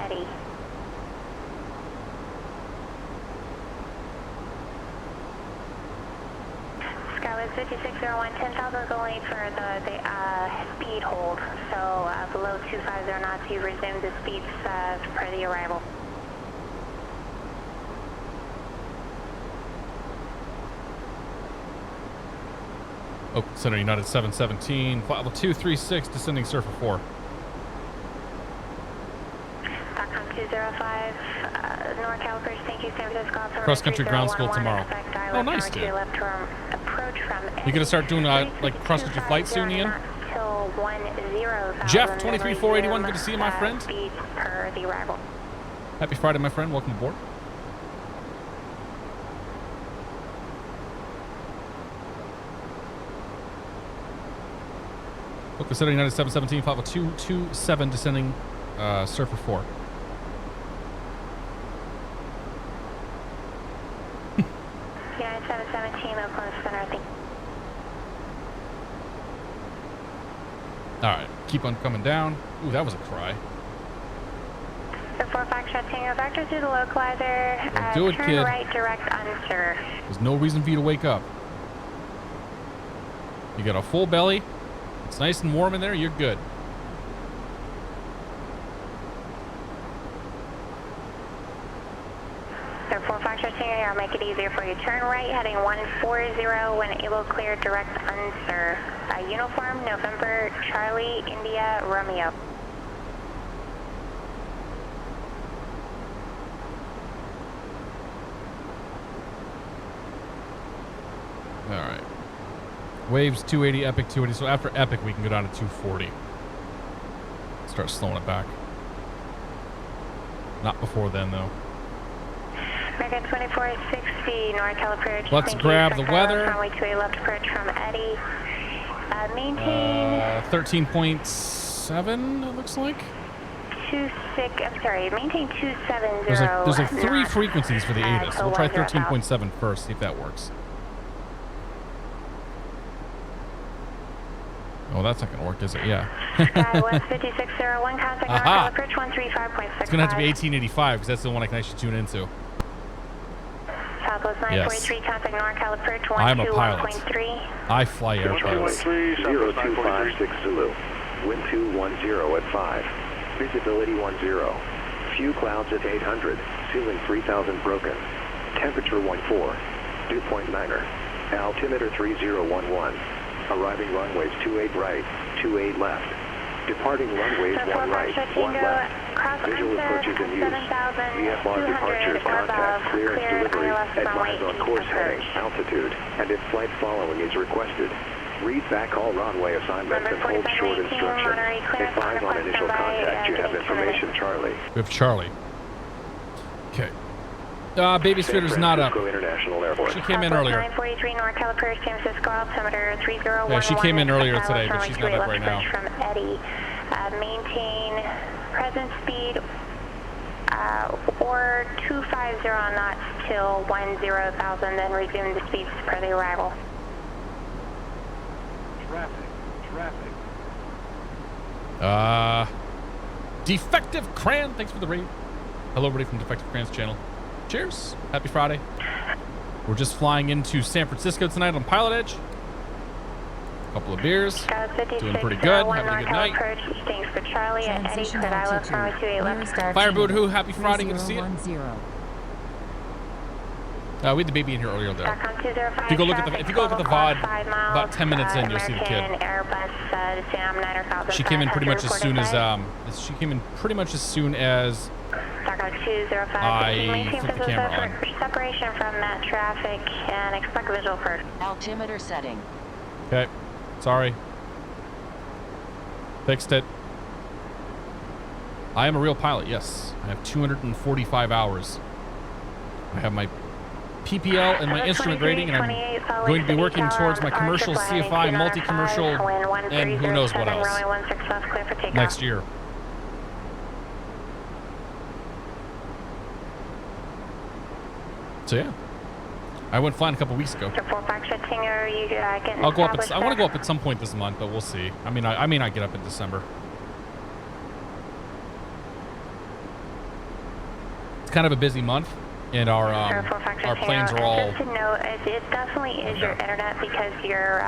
Southwest 5601, 10,000 is only for the speed hold. So below 250 knots, you resume the speeds per the arrival. Oh, Center United 717, flight level 236, descending Surfer 4. Stockholm 205, NorCal Bridge, thank you, San Francisco. Cross country ground school tomorrow. Oh, nice, dude. You gonna start doing like cross country flights soon, Ian? Jeff 23481, good to see you, my friend. Happy Friday, my friend. Welcome aboard. Book Center United 717, flight level 227, descending Surfer 4. United 717, Oakland Center, I think. Alright, keep on coming down. Ooh, that was a cry. The 4 Foxtrot Tango Vector to the localizer. Do it, turn kid. right, direct unsir. There's no reason for you to wake up. You got a full belly. It's nice and warm in there. You're good. So 4 Foxtrot Tango here, I'll make it easier for you. Turn right, heading 140 when able, clear, direct unsir. Uniform, November, Charlie, India, Romeo. Alright. Waves 280, Epic 280. So after Epic, we can go down to 240. Start slowing it back. Not before then, though. American 2460, NorCal approach. Let's grab the weather. Runway 28 left approach from Eddie. Maintain 13.7, it looks like. 26, I'm sorry, maintain 270. There's like 3 frequencies for the ATIS. So we'll try 13.7 first, see if that works. Oh, that's not going to work, is it? Yeah. Skywest 5601, contact NorCal approach 135.65. It's going to have to be 1885 because that's the one I can actually tune into. Southwest 943, contact NorCal approach 121.3. I'm a pilot. I fly airplanes. 0256 Zulu. Wind 210 at 5. Visibility 10. Few clouds at 800. Ceiling 3000 broken. Temperature 14. Dew point 9er. Altimeter 3011. Arriving runways 28 right, 28 left. Departing runways 1 right, 1 left. Visual approaches in use. VFR departures, contact, clearance, delivery, advise on course heading, altitude, and if flight following is requested. Read back all runway assignments and hold short instructions. Advise on initial contact. You have information, Charlie. We have Charlie. Okay. Babysitter's not up. International Airport. She came in earlier. 943 NorCal approach, San Francisco, altimeter 3011. Yeah, she came in earlier today, but she's not up right now. From Eddie. Maintain present speed or 250 knots till 10,000, then resume the speeds per the arrival. Traffic. Defective Cran, thanks for the raid. Hello, everybody from Defective Cran's channel. Cheers. Happy Friday. We're just flying into San Francisco tonight on PilotEdge. A couple of beers. Doing pretty good. Having a good night. Fireboot who, happy Friday. Good to see you. We had the baby in here earlier though. If you go look at the VOD, about 10 minutes in, you'll see the kid. She came in pretty much as soon as I flipped the camera on. Separation from that traffic and expect visual first. Altimeter setting. Okay. Sorry. Fixed it. I am a real pilot, yes. I have 245 hours. I have my PPL and my instrument rating, and I'm going to be working towards my commercial CFI, multi-commercial, and who knows what else next year. So yeah, I went flying a couple weeks ago. I'll go up. I want to go up at some point this month, but we'll see. I mean, I may not get up in December. It's kind of a busy month. And our planes are all... Just to note, it definitely is your internet because your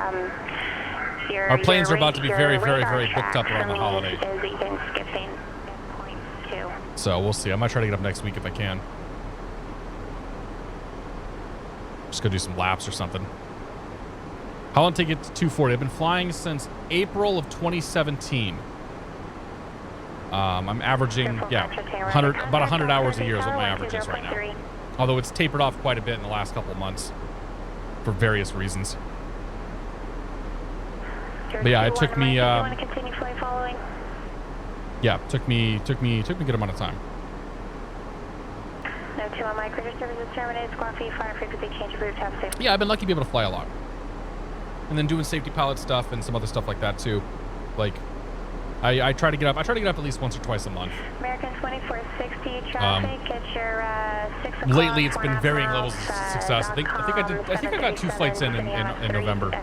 our planes are about to be very, very, very booked up around the holiday. Is that you can skip in point 2. So we'll see. I might try to get up next week if I can. Just go do some laps or something. How long did it take it to 240? I've been flying since April of 2017. I'm averaging, yeah, about 100 hours a year is what my average is right now. Although it's tapered off quite a bit in the last couple of months for various reasons. But yeah, it took me. Yeah, took me a good amount of time. No 2 on my cruiser services terminated. Squawk V, fire frequency change of route, have safety. Yeah, I've been lucky to be able to fly a lot, and then doing safety pilot stuff and some other stuff like that too. Like, I try to get up. I try to get up at least once or twice a month. American 2460 traffic at your 6 o'clock. Lately, it's been varying levels of success. I think I got 2 flights in November,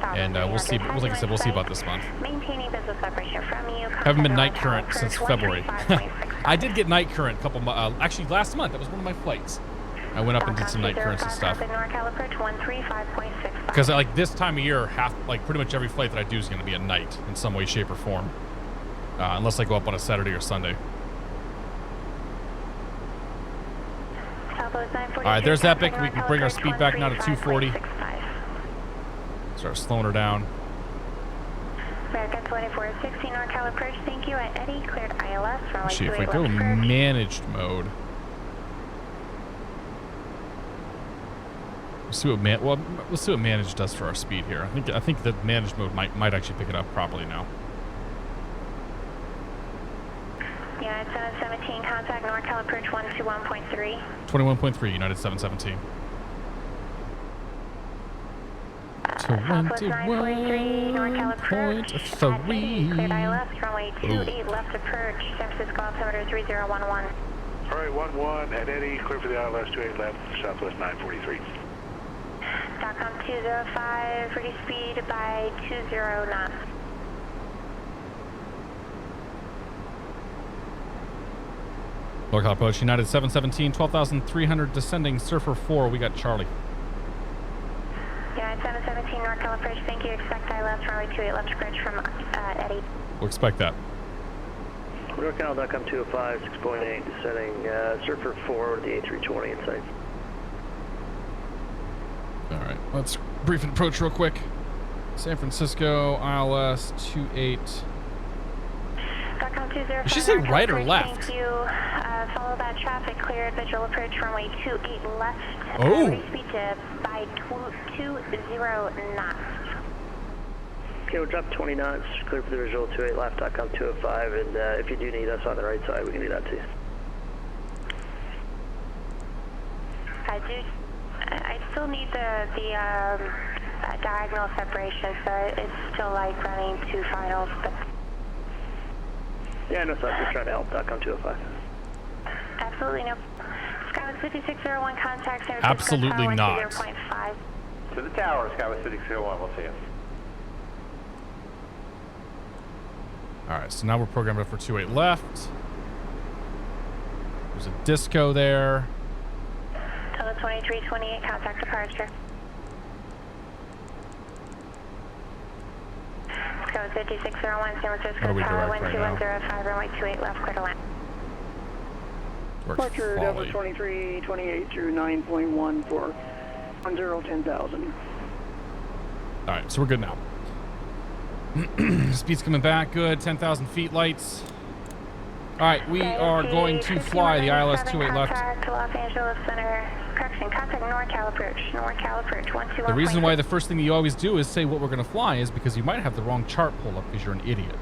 and we'll see. Like I said, we'll see about this month. Maintaining business operation from you. Haven't been night current since February. I did get night current a couple actually last month. That was one of my flights. I went up and did some night currents and stuff. Because like this time of year, pretty much every flight that I do is going to be at night in some way, shape, or form, unless I go up on a Saturday or Sunday. All right, there's Epic. We can bring our speed back now to 240. Start slowing her down. American 2460 NorCal approach. Thank you. At Eddie, cleared ILS. Actually, if we go managed mode. Let's see what managed does for our speed here. I think that managed mode might actually pick it up properly now. United 717, contact NorCal approach 121.3. 21.3, United 717. 21.3. Cleared ILS, runway 28 left approach, San Francisco altimeter 3011. All right, 11 at Eddie, clear for the ILS 28 left, Southwest 943. .com 205, ready speed by 20 knots. Local approach, United 717, 12,300 descending, Surfer 4, we got Charlie. United 717, NorCal approach, thank you, expect ILS, runway 28 left approach from Eddie. We'll expect that. NorCal.com 205, 6.8, descending, Surfer 4 with the A320 in sight. All right, let's brief and approach real quick. San Francisco, ILS 28. Did she say right or left? Thank you. Follow that traffic cleared. Visual approach runway 28 left. Oh. Speed to by 20 knots. Okay, we'll drop 20 knots. Clear for the visual 28 left. .com 205. And if you do need us on the right side, we can do that too. I still need the diagonal separation, so it's still like running 2 finals, but... Yeah, no, so I'm just trying to help. .com 205. Absolutely no. Skywest 5601, contact San Francisco. Absolutely not. 0.5. To the tower, Skywest 5601, we'll see you. All right, so now we're programmed up for 28 left. There's a disco there. Total 2328, contact departure. Skywest 5601, San Francisco Tower, 12105, runway 28 left, clear to land. Departure Delta 2328 through 9.14, 10,000. All right, so we're good now. Speed's coming back, good, 10,000 feet, lights. All right, we are going to fly the ILS 28 left. Contact Los Angeles Center. Correction, contact NorCal approach. NorCal approach, 121. The reason why the first thing you always do is say what we're going to fly is because you might have the wrong chart pulled up because you're an idiot.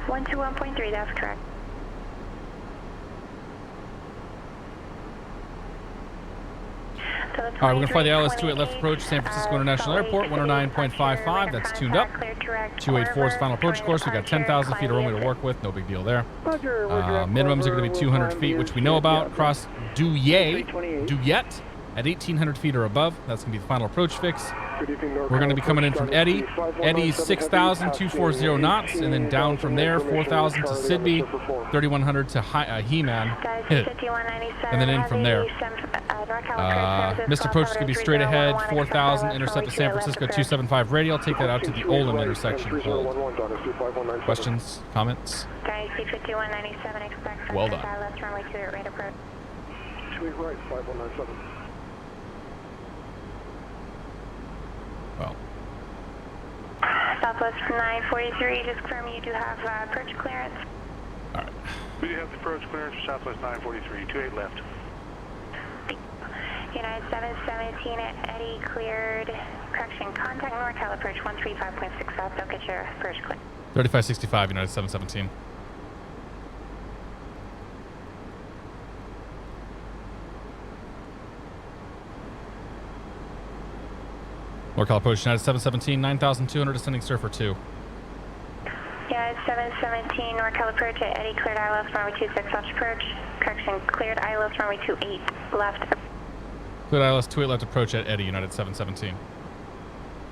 121.3, that's correct. All right, we're going to fly the ILS 28 left approach, San Francisco International Airport, 109.55. That's tuned up. 284 is final approach course. We've got 10,000 feet of runway to work with. No big deal there. Minimums are going to be 200 feet, which we know about. Cross Duyet at 1,800 feet or above. That's going to be the final approach fix. We're going to be coming in from Eddie. Eddie's 6,000, 240 knots, and then down from there, 4,000 to Sidby, 3,100 to He-Man, and then in from there. Missed approach is going to be straight ahead, 4,000, intercept to San Francisco 275 radial. Take that out to the Oldham intersection. Hold. Questions? Comments? Well done. Right, 5197. Well. Southwest 943, just confirm you do have approach clearance. All right. We do have the approach clearance for Southwest 943, 28 left. United 717 at Eddie cleared. Correction, contact NorCal approach 135.65. Don't get your approach clear. 3565, United 717. NorCal approach, United 717, 9,200 descending Surfer 2. United 717, NorCal approach at Eddie, cleared ILS runway 26 left approach. Correction, cleared ILS runway 28 left. Cleared ILS 28 left approach at Eddie, United 717.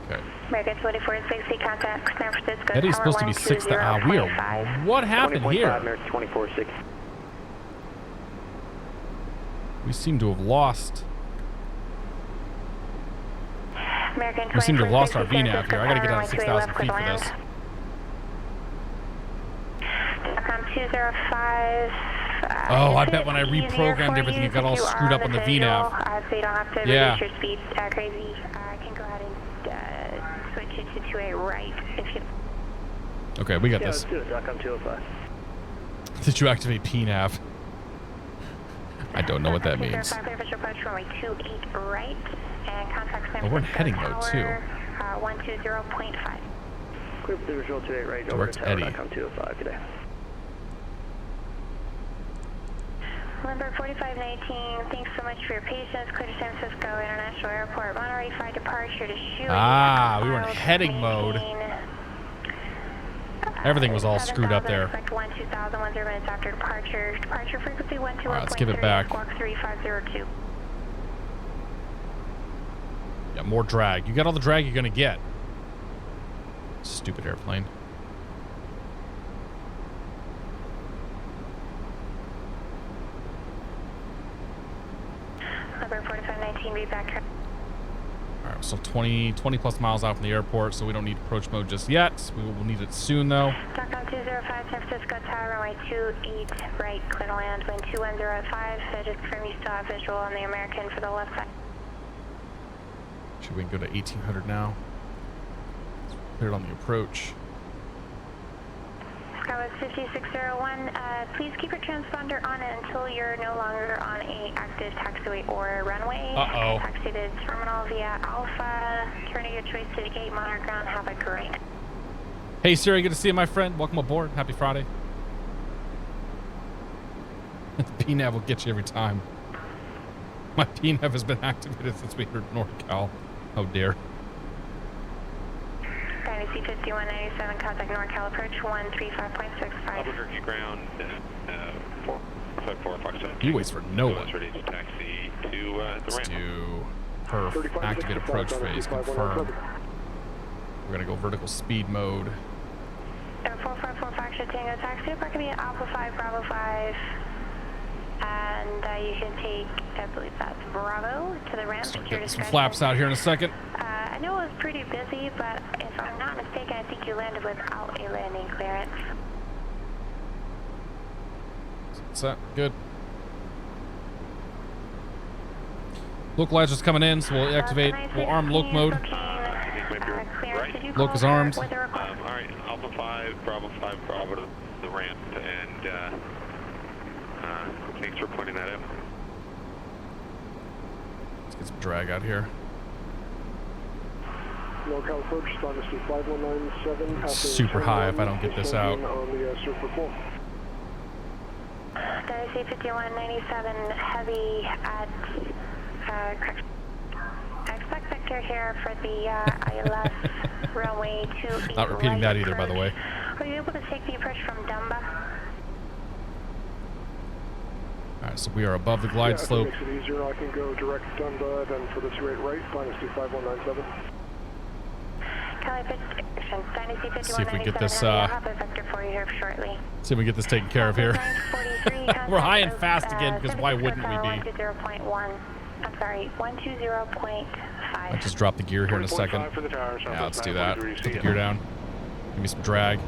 Okay. American 2460, contact San Francisco. Eddie's supposed to be 6,000. We are. What happened here? American 2460. We seem to have lost. American We seem to have lost our VNAV here. I gotta get down to 6,000 feet for this. 205. Oh, I bet when I reprogrammed everything, it got all screwed up on the VNAV. So you don't have to reduce your speed crazy. I can go ahead and switch it to a right if you. Okay, we got this. .com 205. Did you activate PNAV? I don't know what that means. Oh, we're in heading mode too. 120.5. Clear for the visual 28 right. Over to Eddie. .com 205 today. Number 4519, thanks so much for your patience. Clear to San Francisco International Airport. Monterey 5 departure to shoot. Ah, we were in heading mode. Everything was all screwed up there. 2000, 10 minutes after departure. Departure frequency 120.3. All right, let's give it back. Squawk 3502. Yeah, more drag. You got all the drag you're gonna get. Stupid airplane. Number 4519, be back. All right, so 20 plus miles out from the airport, so we don't need approach mode just yet. We will need it soon, though. Stockholm 205, San Francisco Tower, runway 28 right, clear to land, wind 210.5. So just confirm you still have visual on the American for the left side. Should we go to 1800 now? Clear it on the approach. Skywest 5601, please keep your transponder on until you're no longer on a active taxiway or runway. Uh-oh. Taxi to terminal via Alpha. Turning your choice to the gate, monitor ground. Have a great night. Hey Siri, good to see you, my friend. Welcome aboard. Happy Friday. The PNAV will get you every time. My PNAV has been activated since we heard NorCal. Oh dear. Dynasty 5197, contact NorCal approach 135.65. Albuquerque ground, 454 Fox. He waits for no one. Ready to taxi to the Let's ramp. do perf. Activate approach phase. Confirm. We're gonna go vertical speed mode. 454 Fox Tango taxi, park me at Alpha 5, Bravo 5. And you can take, I believe that's Bravo, to the ramp. Start getting some flaps out here in a second. I know it was pretty busy, but if I'm not mistaken, I think you landed without a landing clearance. Set. Good. Localizer's coming in, so we'll activate. We'll arm loc mode. Loc is armed. All right, Alpha 5, Bravo to the ramp, and thanks for pointing that out. Let's get some drag out here. NorCal approach, Dynasty 5197. Super high if I don't get this out. On the Surfer 4. Dynasty 5197, heavy at, correction. I expect vector here for the ILS runway 28. Not repeating that either, by the way. Are you able to take the approach from Dumba? Alright, so we are above the glide slope. Makes it easier. I can go direct Dumba, then for the 28 right, Dynasty 5197. See if we get this. See if we get this taken care of here. We're high and fast again because why wouldn't we be? I'm sorry, 120.5. I just dropped the gear here in a second. Yeah, let's do that. Put the gear down. Give me some drag.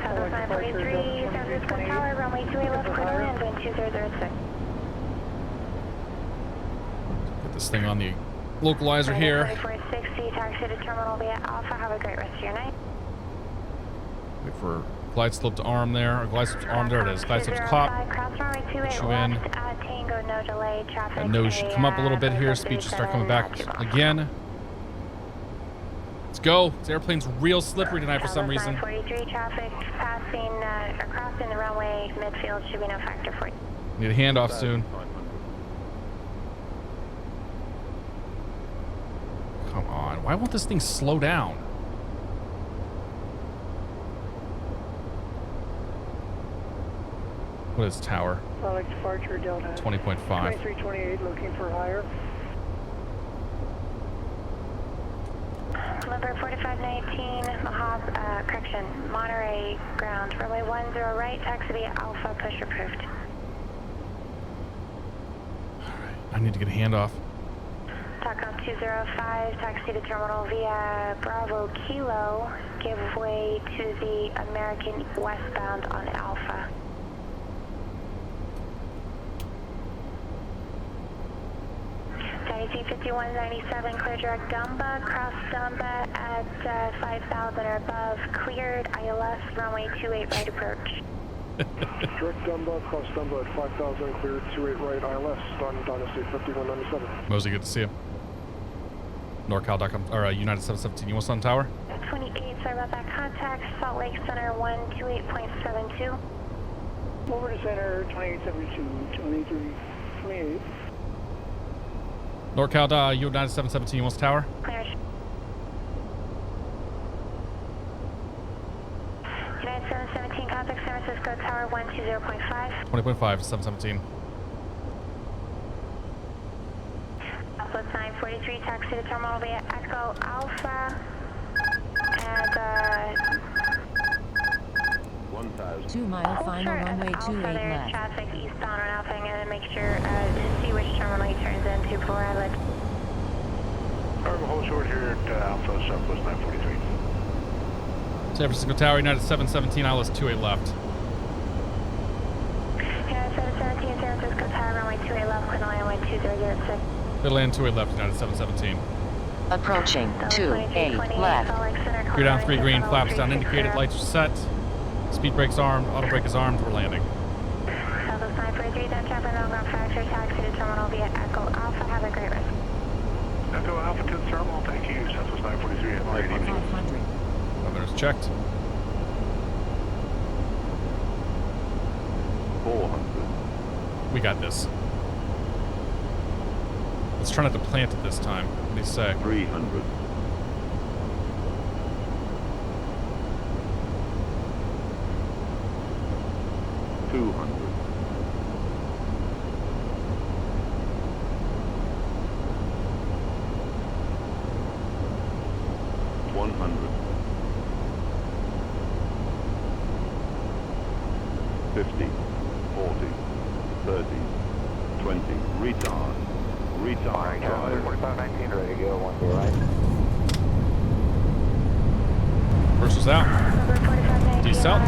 Southwest 943, San Francisco Tower, runway 28 left, clear to land, wind 2006. Put this thing on the localizer here. 2460, taxi to terminal via Alpha. Have a great rest of your night. Wait for glide slope to arm there. Or glide slope to arm, there it is. Glide slope to cop. Put you in. That nose should come up a little bit here. Speed should start coming back again. Let's go. This airplane's real slippery tonight for some reason. 43 traffic passing or crossing the runway midfield should be no factor for you. Need a handoff soon. Come on. Why won't this thing slow down? What is tower? Product departure Delta. 20.5. 2328 looking for higher. Number 4519, correction, Monterey ground, runway 10 right, taxi via Alpha, push approved. Alright, I need to get a handoff. Takeoff 205, taxi to terminal via Bravo Kilo, give way to the American westbound on Alpha. ATC 5197, clear direct Dumba, cross Dumba at 5,000 or above, cleared ILS, runway 28 right approach. Direct Dumba, cross Dumba at 5,000, cleared 28 right ILS, on Dynasty 5197. Mosey, good to see you. NorCal.com, or United 717, you want on tower? 28, sorry about that, contact, Salt Lake Center 128.72. Over to center 2872, 2328. NorCal, United 717, you want tower? Cleared. United 717, contact San Francisco Tower 120.5. 20.5, 717. Southwest 943, taxi to terminal via Echo Alpha. And 2 mile final runway 28 left. Traffic eastbound on Alpha. I'm going to make sure to see which terminal he turns into before I let. Cargo hold short here at Alpha, Southwest 943. San Francisco Tower, United 717, ILS 28 left. United 717, San Francisco Tower, runway 28 left, clear to land, wind 2006. Clear land 28 left, United 717. Approaching 28 left. Gear down 3 green, flaps down indicated, lights are set. Speed brake's armed, auto brake is armed, we're landing. Southwest 943, then traffic Melbourne Fracture, taxi to terminal via Echo Alpha. Have a great rest. Echo Alpha to the terminal, thank you. Southwest 943, have a great evening. 500. Weather's checked. 400. We got this. Let's try not to plant it this time. What do you say? 300. 200. 100. 50. 40. 30. 20. Retard. Retard. 4519 ready to go, 10 right. First was out. Decel.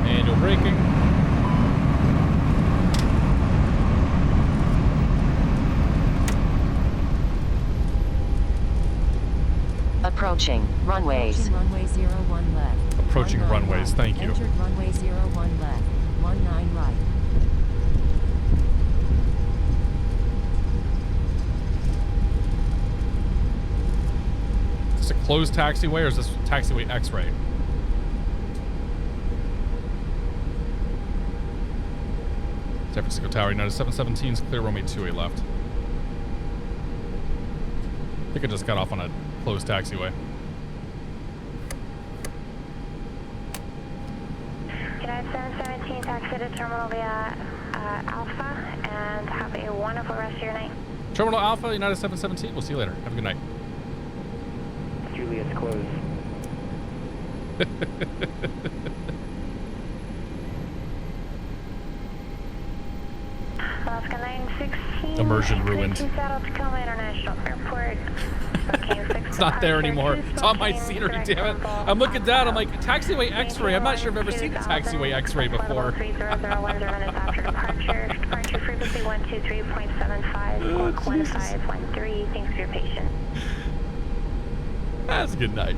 Manual braking. Approaching runways. Runway 01 left. Approaching 19 runways, right. thank you. Entered runway 01 left. 19 right. Is this a closed taxiway or is this taxiway X-ray? San Francisco Tower, United 717's clear runway 28 left. I think I just got off on a closed taxiway. United 717, taxi to terminal via Alpha, and have a wonderful rest of your night. Terminal Alpha, United 717. We'll see you later. Have a good night. Juliet's closed. Alaska 916. Immersion ruined. Tacoma International Airport. It's not there anymore. It's on my scenery, damn it. I'm looking down, I'm like, taxiway X-ray. I'm not sure I've ever seen the taxiway X-ray before. Departure frequency 123.75, squawk 1513. Thanks for your patience. That's a good night.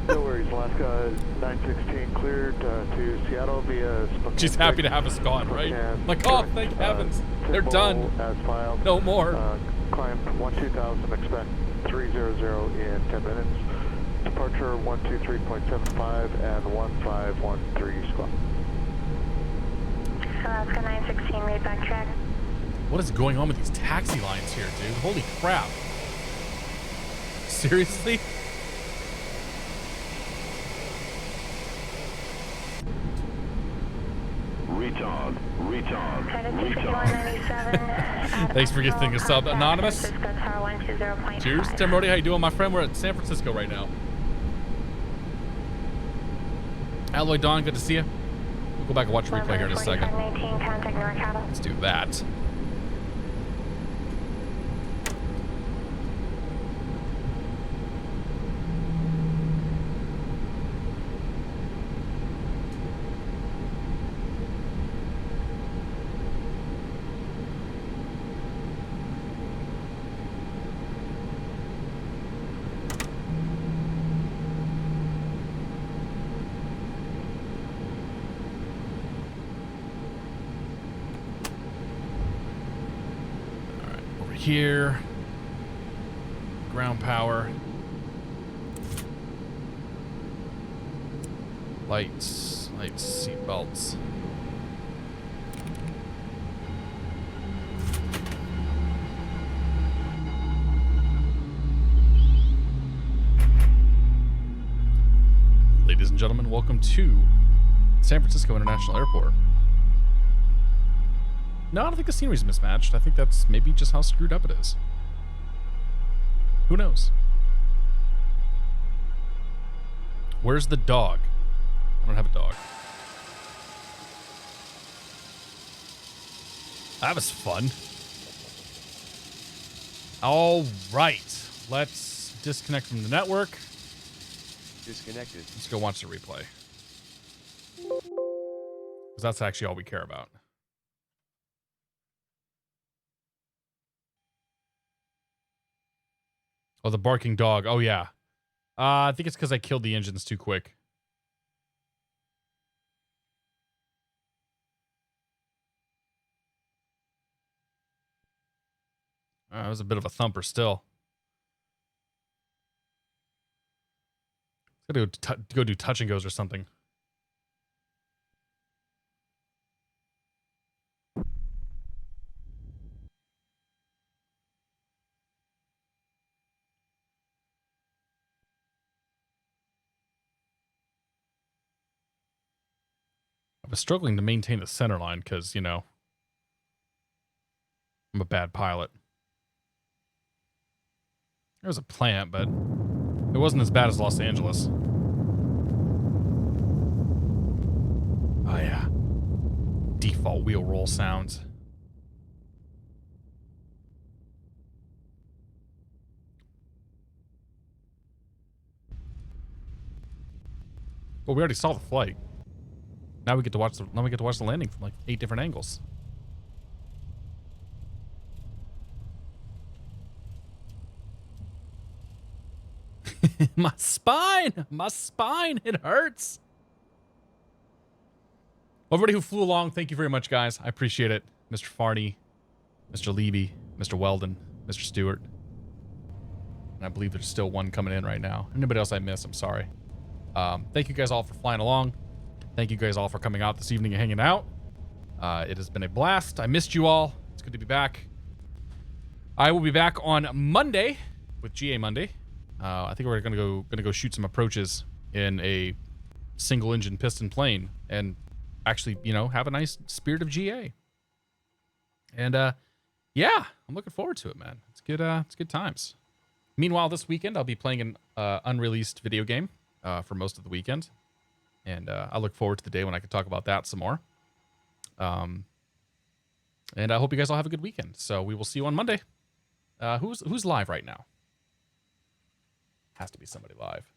No worries, Alaska 916 cleared to Seattle via Spokane. She's happy to have us gone, right? Like, oh, thank heavens. They're done. As filed. No more. Climb 12000, expect 300 in 10 minutes. Departure 123.75 and 1513 squawk. Alaska 916, read back track. What is going on with these taxi lines here, dude? Holy crap. Seriously? Retard. Thanks for gifting a sub, Anonymous. Cheers. Tim Brody, how you doing, my friend? We're at San Francisco right now. Alloy Dawn, good to see you. We'll go back and watch the replay here in a second. Let's do that. Here, ground power, lights, seat belts. Ladies and gentlemen, welcome to San Francisco International Airport. No, I don't think the scenery's mismatched. I think that's maybe just how screwed up it is. Who knows? Where's the dog? I don't have a dog. That was fun. All right. Let's disconnect from the network. Disconnected. Let's go watch the replay. Because that's actually all we care about. Oh, the barking dog. Oh, yeah. I think it's because I killed the engines too quick. It was a bit of a thumper still. Gotta go do touch and goes or something. I was struggling to maintain the center line because, you know, I'm a bad pilot. There was a plant, but it wasn't as bad as Los Angeles. Oh, yeah. Default wheel roll sounds. Well, we already saw the flight. Now we get to watch the landing from like 8 different angles. My spine, it hurts. Everybody who flew along, thank you very much, guys. I appreciate it. Mr. Farney, Mr. Levy, Mr. Weldon, Mr. Stewart. And I believe there's still one coming in right now. Anybody else I miss, I'm sorry. Thank you guys all for flying along. Thank you guys all for coming out this evening and hanging out. It has been a blast. I missed you all. It's good to be back. I will be back on Monday with GA Monday. I think we're gonna go shoot some approaches in a single engine piston plane. And actually, you know, have a nice spirit of GA. And yeah, I'm looking forward to it, man. It's good times. Meanwhile, this weekend I'll be playing an unreleased video game for most of the weekend, and I look forward to the day when I can talk about that some more. And I hope you guys all have a good weekend. So we will see you on Monday. Who's live right now? Has to be somebody live.